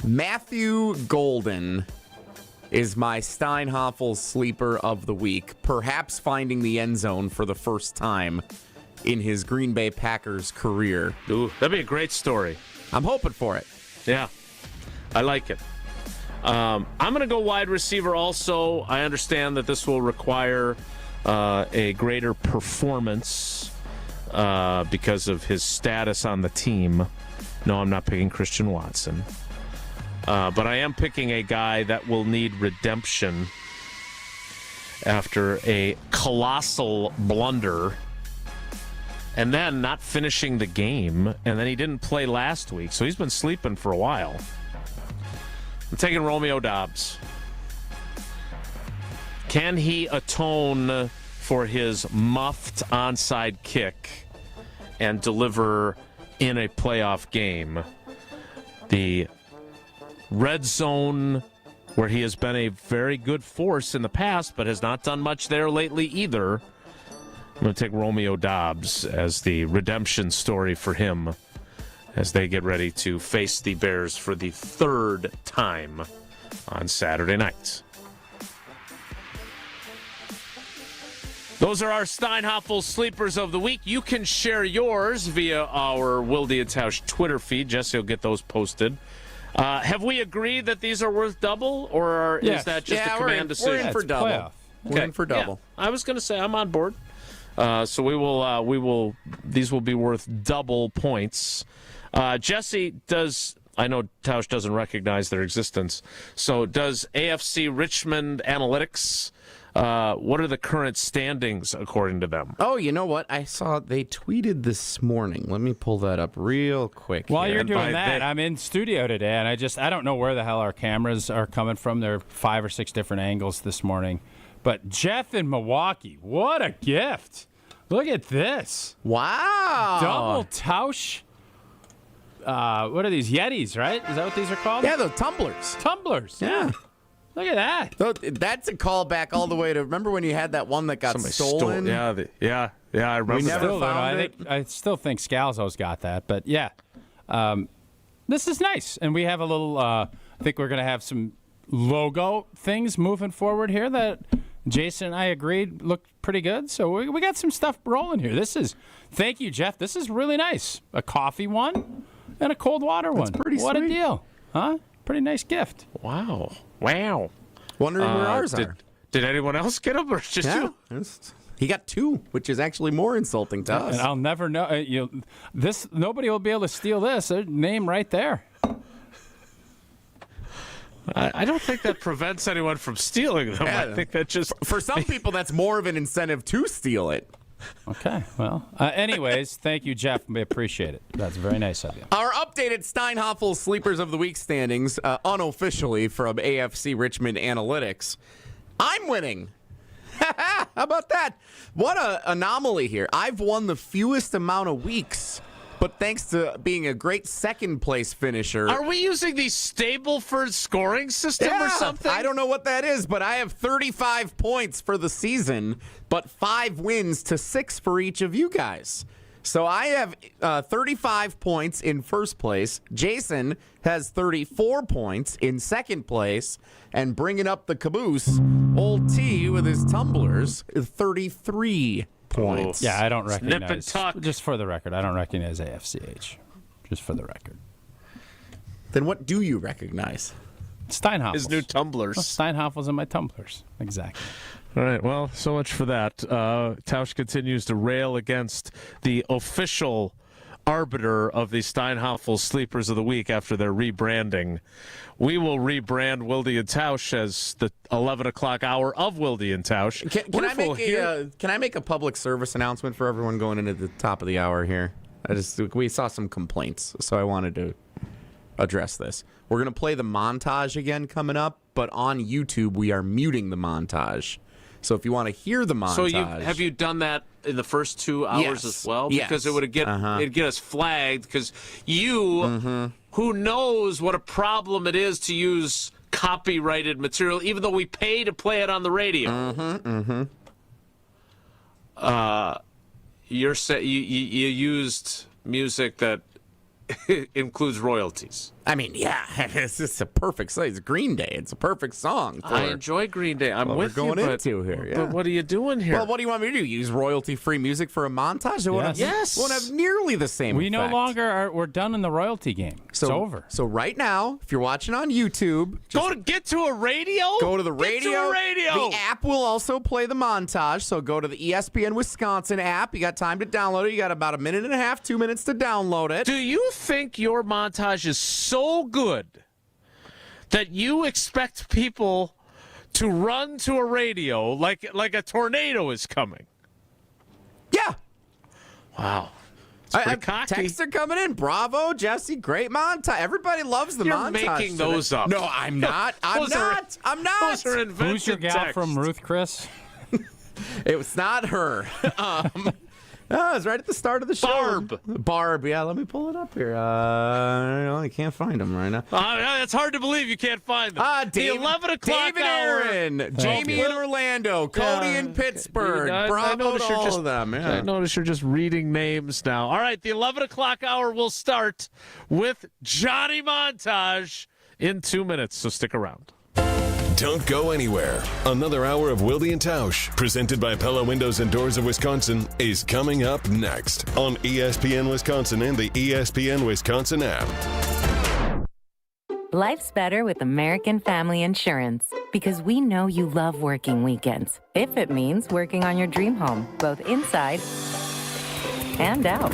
Matthew Golden is my Steinhoffel sleeper of the week, perhaps finding the end zone for the first time in his Green Bay Packers career. Ooh, that'd be a great story. I'm hoping for it. Yeah, I like it. I'm going to go wide receiver also. I understand that this will require a greater performance because of his status on the team. No, I'm not picking Christian Watson. But I am picking a guy that will need redemption after a colossal blunder and then not finishing the game. And then he didn't play last week, so he's been sleeping for a while. I'm taking Romeo Doubs. Can he atone for his muffed onside kick and deliver in a playoff game? The red zone, where he has been a very good force in the past, but has not done much there lately either. I'm going to take Romeo Doubs as the redemption story for him as they get ready to face the Bears for the third time on Saturday night. Those are our Steinhoffel sleepers of the week. You can share yours via our Will Dietausch Twitter feed. Jesse will get those posted. Have we agreed that these are worth double, or is that just a command decision? We're in for double. We're in for double. Yeah, I was going to say I'm on board. So we will. These will be worth double points. Jesse, I know Tausch doesn't recognize their existence. So does AFC Richmond Analytics? What are the current standings according to them? Oh, you know what? I saw they tweeted this morning. Let me pull that up real quick. While here. you're doing that, I'm in studio today, and I don't know where the hell our cameras are coming from. There are 5 or 6 different angles this morning. But Jeff in Milwaukee, what a gift. Look at this. Wow. Double Tausch. What are these? Yetis, right? Is that what these are called? Yeah, those tumblers. Tumblers. Yeah. Look at that. So that's a callback all the way to, remember when you had that one that got stolen? Yeah, I remember we never found it. I still think Scalzo's got that, but yeah. This is nice. And we have a little, I think we're going to have some logo things moving forward here that Jason and I agreed looked pretty good. So we got some stuff rolling here. Thank you, Jeff. This is really nice. A coffee one and a cold water one. That's pretty What sweet. a deal. Huh? Pretty nice gift. Wow. Wondering where ours are. Did anyone else get them, or just you? He got 2, which is actually more insulting to us. And I'll never know. Nobody will be able to steal this. Their name right there. I don't think that prevents anyone from stealing them. Yeah. I think that just... For some people, that's more of an incentive to steal it. Okay, well, anyways, thank you, Jeff. We appreciate it. That's very nice of you. Our updated Steinhoffel Sleepers of the Week standings, unofficially from AFC Richmond Analytics. I'm winning. How about that? What an anomaly here. I've won the fewest amount of weeks, but thanks to being a great second-place finisher. Are we using the Stableford scoring system or something? I don't know what that is, but I have 35 points for the season, but 5 wins to 6 for each of you guys. So I have 35 points in first place. Jason has 34 points in second place. And bringing up the caboose, old T with his tumblers, 33 points. Yeah, I don't recognize. Nip and tuck. Just for the record, I don't recognize AFCH. Just for the record. Then what do you recognize? Steinhoff. His new tumblers. Well, Steinhoff was in my tumblers. Exactly. All right, well, so much for that. Tausch continues to rail against the official arbiter of the Steinhoffel Sleepers of the Week after their rebranding. We will rebrand Wilde and Tausch as the 11 o'clock hour of Wilde and Tausch. Can I make a public service announcement for everyone going into the top of the hour here? We saw some complaints, so I wanted to address this. We're going to play the montage again coming up, but on YouTube we are muting the montage. So if you want to hear the montage... So have you done that in the first 2 hours as well? Because it would it'd get us flagged, because you, who knows what a problem it is to use copyrighted material, even though we pay to play it on the radio. You used music that includes royalties. I mean, yeah, it's just a perfect song. It's Green Day. It's a perfect song. I enjoy Green Day. I'm with we're going you, into here. Yeah. But what are you doing here? Well, what do you want me to do? Use royalty-free music for a montage? It won't have nearly the same We effect. no longer we're done in the royalty game. It's over. So right now, if you're watching on YouTube, get to a radio. Go to the radio. Get to a radio. The app will also play the montage. So go to the ESPN Wisconsin app. You got time to download it. You got about a minute and a half, 2 minutes to download it. Do you think your montage is so good that you expect people to run to a radio like a tornado is coming? Yeah. Wow. Cocky. Texts are coming in. Bravo, Jesse. Great montage. Everybody loves the montage. You're making those up. No, I'm not. I'm not. Those are invented. Who's your gal texts. from Ruth Chris? It was not her. Oh, it's right at the start of the show. Barb. Yeah, let me pull it up here. I can't find them right now. It's hard to believe you can't find them. The 11 o'clock David hour. Aaron, Jamie in Orlando, Cody in Pittsburgh. Bravo to all of them. Yeah. I notice you're just reading names now. All right, the 11 o'clock hour will start with Johnny Montage in 2 minutes, so stick around. Don't go anywhere. Another hour of Wilde and Tausch, presented by Pella Windows and Doors of Wisconsin, is coming up next on ESPN Wisconsin and the ESPN Wisconsin app. Life's better with American Family Insurance because we know you love working weekends. If it means working on your dream home, both inside and out.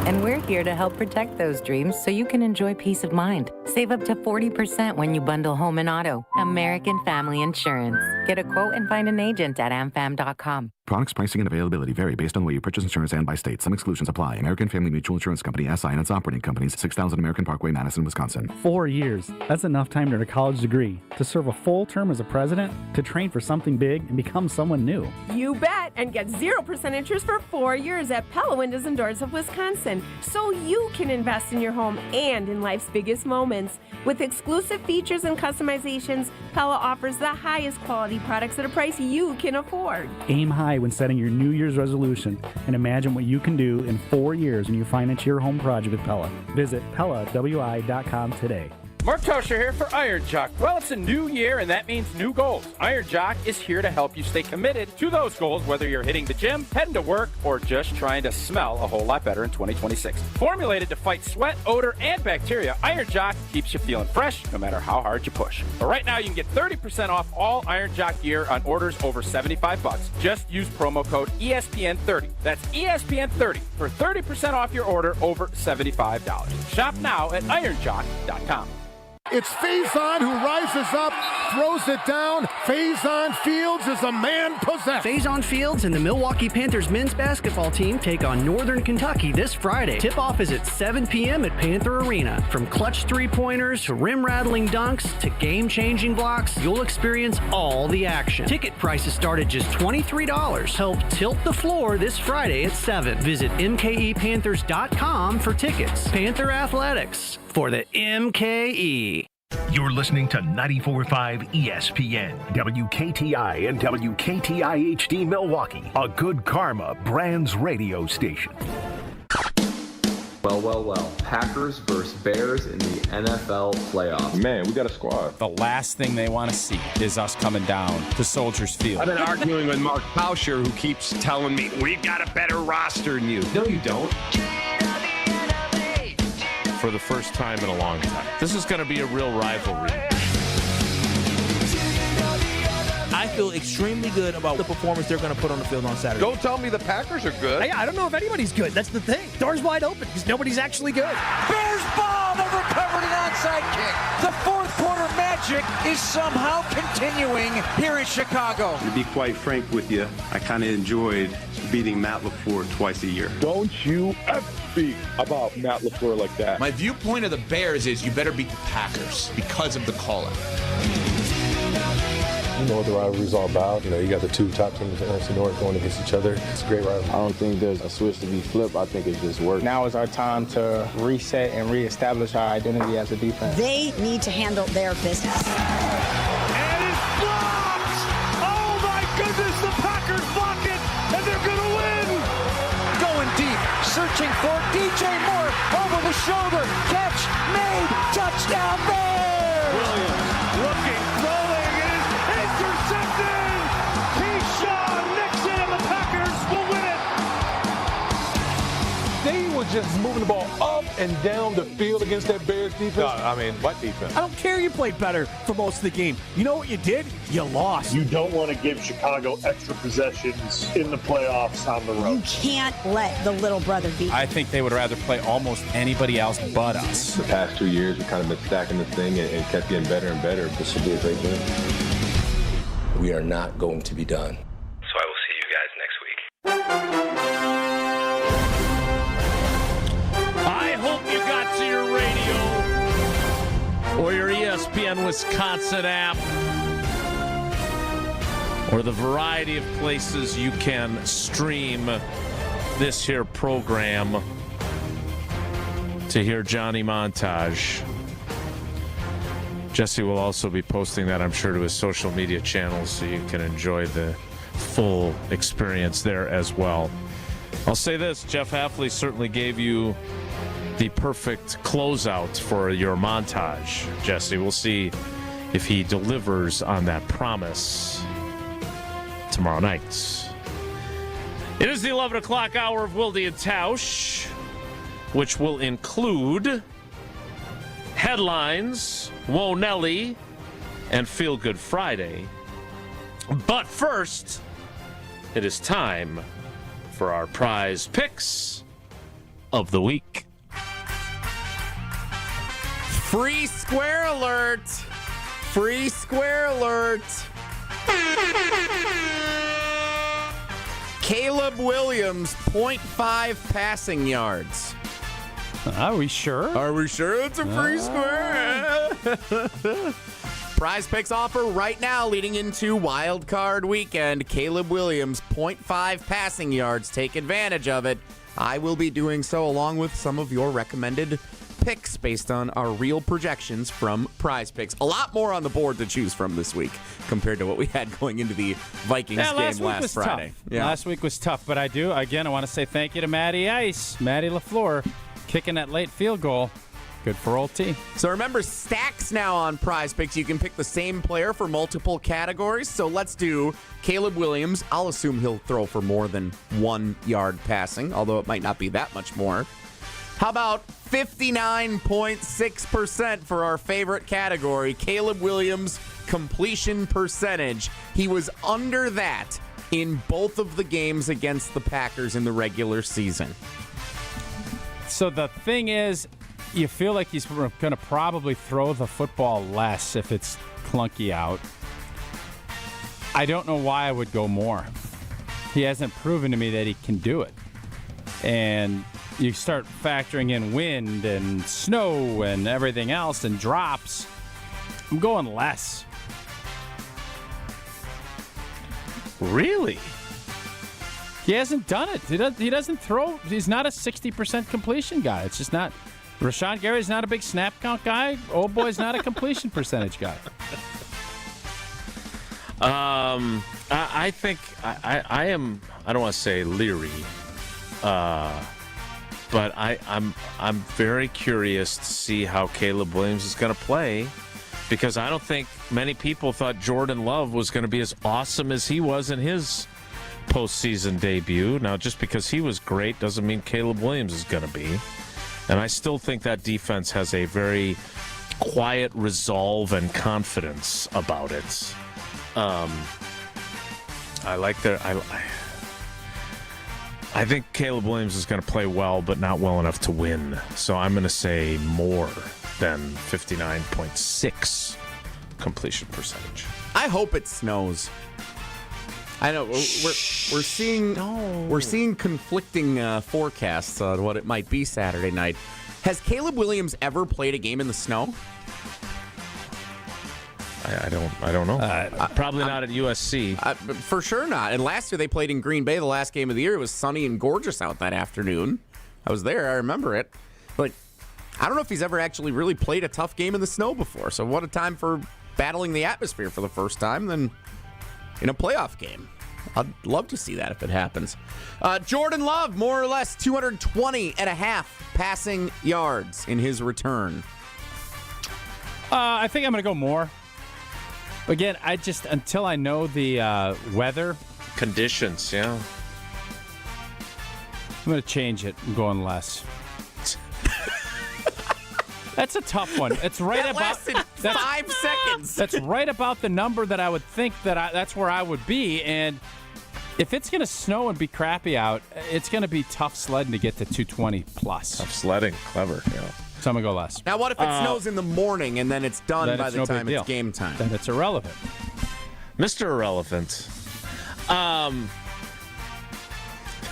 And we're here to help protect those dreams so you can enjoy peace of mind. Save up to 40% when you bundle home and auto. American Family Insurance. Get a quote and find an agent at amfam.com. Products, pricing, and availability vary based on the way you purchase insurance and by state. Some exclusions apply. American Family Mutual Insurance Company, SI, and its operating companies, 6000 American Parkway, Madison, Wisconsin. 4 years. That's enough time to earn a college degree, to serve a full term as a president, to train for something big and become someone new. You bet, and get 0% interest for 4 years at Pella Windows and Doors of Wisconsin, so you can invest in your home and in life's biggest moments. With exclusive features and customizations, Pella offers the highest quality products at a price you can afford. Aim high when setting your New Year's resolution and imagine what you can do in 4 years when you finance your home project with Pella. Visit PellaWI.com today. Mark Tosher here for Iron Jock. Well, it's a new year, and that means new goals. Iron Jock is here to help you stay committed to those goals, whether you're hitting the gym, heading to work, or just trying to smell a whole lot better in 2026. Formulated to fight sweat, odor, and bacteria, Iron Jock keeps you feeling fresh no matter how hard you push. But right now, you can get 30% off all Iron Jock gear on orders over $75. Just use promo code ESPN30. That's ESPN30 for 30% off your order over $75. Shop now at ironjock.com. It's Faison who rises up, throws it down. Faison Fields is a man possessed. Faison Fields and the Milwaukee Panthers men's basketball team take on Northern Kentucky this Friday. Tip-off is at 7 p.m. at Panther Arena. From clutch three-pointers to rim-rattling dunks to game-changing blocks, you'll experience all the action. Ticket prices start at just $23. Help tilt the floor this Friday at 7. Visit MKEPanthers.com for tickets. Panther Athletics for the MKE. You're listening to 94.5 ESPN, WKTI and WKTI HD Milwaukee, a Good Karma Brands radio station. Well. Packers versus Bears in the NFL playoffs. Man, we got a squad. The last thing they want to see is us coming down to Soldiers Field. I've been arguing with Mark Pauscher, who keeps telling me, we've got a better roster than you. No, you don't. For the first time in a long time. This is going to be a real rivalry. I feel extremely good about the performance they're going to put on the field on Saturday. Don't tell me the Packers are good. I don't know if anybody's good. That's the thing. Door's wide open because nobody's actually good. Bears ball. They've recovered an onside kick. The fourth quarter magic is somehow continuing here in Chicago. To be quite frank with you, I kind of enjoyed beating Matt LaFleur twice a year. Don't you ever speak about Matt LaFleur like that. My viewpoint of the Bears is you better beat the Packers because of the call-up. You know what the rivalry is all about. You know, you got the two top teams in the NFC North going against each other. It's a great rivalry. I don't think there's a switch to be flipped. I think it just works. Now is our time to reset and reestablish our identity as a defense. They need to handle their business. And it's blocked! Oh my goodness, the Packers block it, and they're gonna win! Going deep, searching for DJ Moore, over the shoulder, catch, made, touchdown Bears! Williams looking, throwing, it is intercepted! Keyshawn Nixon and the Packers will win it! They were just moving the ball up and down the field against that Bears defense. No, I mean, what defense? I don't care you played better for most of the game. You know what you did? You lost. You don't want to give Chicago extra possessions in the playoffs on the road. You can't let the little brother beat. I think they would rather play almost anybody else but us. The past 2 years, we've kind of been stacking this thing and kept getting better and better. This should be a great game. We are not going to be done. So I will see you guys next week. I hope you got to your radio or your ESPN Wisconsin app or the variety of places you can stream this here program to hear Johnny Montage. Jesse will also be posting that, I'm sure, to his social media channels so you can enjoy the full experience there as well. I'll say this, Jeff Hafley certainly gave you the perfect closeout for your montage, Jesse. We'll see if he delivers on that promise tomorrow night. It is the 11 o'clock hour of Wilde and Tausch, which will include headlines, Whoa Nelly, and Feel Good Friday. But first, it is time for our prize picks of the week. Free square alert! Free square alert! Caleb Williams, 0.5 passing yards. Are we sure? Are we sure it's a free square? Prize picks offer right now leading into Wild Card Weekend. Caleb Williams, 0.5 passing yards. Take advantage of it. I will be doing so along with some of your recommended picks based on our real projections from Prize Picks. A lot more on the board to choose from this week compared to what we had going into the Vikings game last Friday. Yeah. Last week was tough, but I want to say thank you to Matty LaFleur, kicking that late field goal. Good for old T. So remember, stacks now on Prize Picks. You can pick the same player for multiple categories. So let's do Caleb Williams. I'll assume he'll throw for more than 1 yard passing, although it might not be that much more. How about 59.6% for our favorite category, Caleb Williams completion percentage? He was under that in both of the games against the Packers in the regular season. So the thing is, you feel like he's going to probably throw the football less if it's clunky out. I don't know why I would go more. He hasn't proven to me that he can do it. And you start factoring in wind and snow and everything else and drops. I'm going less. Really? He hasn't done it. He doesn't throw. He's not a 60% completion guy. It's just not Rashawn Gary's not a big snap count guy. Old boy's not a completion percentage guy. I think I am. I don't want to say leery, but I'm very curious to see how Caleb Williams is going to play, because I don't think many people thought Jordan Love was going to be as awesome as he was in his postseason debut. Now, just because he was great doesn't mean Caleb Williams is going to be. And I still think that defense has a very quiet resolve and confidence about it. I like their. I think Caleb Williams is going to play well, but not well enough to win. So I'm going to say more than 59.6 completion percentage. I hope it snows. I know we're seeing conflicting forecasts on what it might be Saturday night. Has Caleb Williams ever played a game in the snow? I don't know. Probably not at USC. For sure not. And last year they played in Green Bay. The last game of the year, it was sunny and gorgeous out that afternoon. I was there. I remember it. But I don't know if he's ever actually really played a tough game in the snow before. So what a time for battling the atmosphere for the first time than in a playoff game. I'd love to see that if it happens. Jordan Love, more or less 220 and a half passing yards in his return. I think I'm going to go more. Again, until I know the weather conditions, yeah. I'm going to change it. I'm going less. That's a tough one. It's right that about lasted 5 seconds. That's right about the number that I would think that's where I would be. And if it's going to snow and be crappy out, it's going to be tough sledding to get to 220 plus. Tough sledding, clever. Yeah. So I'm going to go less. Now, what if it snows in the morning and then it's done by the time it's game time? Then it's irrelevant. Mr. Irrelevant.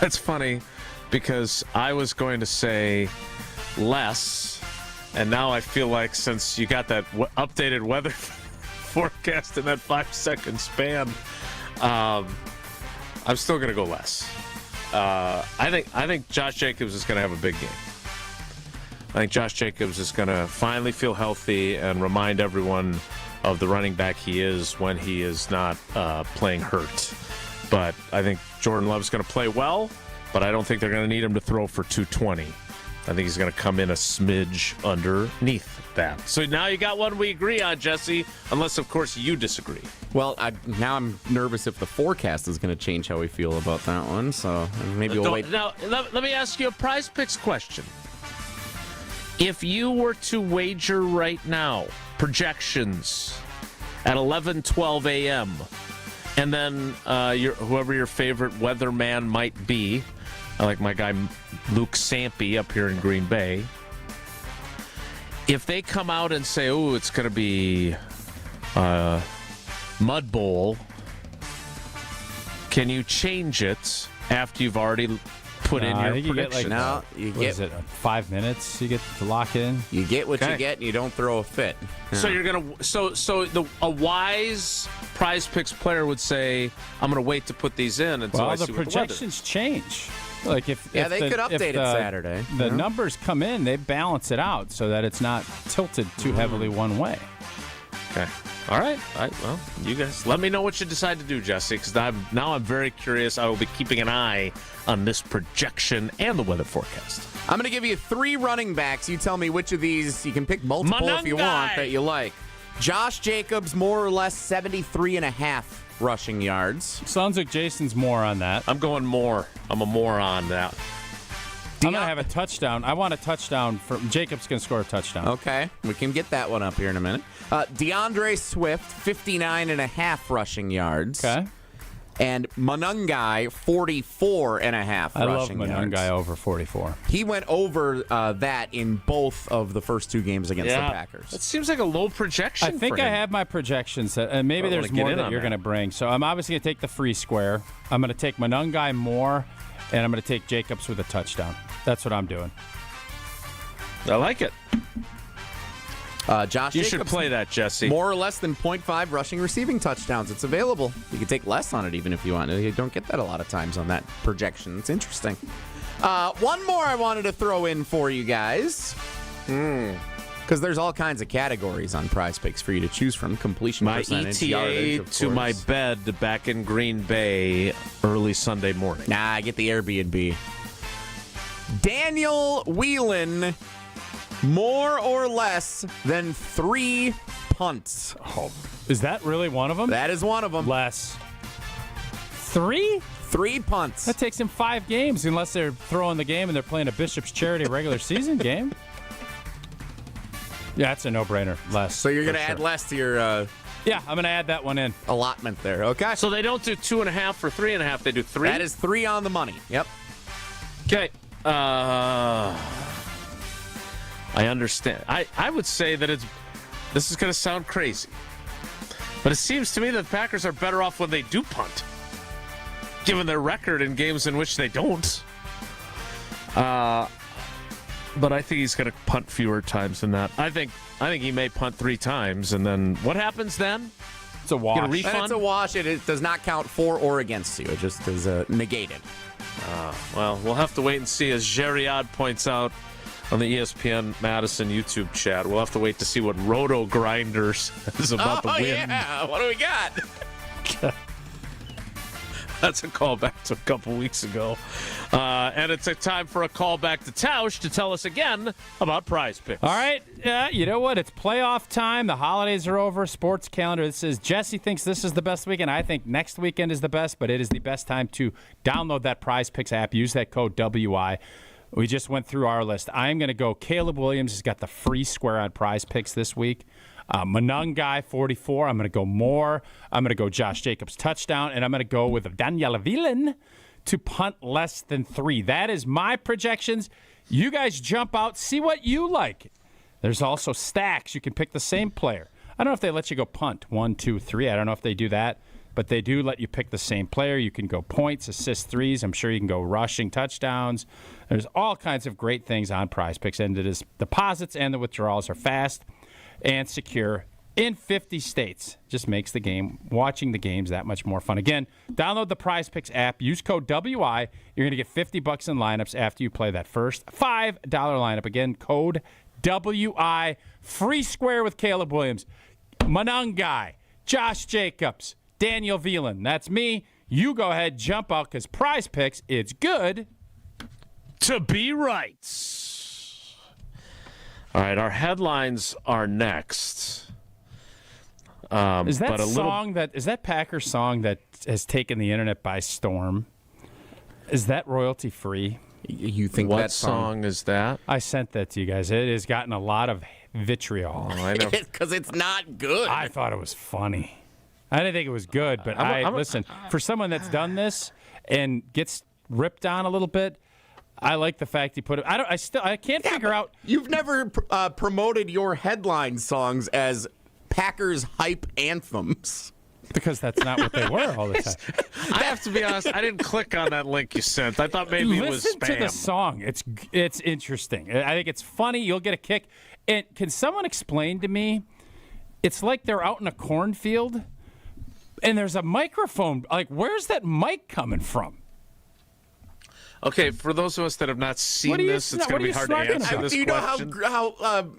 That's funny because I was going to say less. And now I feel like since you got that updated weather forecast in that 5-second span, I'm still going to go less. I think Josh Jacobs is going to have a big game. I think Josh Jacobs is going to finally feel healthy and remind everyone of the running back he is when he is not playing hurt. But I think Jordan Love's going to play well, but I don't think they're going to need him to throw for 220. I think he's going to come in a smidge underneath that. So now you got one we agree on, Jesse, unless, of course, you disagree. Well, now I'm nervous if the forecast is going to change how we feel about that one, so maybe we'll wait. Now, let me ask you a Prize Picks question. If you were to wager right now, projections at 11:12 a.m., and then whoever your favorite weatherman might be, I like my guy Luke Sampe up here in Green Bay. If they come out and say, "Oh, it's going to be Mud Bowl," can you change it after you've already put in your prediction? You get is it 5 minutes? You get to lock in. You get what you get, and you don't throw a fit. So you're gonna a wise Prize Picks player would say, "I'm gonna wait to put these in until I see the what projections change." Like if they could update it Saturday. The numbers come in, they balance it out so that it's not tilted too heavily one way. Okay. All right. Well, you guys let me know what you decide to do, Jesse, because now I'm very curious. I will be keeping an eye on this projection and the weather forecast. I'm going to give you 3 running backs. You tell me which of these, you can pick multiple if you want, that you like. Josh Jacobs, more or less 73.5 rushing yards. Sounds like Jason's more on that. I'm going more. I'm a more on that. I'm going to have a touchdown. I want a touchdown. Jacobs going to score a touchdown. Okay. We can get that one up here in a minute. DeAndre Swift, 59.5 rushing yards. Okay. And Monungai, 44.5 rushing yards. I love Monungai over 44. He went over that in both of the first 2 games against the Packers. It seems like a low projection. I think I have my projections, and maybe there's more that you're going to bring. So I'm obviously going to take the free square. I'm going to take Monungai more, and I'm going to take Jacobs with a touchdown. That's what I'm doing. I like it. Josh You Jacobs, should play that, Jesse. More or less than 0.5 rushing receiving touchdowns. It's available. You can take less on it even if you want. You don't get that a lot of times on that projection. It's interesting. One more I wanted to throw in for you guys. Because there's all kinds of categories on Prize Picks for you to choose from. Completion My percentage, ETA yardage, of to my course. bed back in Green Bay early Sunday morning. Nah, I get the Airbnb. Daniel Whelan, more or less than 3 punts. Oh, is that really one of them? That is one of them. Less. 3? 3 punts. That takes him 5 games, unless they're throwing the game and they're playing a Bishop's Charity regular season game. Yeah, it's a no-brainer. Less. So you're going to add less to your yeah, I'm going to add that one in. allotment there, okay? So they don't do 2.5 or 3.5. They do 3? That is 3 on the money. Yep. Okay. I understand. I would say that this is going to sound crazy, but it seems to me that the Packers are better off when they do punt, given their record in games in which they don't. But I think he's going to punt fewer times than that. I think he may punt 3 times, and then what happens then? It's a wash. Get a refund? It's a wash. It does not count for or against you. It just is negated. Well, we'll have to wait and see. As Geriad points out on the ESPN Madison YouTube chat, we'll have to wait to see what Roto Grinders is about the win. Yeah. What do we got? That's a callback to a couple weeks ago. And it's a time for a callback to Tausch to tell us again about Prize Picks. All right. You know what? It's playoff time. The holidays are over. Sports calendar. It says Jesse thinks this is the best weekend. I think next weekend is the best, but it is the best time to download that Prize Picks app. Use that code WI. We just went through our list. I'm going to go Caleb Williams has got the free square on Prize Picks this week. Manungai, 44. I'm going to go more. I'm going to go Josh Jacobs touchdown, and I'm going to go with Daniel Whelan to punt less than 3. That is my projections. You guys jump out, see what you like. There's also stacks. You can pick the same player. I don't know if they let you go punt 1, 2, 3. I don't know if they do that, but they do let you pick the same player. You can go points, assists, threes. I'm sure you can go rushing touchdowns. There's all kinds of great things on Prize Picks, and it is deposits and the withdrawals are fast and secure in 50 states. Just makes the game, watching the games, that much more fun. Again, download the Prize Picks app. Use code WI. You're going to get $50 in lineups after you play that first $5 lineup. Again, code WI. Free square with Caleb Williams, Manungai, Josh Jacobs, Daniel Whelan. That's me. You go ahead, jump out, because Prize Picks, it's good to be right. All right, our headlines are next. Is that Packer song that has taken the internet by storm? Is that royalty free? You think what that song is that? I sent that to you guys. It has gotten a lot of vitriol. I know. Because it's not good. I thought it was funny. I didn't think it was good, but listen, for someone that's done this and gets ripped on a little bit, I like the fact he put it. I can't figure out. You've never promoted your headline songs as Packers hype anthems. Because that's not what they were all the time. I have to be honest, I didn't click on that link you sent. I thought maybe it was spam. Listen to the song. It's interesting. I think it's funny. You'll get a kick. And can someone explain to me? It's like they're out in a cornfield, and there's a microphone. Like, where's that mic coming from? Okay, for those of us that have not seen this, it's going to be hard to answer this question. Do you know how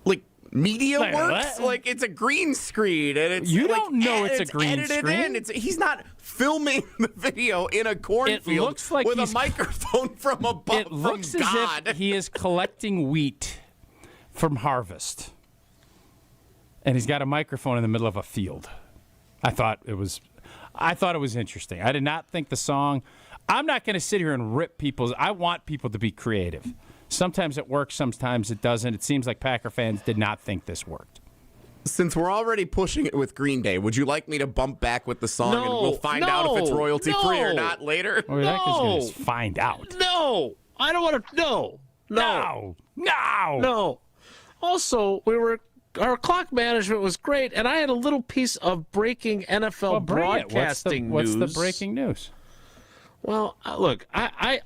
like media works? Like, it's a green screen, and it's don't know it's a green screen. He's not filming the video in a cornfield. It looks like with a microphone from above. It looks from God. as if he is collecting wheat from harvest, and he's got a microphone in the middle of a field. I thought it was interesting. I did not think the song. I'm not going to sit here and rip people's. I want people to be creative. Sometimes it works, sometimes it doesn't. It seems like Packer fans did not think this worked. Since we're already pushing it with Green Day, would you like me to bump back with the song and we'll find out if it's royalty-free or not later? Or that is going to find out. No, I don't want to. No. Also, our clock management was great, and I had a little piece of breaking NFL broadcasting news. What's the breaking news? Well, look, I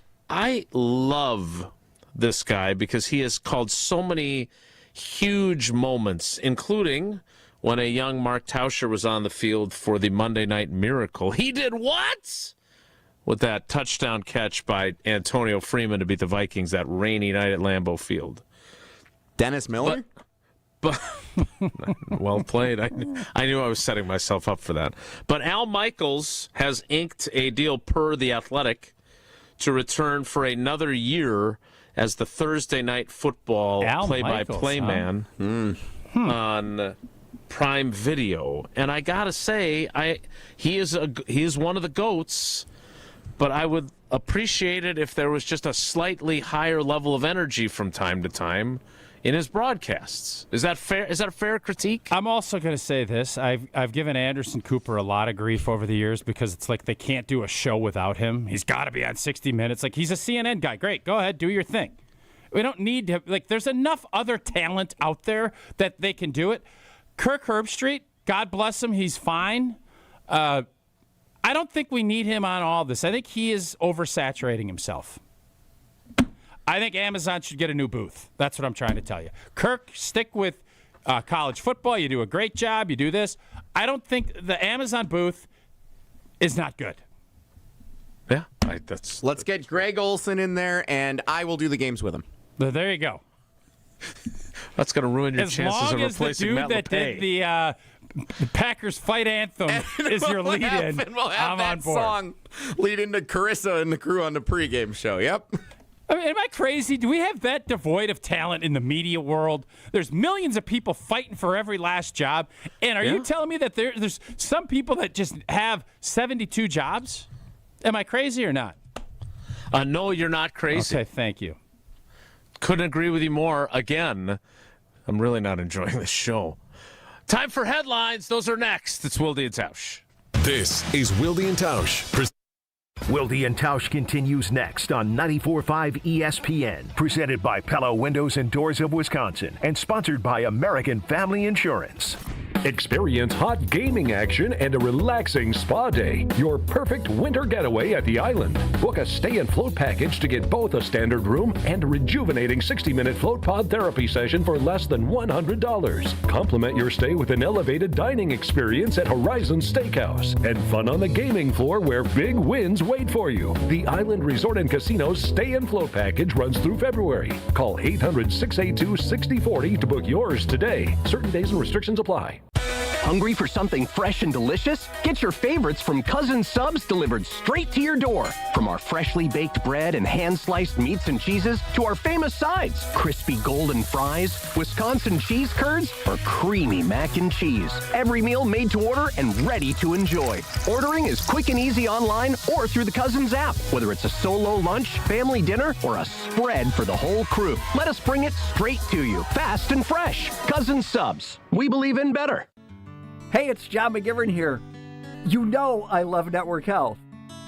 love this guy because he has called so many huge moments, including when a young Mark Tauscher was on the field for the Monday Night Miracle. He did what? With that touchdown catch by Antonio Freeman to beat the Vikings that rainy night at Lambeau Field. Dennis Miller? But well played. I knew I was setting myself up for that. But Al Michaels has inked a deal per The Athletic to return for another year as the Thursday Night Football play-by-play man on Prime Video. And I gotta say, he is one of the GOATs, but I would appreciate it if there was just a slightly higher level of energy from time to time in his broadcasts. Is that fair? Is that a fair critique? I'm also going to say this. I've given Anderson Cooper a lot of grief over the years because it's like they can't do a show without him. He's got to be on 60 Minutes. Like, he's a CNN guy. Great, go ahead, do your thing. We don't need to, like, there's enough other talent out there that they can do it. Kirk Herbstreit, God bless him, he's fine. I don't think we need him on all this. I think he is oversaturating himself. I think Amazon should get a new booth. That's what I'm trying to tell you. Kirk, stick with college football. You do a great job. You do this. I don't think the Amazon booth is not good. Yeah. Let's get Greg Olsen in there, and I will do the games with him. There you go. That's going to ruin your chances of replacing Matt LaFleur. As long as the dude that did the Packers fight anthem is your lead-in, we'll have I'm that on board. Song lead into Carissa and the crew on the pregame show. Yep. I mean, am I crazy? Do we have that devoid of talent in the media world? There's millions of people fighting for every last job. And are you telling me that there's some people that just have 72 jobs? Am I crazy or not? No, you're not crazy. Okay, thank you. Couldn't agree with you more. Again, I'm really not enjoying this show. Time for headlines. Those are next. It's Wilde and Tausch. This is Wilde and Tausch. Wilde and Tausch continues next on 94.5 ESPN, presented by Pella Windows and Doors of Wisconsin, and sponsored by American Family Insurance. Experience hot gaming action and a relaxing spa day. Your perfect winter getaway at the island. Book a stay and float package to get both a standard room and a rejuvenating 60-minute float pod therapy session for less than $100. Complement your stay with an elevated dining experience at Horizon Steakhouse and fun on the gaming floor where big wins wait for you. The Island Resort and Casino's stay and float package runs through February. Call 800-682-6040 to book yours today. Certain days and restrictions apply. Hungry for something fresh and delicious? Get your favorites from Cousin Subs delivered straight to your door. From our freshly baked bread and hand-sliced meats and cheeses to our famous sides, crispy golden fries, Wisconsin cheese curds, or creamy mac and cheese. Every meal made to order and ready to enjoy. Ordering is quick and easy online or through the Cousins app. Whether it's a solo lunch, family dinner, or a spread for the whole crew, let us bring it straight to you, fast and fresh. Cousin Subs. We believe in better. Hey, it's John McGivern here. You know I love Network Health.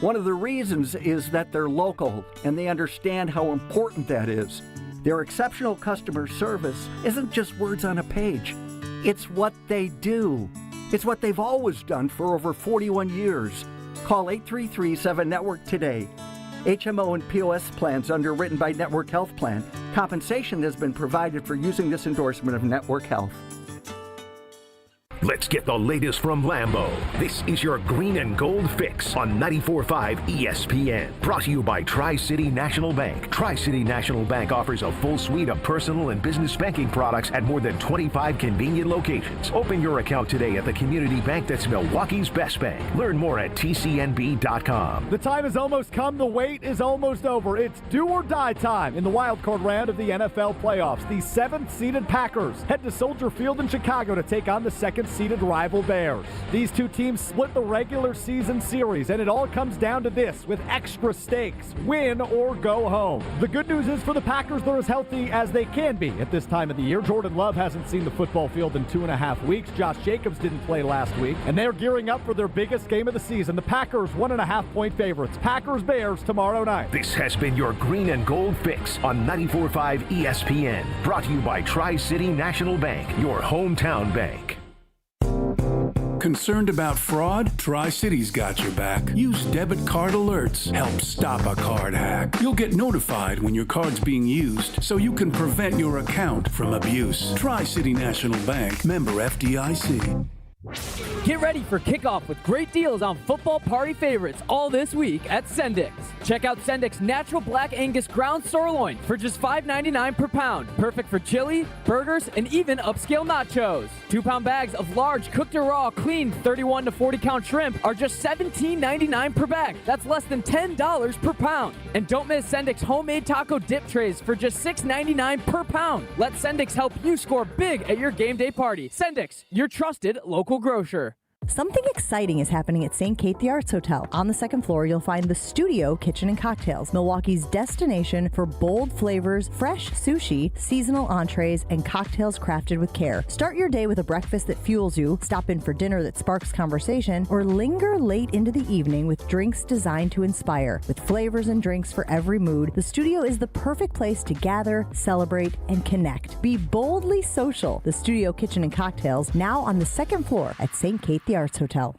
One of the reasons is that they're local and they understand how important that is. Their exceptional customer service isn't just words on a page. It's what they do. It's what they've always done for over 41 years. Call 833-7-NETWORK today. HMO and POS plans underwritten by Network Health Plan. Compensation has been provided for using this endorsement of Network Health. Let's get the latest from Lambeau. This is your green and gold fix on 94.5 ESPN. Brought to you by Tri-City National Bank. Tri-City National Bank offers a full suite of personal and business banking products at more than 25 convenient locations. Open your account today at the community bank that's Milwaukee's best bank. Learn more at tcnb.com. The time has almost come. The wait is almost over. It's do or die time in the wild card round of the NFL playoffs. The 7th-seeded Packers head to Soldier Field in Chicago to take on the 2nd-seeded rival Bears. These two teams split the regular season series, and it all comes down to this with extra stakes: win or go home. The good news is for the Packers, they're as healthy as they can be at this time of the year. Jordan Love hasn't seen the football field in 2.5 weeks. Josh Jacobs didn't play last week, and they're gearing up for their biggest game of the season. The Packers 1.5-point favorites. Packers-Bears tomorrow night. This has been your green and gold fix on 94.5 ESPN. Brought to you by Tri-City National Bank, your hometown bank. Concerned about fraud? Tri-City's got your back. Use debit card alerts. Help stop a card hack. You'll get notified when your card's being used so you can prevent your account from abuse. Tri-City National Bank, member FDIC. Get ready for kickoff with great deals on football party favorites all this week at Sendik's. Check out Sendik's Natural Black Angus Ground Sirloin for just $5.99 per pound. Perfect for chili, burgers, and even upscale nachos. 2-pound bags of large cooked or raw clean 31 to 40 count shrimp are just $17.99 per bag. That's less than $10 per pound. And don't miss Sendik's homemade taco dip trays for just $6.99 per pound. Let Sendik's help you score big at your game day party. Sendik's, your trusted local grocer. Something exciting is happening at St. Kate the Arts Hotel. On the second floor, you'll find the Studio Kitchen and Cocktails, Milwaukee's destination for bold flavors, fresh sushi, seasonal entrees, and cocktails crafted with care. Start your day with a breakfast that fuels you, stop in for dinner that sparks conversation, or linger late into the evening with drinks designed to inspire. With flavors and drinks for every mood, the Studio is the perfect place to gather, celebrate, and connect. Be boldly social. The Studio Kitchen and Cocktails, now on the second floor at St. Kate the Arts Hotel.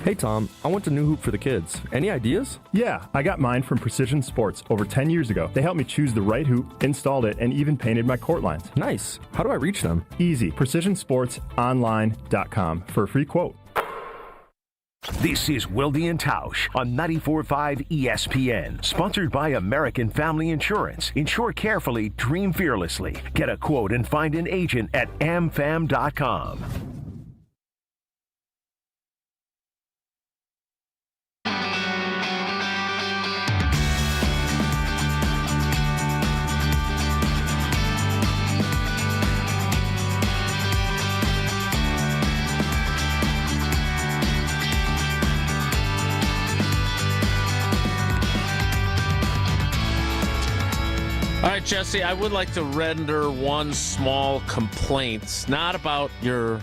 Hey Tom, I want a new hoop for the kids. Any ideas? Yeah, I got mine from Precision Sports over 10 years ago. They helped me choose the right hoop, installed it, and even painted my court lines. Nice. How do I reach them? Easy. PrecisionSportsOnline.com for a free quote. This is Wilde and Tausch on 94.5 ESPN. Sponsored by American Family Insurance. Insure carefully, dream fearlessly. Get a quote and find an agent at amfam.com. All right, Jesse, I would like to render one small complaint, not about your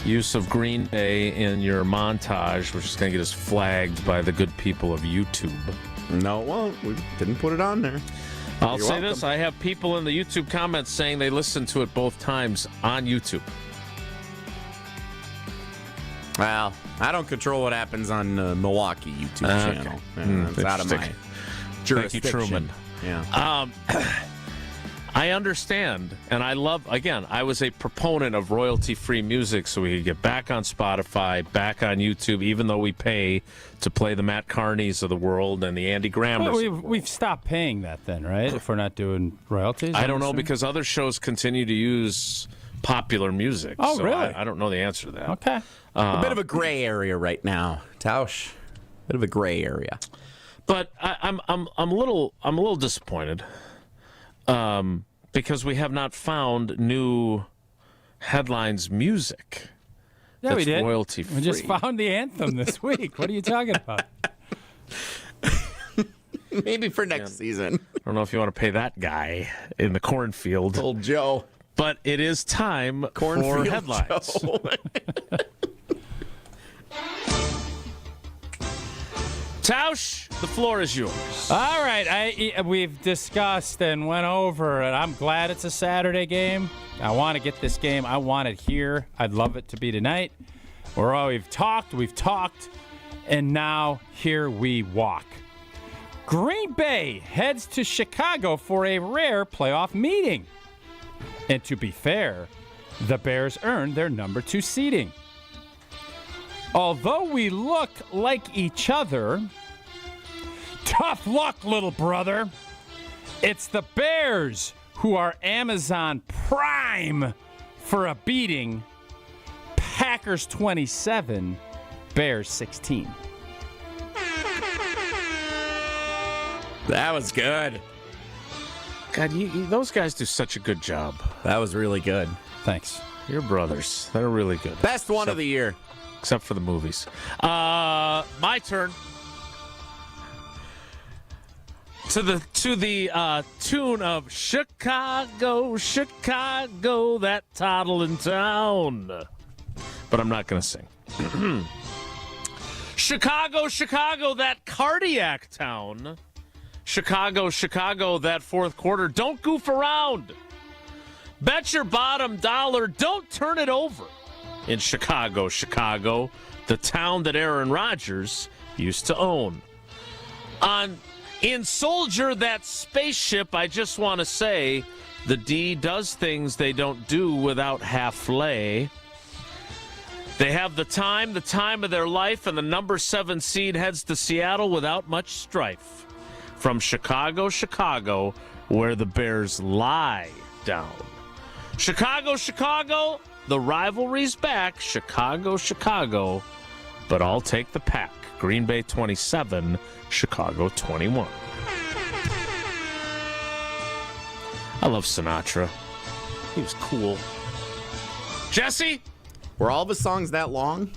use of Green Day in your montage, which is going to get us flagged by the good people of YouTube. No, it won't. We didn't put it on there. I'll say this. I have people in the YouTube comments saying they listened to it both times on YouTube. Well, I don't control what happens on Milwaukee YouTube channel. It's out of my jurisdiction. Thank you, Truman. Yeah. I understand, and I love, again, I was a proponent of royalty-free music so we could get back on Spotify, back on YouTube, even though we pay to play the Matt Carneys of the world and the Andy Grammers. Well, we've stopped paying that then, right? If we're not doing royalties? I don't know, because other shows continue to use popular music. Oh, so really? I don't know the answer to that. Okay. A bit of a gray area right now, Tausch. Bit of a gray area. But I'm a little disappointed because we have not found new headlines music. Yeah, we did. Royalty free. We just found the anthem this week. What are you talking about? Maybe for next season. I don't know if you want to pay that guy in the cornfield, old Joe. But it is time for headlines. Tausch, the floor is yours. All right, we've discussed and went over, and I'm glad it's a Saturday game. I want to get this game. I want it here. I'd love it to be tonight. We've talked, and now here we walk. Green Bay heads to Chicago for a rare playoff meeting. And to be fair, the Bears earned their number 2 seeding. Although we look like each other, tough luck, little brother. It's the Bears who are Amazon Prime for a beating. Packers 27, Bears 16. That was good. God, those guys do such a good job. That was really good. Thanks. Your brothers, they're really good. Best one of the year. Except for the movies. My turn. To the tune of Chicago, Chicago, that toddling town. But I'm not going to sing. Chicago, Chicago, that cardiac town. Chicago, Chicago, that fourth quarter. Don't goof around. Bet your bottom dollar. Don't turn it over. In Chicago, Chicago, the town that Aaron Rodgers used to own. In Soldier, that spaceship, I just want to say, the D does things they don't do without half lay. They have the time of their life, and the number 7 seed heads to Seattle without much strife. From Chicago, where the Bears lie down. Chicago, the rivalry's back. Chicago, but I'll take the Pack. Green Bay 27, Chicago 21. I love Sinatra. He was cool. Jesse? Were all the songs that long?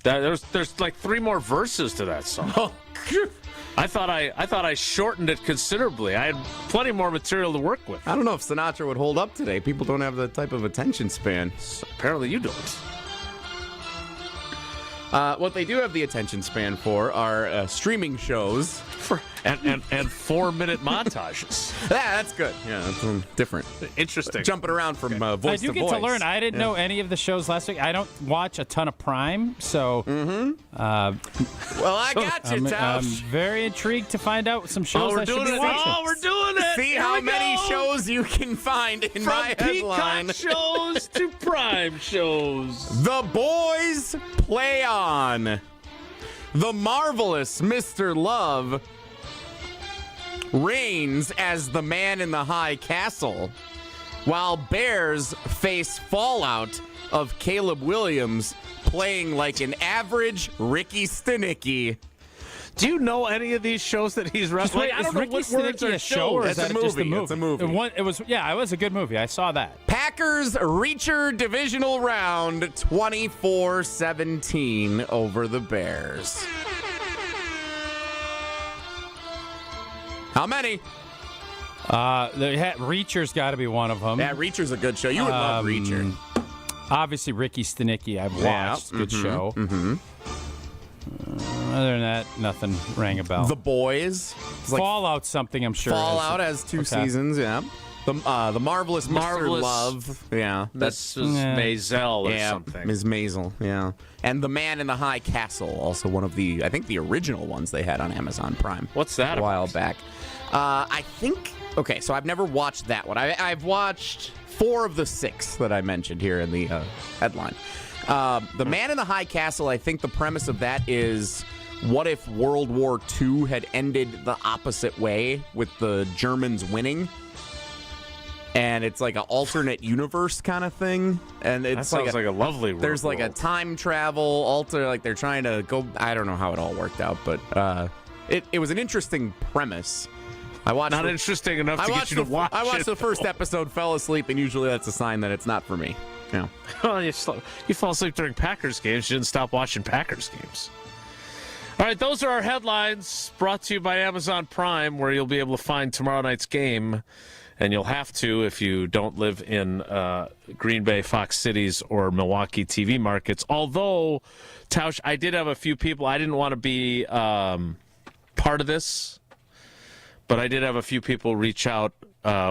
There's like 3 more verses to that song. Oh, I thought I shortened it considerably. I had plenty more material to work with. I don't know if Sinatra would hold up today. People don't have the type of attention span. Apparently you don't. What they do have the attention span for are streaming shows. And 4-minute montages. Yeah, that's good. Yeah, that's different. Interesting. Jumping around from voice to voice. I do get to learn. I didn't know any of the shows last week. I don't watch a ton of Prime, so... well, I got you, I'm very intrigued to find out some shows I should be watching. Oh, we're doing it! See how many shows you can find in my headline. From Peacock shows to Prime shows. The boys play on. The marvelous Mr. Love reigns as the man in the high castle, while Bears face fallout of Caleb Williams playing like an average Ricky Stenicki. Do you know any of these shows that he's wrestling? Is Ricky Stenicki a show or is that just a movie? It's a movie. It was a good movie. I saw that. Packers Reacher divisional round 24-17 over the Bears. How many? Reacher's got to be one of them. Yeah, Reacher's a good show. You would love Reacher. Obviously, Ricky Stenicki I've watched. Good show. Other than that, nothing rang a bell. The Boys. Fallout something, I'm sure. Fallout has 2 seasons, yeah. The marvelous Mr. Love. Yeah. That's Maisel or something. Ms. Maisel, yeah. And The Man in the High Castle, also one of the, I think, the original ones they had on Amazon Prime. What's that a while back. I think, okay, so I've never watched that one. I've watched 4 of the 6 that I mentioned here in the headline. The Man in the High Castle, I think the premise of that is, what if World War II had ended the opposite way with the Germans winning? And it's like an alternate universe kind of thing. And it sounds like a lovely world. There's like a time travel like they're trying to go. I don't know how it all worked out, but it was an interesting premise. I watched interesting enough to get you to watch it. I watched the first episode, fell asleep, and usually that's a sign that it's not for me. Yeah. Well, you fall asleep during Packers games. You didn't stop watching Packers games. All right, those are our headlines brought to you by Amazon Prime, where you'll be able to find tomorrow night's game. And you'll have to if you don't live in Green Bay, Fox Cities, or Milwaukee TV markets. Although, Tausch, I did have a few people. I didn't want to be part of this, but I did have a few people reach out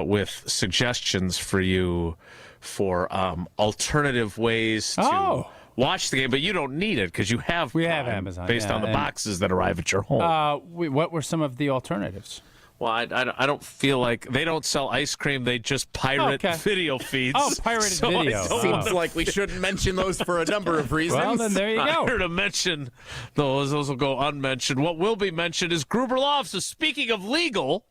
with suggestions for you for alternative ways to watch the game. But you don't need it because you have we have Amazon based on the boxes that arrive at your home. What were some of the alternatives? Well, I don't feel like they don't sell ice cream. They just pirate video feeds. Oh, pirated video. Seems like we shouldn't mention those for a number of reasons. Well, then there you go. I'm here to mention those. Those will go unmentioned. What will be mentioned is Gruber Law Offices. Speaking of legal,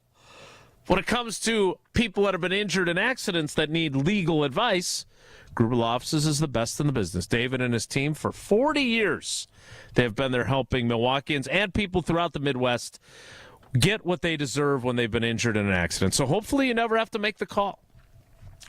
when it comes to people that have been injured in accidents that need legal advice, Gruber Law Offices is the best in the business. David and his team, for 40 years, they have been there helping Milwaukeeans and people throughout the Midwest get what they deserve when they've been injured in an accident. So hopefully you never have to make the call.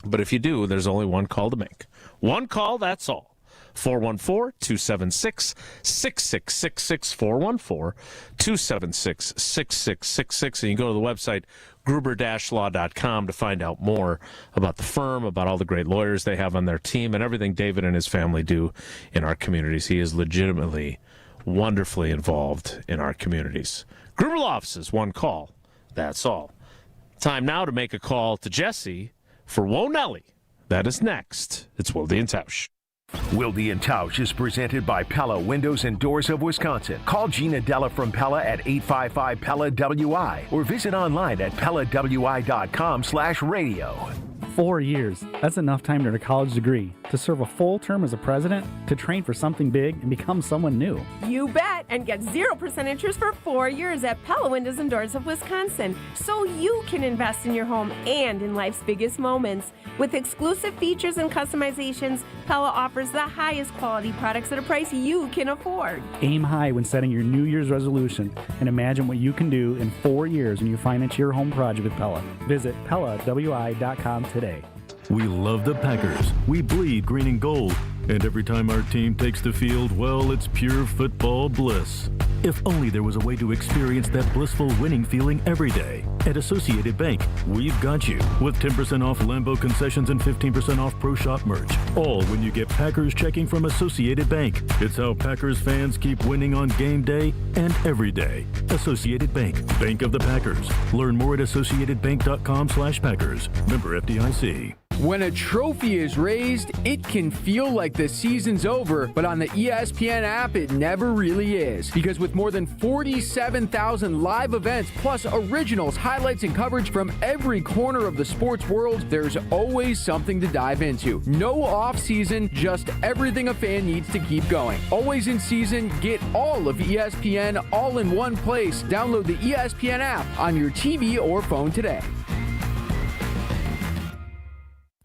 But if you do, there's only one call to make. One call, that's all. 414-276-6666. 414-276-6666. And you go to the website, gruber-law.com, to find out more about the firm, about all the great lawyers they have on their team, and everything David and his family do in our communities. He is legitimately, wonderfully involved in our communities. Gruber Law Offices, one call. That's all. Time now to make a call to Jesse for Whoa Nelly. That is next. It's Wilde and Tausch. Wilde and Tausch is presented by Pella Windows and Doors of Wisconsin. Call Gina Della from Pella at 855-PELLA-WI or visit online at PellaWI.com/radio. 4 years. That's enough time to earn a college degree, to serve a full term as a president, to train for something big and become someone new. You bet, and get 0% interest for 4 years at Pella Windows and Doors of Wisconsin, so you can invest in your home and in life's biggest moments. With exclusive features and customizations, Pella offers the highest quality products at a price you can afford. Aim high when setting your New Year's resolution and imagine what you can do in 4 years when you finance your home project with Pella. Visit PellaWI.com today. We love the Packers. We bleed green and gold. And every time our team takes the field, well, it's pure football bliss. If only there was a way to experience that blissful winning feeling every day. At Associated Bank, we've got you with 10% off Lambeau concessions and 15% off Pro Shop merch. All when you get Packers checking from Associated Bank. It's how Packers fans keep winning on game day and every day. Associated Bank, Bank of the Packers. Learn more at associatedbank.com/Packers. Member FDIC. When a trophy is raised, it can feel like the season's over, but on the ESPN app, it never really is. Because with more than 47,000 live events, plus originals, highlights, and coverage from every corner of the sports world, there's always something to dive into. No off-season, just everything a fan needs to keep going. Always in season, get all of ESPN all in one place. Download the ESPN app on your TV or phone today.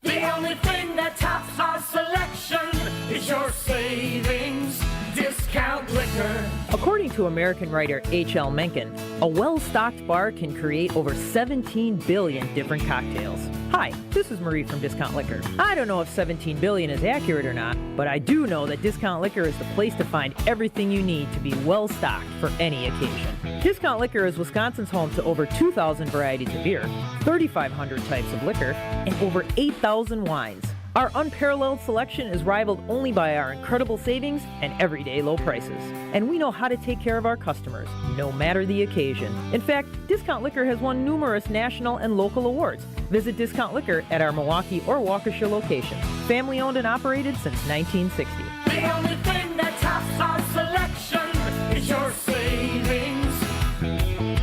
The only thing that tops our selection is your savings discount liquor. According to American writer H.L. Mencken, a well-stocked bar can create over 17 billion different cocktails. Hi, this is Marie from Discount Liquor. I don't know if 17 billion is accurate or not, but I do know that Discount Liquor is the place to find everything you need to be well-stocked for any occasion. Discount Liquor is Wisconsin's home to over 2,000 varieties of beer, 3,500 types of liquor, and over 8,000 wines. Our unparalleled selection is rivaled only by our incredible savings and everyday low prices. And we know how to take care of our customers, no matter the occasion. In fact, Discount Liquor has won numerous national and local awards. Visit Discount Liquor at our Milwaukee or Waukesha locations. Family owned and operated since 1960. The only thing that tops our selection is your savings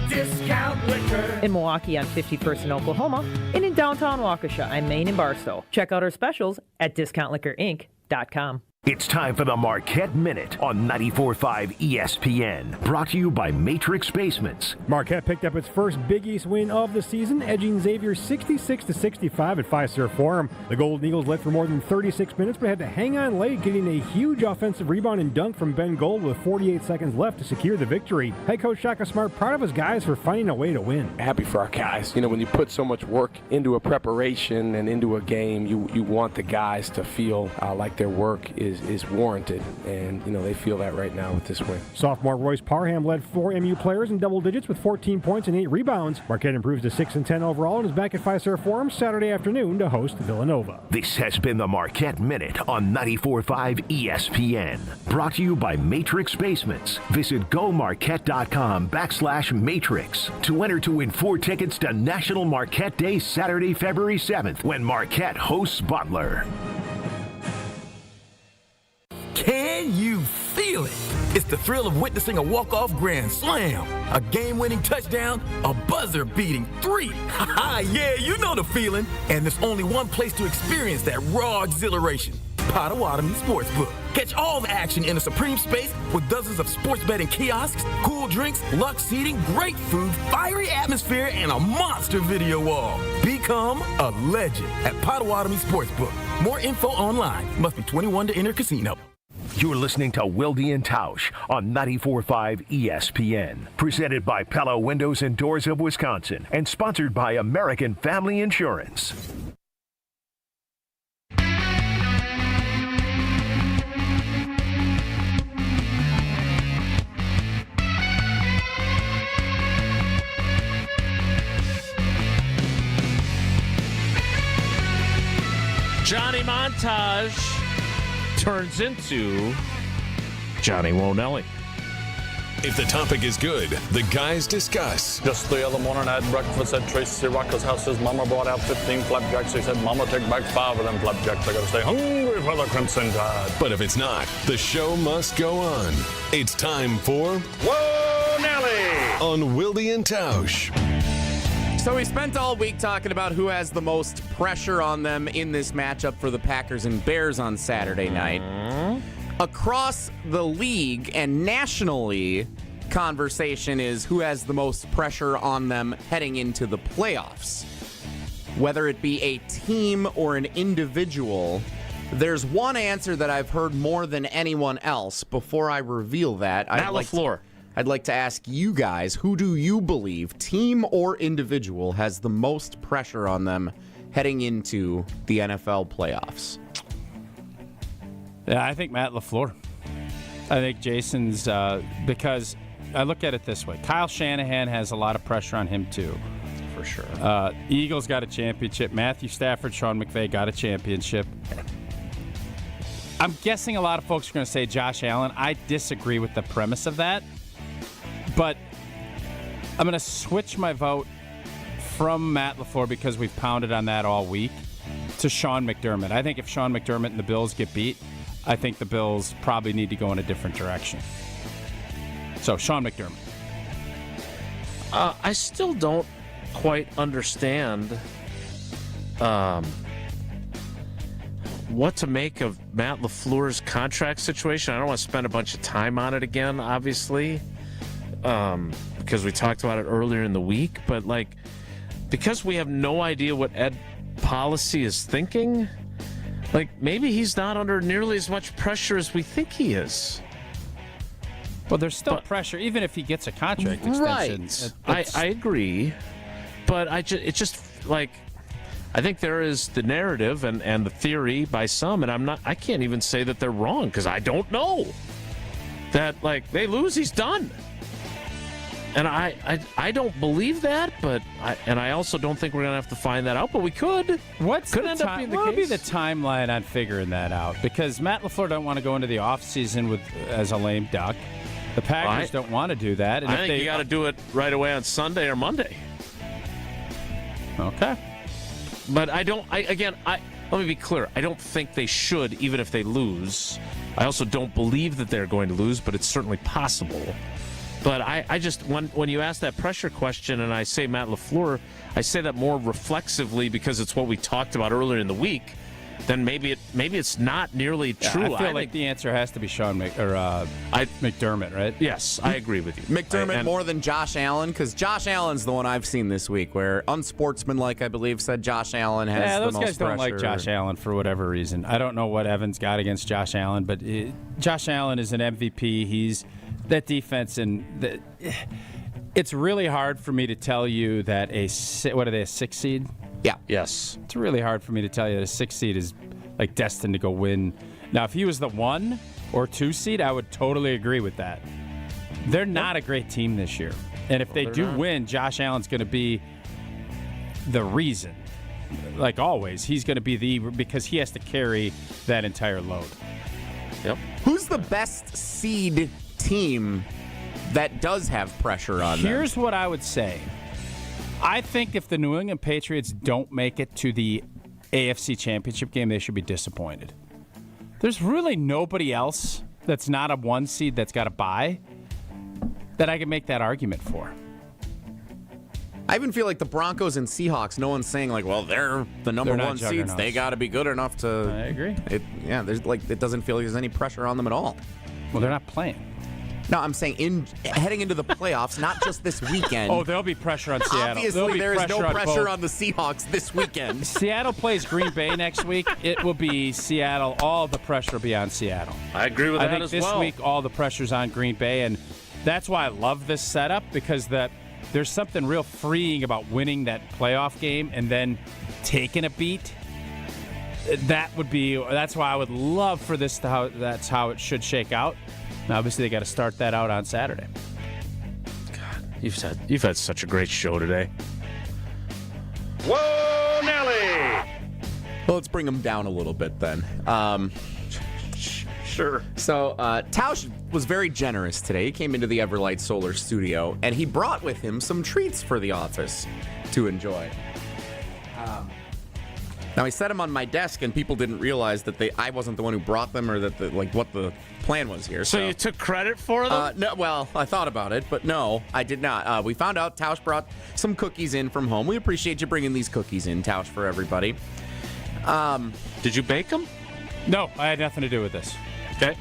discount liquor. In Milwaukee on 51st in Oklahoma, and in downtown Waukesha on Main and Barstow. Check out our specials at discountliquorinc.com. It's time for the Marquette Minute on 94.5 ESPN. Brought to you by Matrix Basements. Marquette picked up its first Big East win of the season, edging Xavier 66-65 at Fiserv Forum. The Golden Eagles led for more than 36 minutes, but had to hang on late, getting a huge offensive rebound and dunk from Ben Gold with 48 seconds left to secure the victory. Head coach Shaka Smart proud of his guys for finding a way to win. Happy for our guys. You know, when you put so much work into a preparation and into a game, you want the guys to feel like their work is warranted, and you know they feel that right now with this win. Sophomore Royce Parham led 4 MU players in double digits with 14 points and 8 rebounds. Marquette improves to 6-10 overall and is back at Fiserv Forum Saturday afternoon to host Villanova. This has been the Marquette Minute on 94.5 ESPN. Brought to you by Matrix Basements. Visit gomarquette.com/Matrix to enter to win 4 tickets to National Marquette Day Saturday, February 7th when Marquette hosts Butler. Can you feel it? It's the thrill of witnessing a walk-off grand slam, a game-winning touchdown, a buzzer-beating 3. Yeah, you know the feeling. And there's only one place to experience that raw exhilaration. Potawatomi Sportsbook. Catch all the action in a supreme space with dozens of sports betting kiosks, cool drinks, luxe seating, great food, fiery atmosphere, and a monster video wall. Become a legend at Potawatomi Sportsbook. More info online. Must be 21 to enter casino. You're listening to Wilde and Tausch on 94.5 ESPN. Presented by Pella Windows and Doors of Wisconsin and sponsored by American Family Insurance. Johnny Montage turns into Johnny Wonelli. If the topic is good, the guys discuss. Just the other morning I had breakfast at Tracy Rocker's house. His mama brought out 15 flapjacks. He said, Mama, take back 5 of them flapjacks. I gotta stay hungry for the Crimson Tide. But if it's not, the show must go on. It's time for Wonelli on Wilde and Tausch. So we spent all week talking about who has the most pressure on them in this matchup for the Packers and Bears on Saturday night. Across the league and nationally, conversation is who has the most pressure on them heading into the playoffs. Whether it be a team or an individual, there's one answer that I've heard more than anyone else. Before I reveal that, Matt LaFleur. I'd like to ask you guys, who do you believe, team or individual, has the most pressure on them heading into the NFL playoffs? Yeah, I think Matt LaFleur. I think Jason's, because I look at it this way. Kyle Shanahan has a lot of pressure on him, too. For sure. Eagles got a championship. Matthew Stafford, Sean McVay got a championship. I'm guessing a lot of folks are going to say Josh Allen. I disagree with the premise of that. But I'm going to switch my vote from Matt LaFleur, because we've pounded on that all week, to Sean McDermott. I think if Sean McDermott and the Bills get beat, I think the Bills probably need to go in a different direction. So, Sean McDermott. I still don't quite understand what to make of Matt LaFleur's contract situation. I don't want to spend a bunch of time on it again, obviously, because we talked about it earlier in the week. But, because we have no idea what Ed Policy is thinking, maybe he's not under nearly as much pressure as we think he is. Well, there's still pressure, even if he gets a contract extension. Right. I agree. But I think there is the narrative and the theory by some, and I can't even say that they're wrong, because I don't know. That, they lose, he's done. And I don't believe that, but I also don't think we're going to have to find that out, but we could. What would be the timeline on figuring that out? Because Matt LaFleur don't want to go into the offseason as a lame duck. The Packers don't want to do that. And I think you got to do it right away on Sunday or Monday. Okay. But let me be clear. I don't think they should, even if they lose. I also don't believe that they're going to lose, but it's certainly possible. But I just, when you ask that pressure question and I say Matt LaFleur, I say that more reflexively because it's what we talked about earlier in the week. Then maybe it's not nearly true. I feel like the answer has to be McDermott, right? Yes, I agree with you. McDermott more than Josh Allen, because Josh Allen's the one I've seen this week where unsportsmanlike, I believe, said Josh Allen has the most pressure. Those guys don't like Josh Allen for whatever reason. I don't know what Evans got against Josh Allen, but Josh Allen is an MVP. He's that defense, and it's really hard for me to tell you that a 6 seed? Yeah. Yes. It's really hard for me to tell you that a 6 seed is destined to go win. Now, if he was the 1 or 2 seed, I would totally agree with that. They're not a great team this year. And if they do win, Josh Allen's going to be the reason. Like always, he's going to be because he has to carry that entire load. Yep. Who's the best seed team that does have pressure on them? Here's what I would say. I think if the New England Patriots don't make it to the AFC Championship game, they should be disappointed. There's really nobody else that's not a 1 seed that's got a bye that I can make that argument for. I even feel like the Broncos and Seahawks, no one's saying they're the number 1 seeds. They got to be good enough to. I agree. It doesn't feel like there's any pressure on them at all. Well, they're not playing. No, I'm saying heading into the playoffs, not just this weekend. Oh, there'll be pressure on Seattle. Obviously, there is no pressure on the Seahawks this weekend. Seattle plays Green Bay next week. It will be Seattle. All the pressure will be on Seattle. I agree with that as well. I think this week all the pressure's on Green Bay, and that's why I love this setup, because there's something real freeing about winning that playoff game and then taking a beat. That's why I would love for this that's how it should shake out. Now, obviously, they got to start that out on Saturday. God, you've had such a great show today. Whoa, Nelly! Well, let's bring them down a little bit then. Sure. So, Tausch was very generous today. He came into the Everlight Solar Studio, and he brought with him some treats for the office to enjoy. Now, I set them on my desk, and people didn't realize that I wasn't the one who brought them, or that what the plan was here. So you took credit for them? No, well, I thought about it, but no, I did not. We found out Tausch brought some cookies in from home. We appreciate you bringing these cookies in, Tausch, for everybody. Did you bake them? No, I had nothing to do with this. Okay.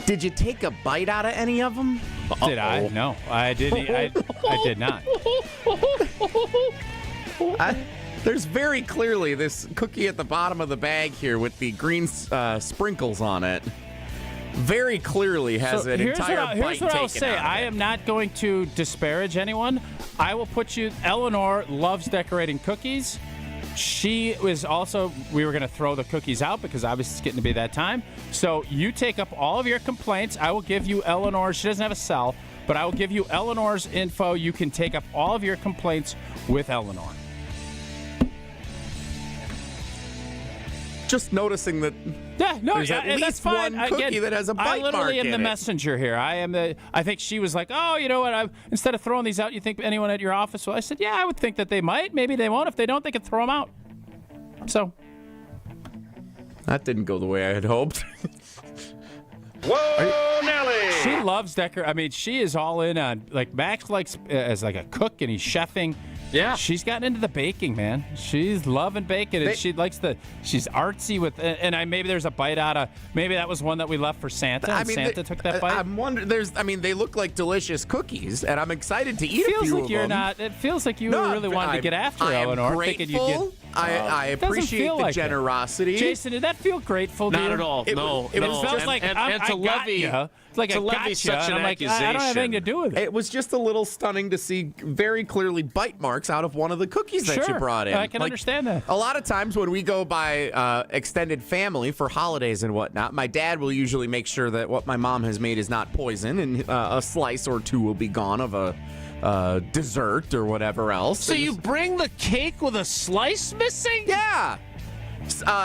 Did you take a bite out of any of them? Did I? No, I did. I did not. There's very clearly this cookie at the bottom of the bag here with the green sprinkles on it. Very clearly has an entire bite taken out. Here's what I'll say. I am not going to disparage anyone. I will put you. Eleanor loves decorating cookies. She was also. We were going to throw the cookies out because obviously it's getting to be that time. So you take up all of your complaints. I will give you Eleanor. She doesn't have a cell, but I will give you Eleanor's info. You can take up all of your complaints with Eleanor. Just noticing that there's at least that's fine. one cookie that has a bite mark in it. I literally am the messenger here. I think she was like, oh, you know what? Instead of throwing these out, you think anyone at your office will? I said, yeah, I would think that they might. Maybe they won't. If they don't, they can throw them out. So. That didn't go the way I had hoped. Whoa, Nelly! She loves decorating. I mean, she is all in on, like, Max likes as like a cook and he's chefing. Yeah. She's gotten into the baking, man. She's loving baking, and she's artsy with, and maybe there's a bite out of, maybe that was one that we left for Santa, and Santa took that bite. I'm wondering, they look like delicious cookies, and I'm excited to eat a few of them. It feels like you really wanted to get after Eleanor. Grateful. I appreciate the generosity. Jason, did that feel grateful to you? Not at all. No. It feels like I got you. It's like I got you. Such an accusation. I don't have anything to do with it. It was just a little stunning to see very clearly bite marks out of one of the cookies that you brought in. I can understand that. A lot of times when we go by extended family for holidays and whatnot, my dad will usually make sure that what my mom has made is not poison, and a slice or two will be gone of a dessert or whatever else. So you bring the cake with a slice missing? Yeah.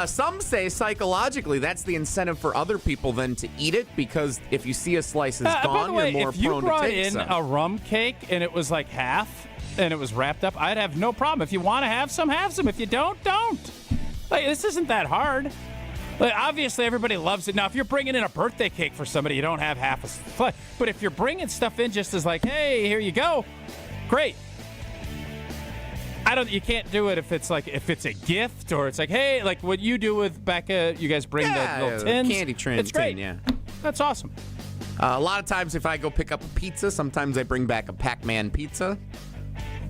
Some say psychologically that's the incentive for other people then to eat it, because if you see a slice is gone, by the way, you're more if you prone to brought take in some. a rum cake and it was like half and it was wrapped up, I'd have no problem. If you want to have some, have some. If you don't, don't. Like, this isn't that hard. Like, obviously, everybody loves it. Now, if you're bringing in a birthday cake for somebody, you don't have half a slice. But if you're bringing stuff in just as like, hey, here you go, great. You can't do it if it's a gift, or it's like, hey, like what you do with Becca, you guys bring the little tins. Candy tin. It's great. Yeah. That's awesome. A lot of times if I go pick up a pizza, sometimes I bring back a Pac-Man pizza.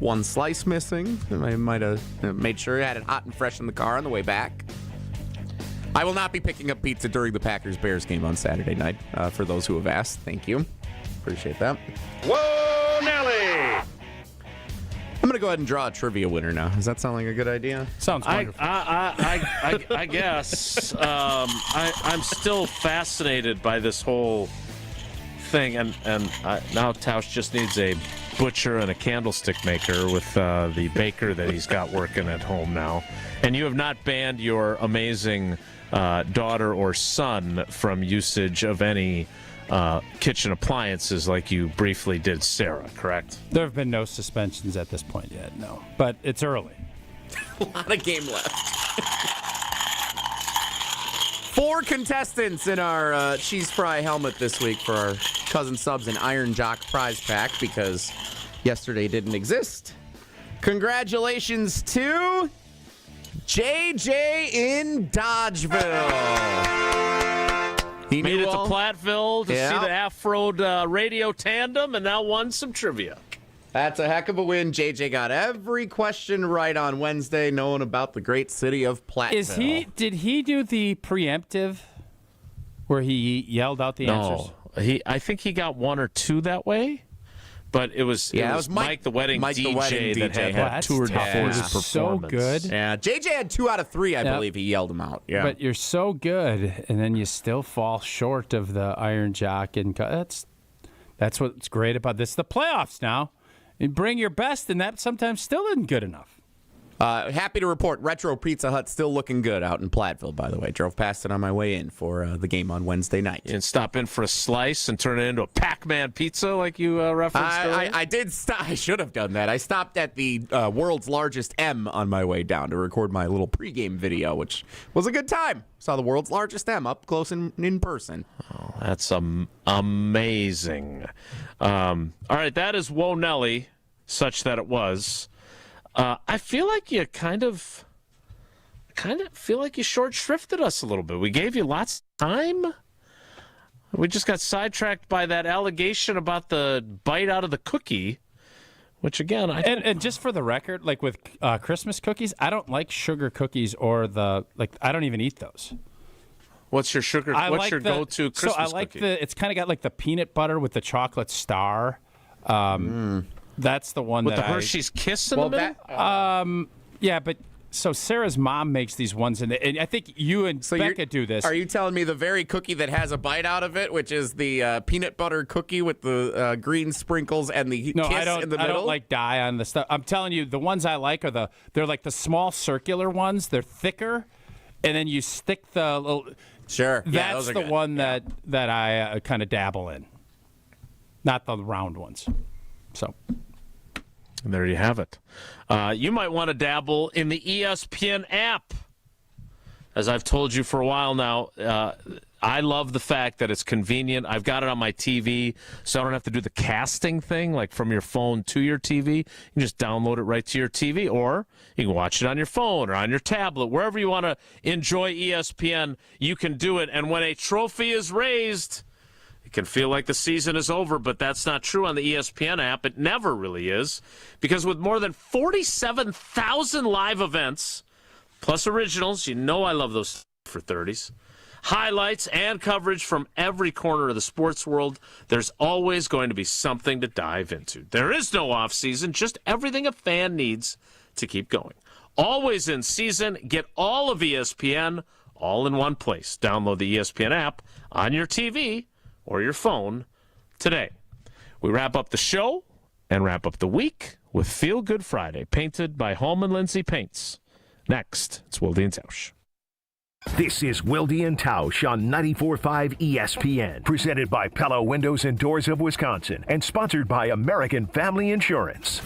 One slice missing. I might have made sure I had it hot and fresh in the car on the way back. I will not be picking up pizza during the Packers-Bears game on Saturday night, for those who have asked. Thank you. Appreciate that. Whoa, Nelly! I'm going to go ahead and draw a trivia winner now. Does that sound like a good idea? Sounds wonderful. I guess. I'm still fascinated by this whole thing, and now Tausch just needs a butcher and a candlestick maker with the baker that he's got working at home now. And you have not banned your amazing daughter or son from usage of any kitchen appliances like you briefly did Sarah, correct? There have been no suspensions at this point yet, no. But it's early. A lot of game left. 4 contestants in our cheese fry helmet this week for our Cousin Subs and Iron Jock prize pack, because yesterday didn't exist. Congratulations to JJ in Dodgeville. He made it to Platteville to see the Half-Road radio tandem, and now won some trivia. That's a heck of a win. JJ got every question right on Wednesday, knowing about the great city of Platteville. Did he do the preemptive where he yelled out the answers? No, I think he got 1 or 2 that way. But it was Mike the wedding DJ that had tour de force performance. So good. Yeah, JJ had 2 out of 3, I believe. He yelled them out. Yeah, but you're so good, and then you still fall short of the Iron Jock, and that's what's great about this. The playoffs now, you bring your best, and that sometimes still isn't good enough. Happy to report Retro Pizza Hut still looking good out in Platteville, by the way. Drove past it on my way in for the game on Wednesday night. You didn't stop in for a slice and turn it into a Pac-Man pizza like you referenced earlier? I did stop. I should have done that. I stopped at the world's largest M on my way down to record my little pregame video, which was a good time. Saw the world's largest M up close in person. Oh, that's amazing. All right, that is Whoa Nelly, such that it was. I feel like you kind of feel like you short shrifted us a little bit. We gave you lots of time. We just got sidetracked by that allegation about the bite out of the cookie, which again, and just for the record, like with Christmas cookies, I don't like sugar cookies or I don't even eat those. What's your sugar? What's your go-to Christmas cookie? So I like it's kind of got like the peanut butter with the chocolate star. That's the one with that the Hershey's Kiss in the middle? Yeah, but so Sarah's mom makes these ones, and I think you and Becca do this. Are you telling me the very cookie that has a bite out of it, which is the peanut butter cookie with the green sprinkles and the kiss in the middle? I don't like dye on the stuff. I'm telling you, the ones I like are they're like the small circular ones. They're thicker, and then you stick the little. Sure, that's those are the good. one that I kind of dabble in, not the round ones. So. And there you have it. You might want to dabble in the ESPN app. As I've told you for a while now, I love the fact that it's convenient. I've got it on my TV, so I don't have to do the casting thing, like from your phone to your TV. You can just download it right to your TV, or you can watch it on your phone or on your tablet. Wherever you want to enjoy ESPN, you can do it. And when a trophy is raised, it can feel like the season is over, but that's not true on the ESPN app. It never really is, because with more than 47,000 live events, plus originals, you know I love those for 30s, highlights and coverage from every corner of the sports world, there's always going to be something to dive into. There is no off season, just everything a fan needs to keep going. Always in season, get all of ESPN all in one place. Download the ESPN app on your TV or your phone today. We wrap up the show and wrap up the week with Feel Good Friday, painted by Holman Lindsay Paints. Next, it's Wilde and Tausch. This is Wilde and Tausch on 94.5 ESPN, presented by Pella Windows and Doors of Wisconsin, and sponsored by American Family Insurance.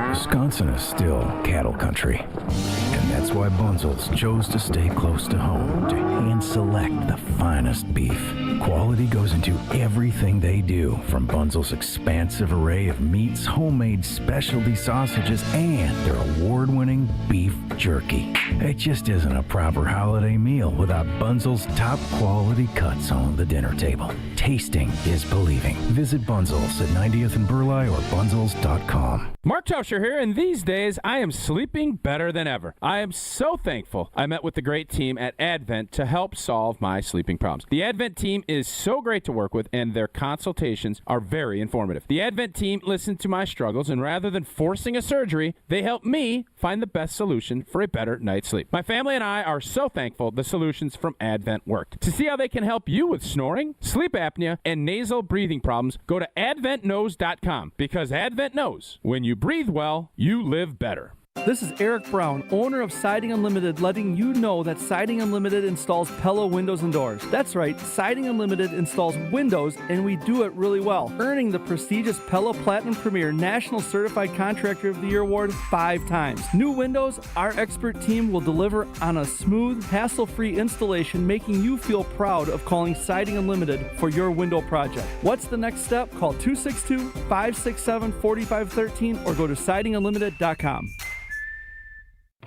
Wisconsin is still cattle country, and that's why Bunzel's chose to stay close to home to hand select the finest beef. Quality goes into everything they do, from Bunzel's expansive array of meats, homemade specialty sausages, and their award-winning beef jerky. It just isn't a proper holiday meal without Bunzel's top quality cuts on the dinner table. Tasting is believing. Visit Bunzel's at 90th and Burleigh or bunzels.com. Mark Tauscher here, and these days I am sleeping better than ever. I am so thankful I met with the great team at Advent to help solve my sleeping problems. The Advent team is so great to work with, and their consultations are very informative. The Advent team listened to my struggles, and rather than forcing a surgery, they helped me find the best solution for a better night's sleep. My family and I are so thankful the solutions from Advent worked. To see how they can help you with snoring, sleep apnea, and nasal breathing problems, go to adventknows.com, because Advent knows when you breathe well, you live better. This is Eric Brown, owner of Siding Unlimited, letting you know that Siding Unlimited installs Pella windows and doors. That's right, Siding Unlimited installs windows, and we do it really well, earning the prestigious Pella Platinum Premier National Certified Contractor of the Year award 5 times. New windows, our expert team will deliver on a smooth, hassle-free installation, making you feel proud of calling Siding Unlimited for your window project. What's the next step? Call 262-567-4513 or go to sidingunlimited.com.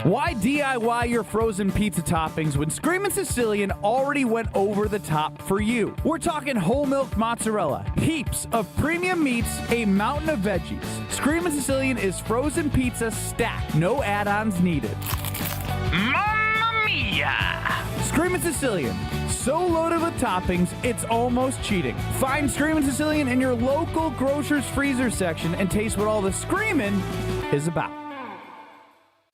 Why DIY your frozen pizza toppings when Screamin' Sicilian already went over the top for you? We're talking whole milk mozzarella, heaps of premium meats, a mountain of veggies. Screamin' Sicilian is frozen pizza stacked, no add-ons needed. Mamma mia! Screamin' Sicilian, so loaded with toppings, it's almost cheating. Find Screamin' Sicilian in your local grocer's freezer section and taste what all the screamin' is about.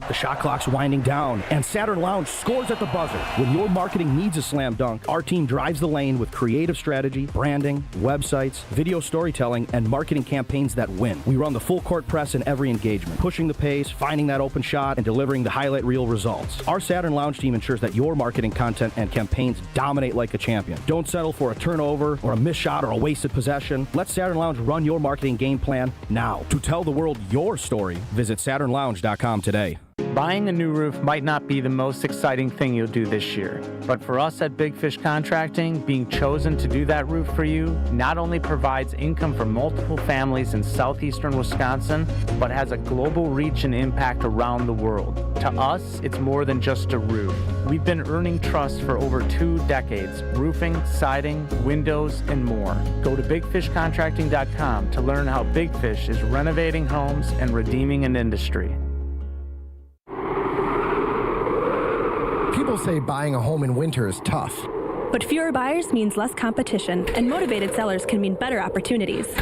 The shot clock's winding down, and Saturn Lounge scores at the buzzer. When your marketing needs a slam dunk, our team drives the lane with creative strategy, branding, websites, video storytelling, and marketing campaigns that win. We run the full court press in every engagement, pushing the pace, finding that open shot, and delivering the highlight reel results. Our Saturn Lounge team ensures that your marketing content and campaigns dominate like a champion. Don't settle for a turnover or a missed shot or a wasted possession. Let Saturn Lounge run your marketing game plan now. To tell the world your story, visit SaturnLounge.com today. Buying a new roof might not be the most exciting thing you'll do this year, but for us at Big Fish Contracting, being chosen to do that roof for you not only provides income for multiple families in southeastern Wisconsin, but has a global reach and impact around the world. To us, it's more than just a roof. We've been earning trust for over 2 decades, roofing, siding, windows, and more. Go to bigfishcontracting.com to learn how Big Fish is renovating homes and redeeming an industry. People say buying a home in winter is tough. But fewer buyers means less competition, and motivated sellers can mean better opportunities.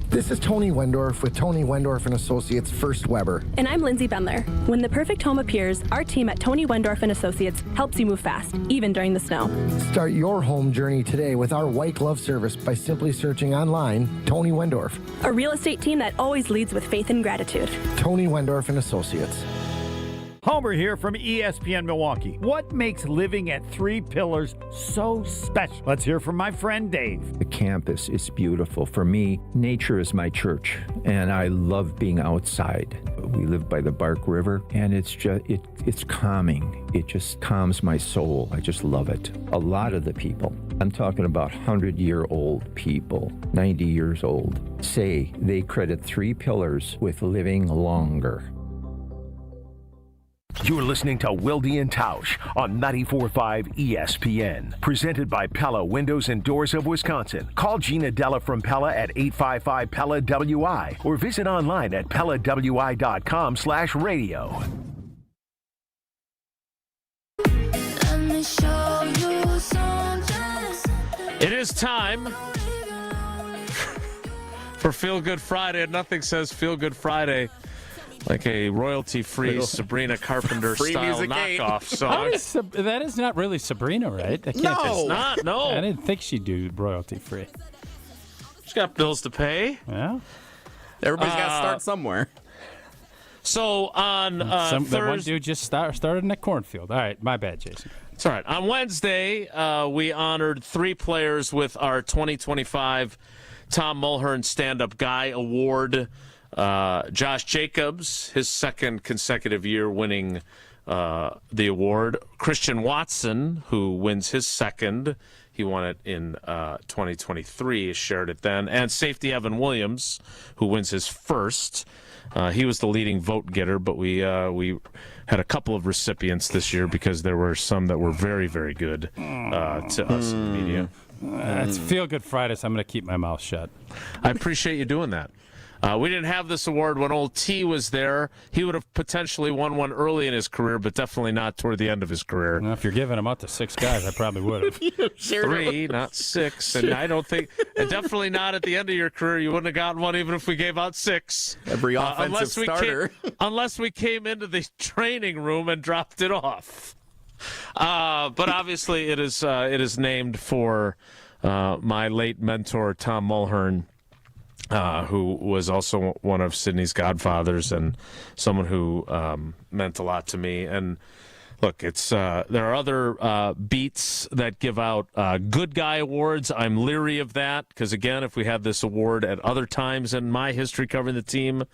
This is Tony Wendorf with Tony Wendorf & Associates First Weber. And I'm Lindsay Bendler. When the perfect home appears, our team at Tony Wendorf & Associates helps you move fast, even during the snow. Start your home journey today with our white glove service by simply searching online Tony Wendorf. A real estate team that always leads with faith and gratitude. Tony Wendorf & Associates. Homer here from ESPN Milwaukee. What makes living at Three Pillars so special? Let's hear from my friend Dave. The campus is beautiful. For me, nature is my church, and I love being outside. We live by the Bark River, and it's just it's calming. It just calms my soul. I just love it. A lot of the people, I'm talking about 100-year-old people, 90 years old, say they credit Three Pillars with living longer. You're listening to Wilde and Tausch on 94.5 ESPN. Presented by Pella Windows and Doors of Wisconsin. Call Gina Della from Pella at 855-PELLA-WI or visit online at PellaWI.com/radio. It is time for Feel Good Friday, and nothing says Feel Good Friday like a royalty-free Sabrina Carpenter-style knockoff song. That is not really Sabrina, right? No, it's not. No, I didn't think she'd do royalty-free. She's got bills to pay. Yeah, everybody's got to start somewhere. So on Thursday, one dude just started in a cornfield. All right, my bad, Jason. It's all right. On Wednesday, we honored 3 players with our 2025 Tom Mulhern Stand-Up Guy Award. Josh Jacobs, his second consecutive year winning the award. Christian Watson, who wins his second. He won it in 2023, shared it then. And safety Evan Williams, who wins his first. He was the leading vote getter, but we had a couple of recipients this year because there were some that were very, very good to us in the media. It's Feel Good Friday, so I'm going to keep my mouth shut. I appreciate you doing that. We didn't have this award when old T was there. He would have potentially won one early in his career, but definitely not toward the end of his career. Well, if you're giving them out to 6 guys, I probably would have. 3, not 6. And I don't think, and definitely not at the end of your career, you wouldn't have gotten one even if we gave out 6. Every offensive starter. Unless we came into the training room and dropped it off. But obviously it is named for my late mentor, Tom Mulhern. Who was also one of Sydney's godfathers and someone who meant a lot to me. And look, it's there are other beats that give out good guy awards. I'm leery of that because, again, if we had this award at other times in my history covering the team,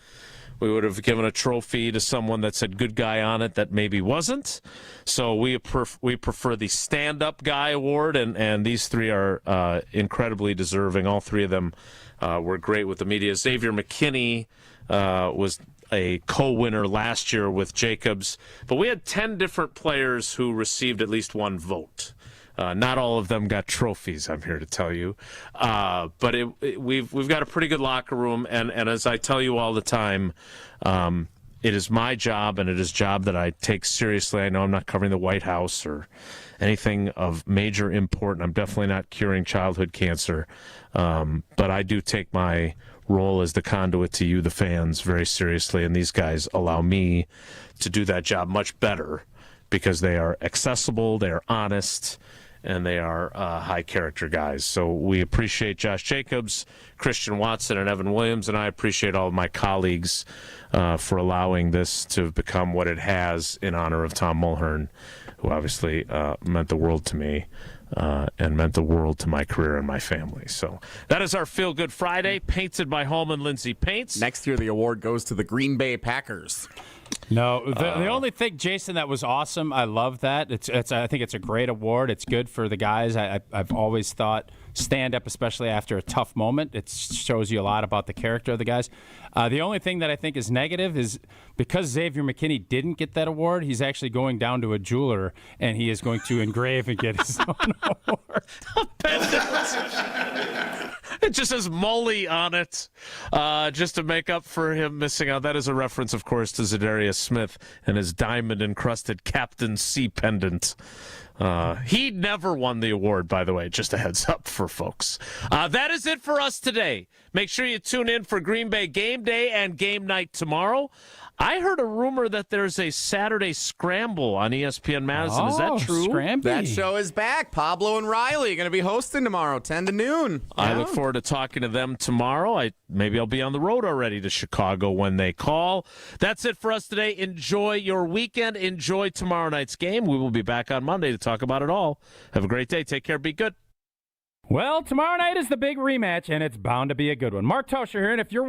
we would have given a trophy to someone that said good guy on it that maybe wasn't. So we prefer the stand-up guy award, and these 3 are incredibly deserving. All 3 of them were great with the media. Xavier McKinney was a co-winner last year with Jacobs. But we had 10 different players who received at least 1 vote. Not all of them got trophies, I'm here to tell you. But we've got a pretty good locker room, and as I tell you all the time, it is my job, and it is a job that I take seriously. I know I'm not covering the White House or anything of major import, and I'm definitely not curing childhood cancer. But I do take my role as the conduit to you, the fans, very seriously. And these guys allow me to do that job much better because they are accessible, they are honest, and they are high character guys. So we appreciate Josh Jacobs, Christian Watson, and Evan Williams, and I appreciate all of my colleagues for allowing this to become what it has in honor of Tom Mulhern, who obviously meant the world to me and meant the world to my career and my family. So that is our Feel Good Friday, painted by Holman Lindsay Paints. Next year, the award goes to the Green Bay Packers. No, the only thing, Jason, that was awesome, I love that. I think it's a great award. It's good for the guys. I've always thought stand-up, especially after a tough moment, it shows you a lot about the character of the guys. The only thing that I think is negative is because Xavier McKinney didn't get that award, he's actually going down to a jeweler, and he is going to engrave and get his own award. It just says Mully on it, just to make up for him missing out. That is a reference, of course, to Zadarius Smith and his diamond-encrusted Captain C pendant. He never won the award, by the way, just a heads up for folks. That is it for us today. Make sure you tune in for Green Bay Game Day and Game Night tomorrow. I heard a rumor that there's a Saturday Scramble on ESPN Madison. Is that true? Scramby. That show is back. Pablo and Riley are going to be hosting tomorrow, 10 to noon. I look forward to talking to them tomorrow. Maybe I'll be on the road already to Chicago when they call. That's it for us today. Enjoy your weekend. Enjoy tomorrow night's game. We will be back on Monday to talk about it all. Have a great day. Take care. Be good. Well, tomorrow night is the big rematch, and it's bound to be a good one. Mark Tosher here, and if you're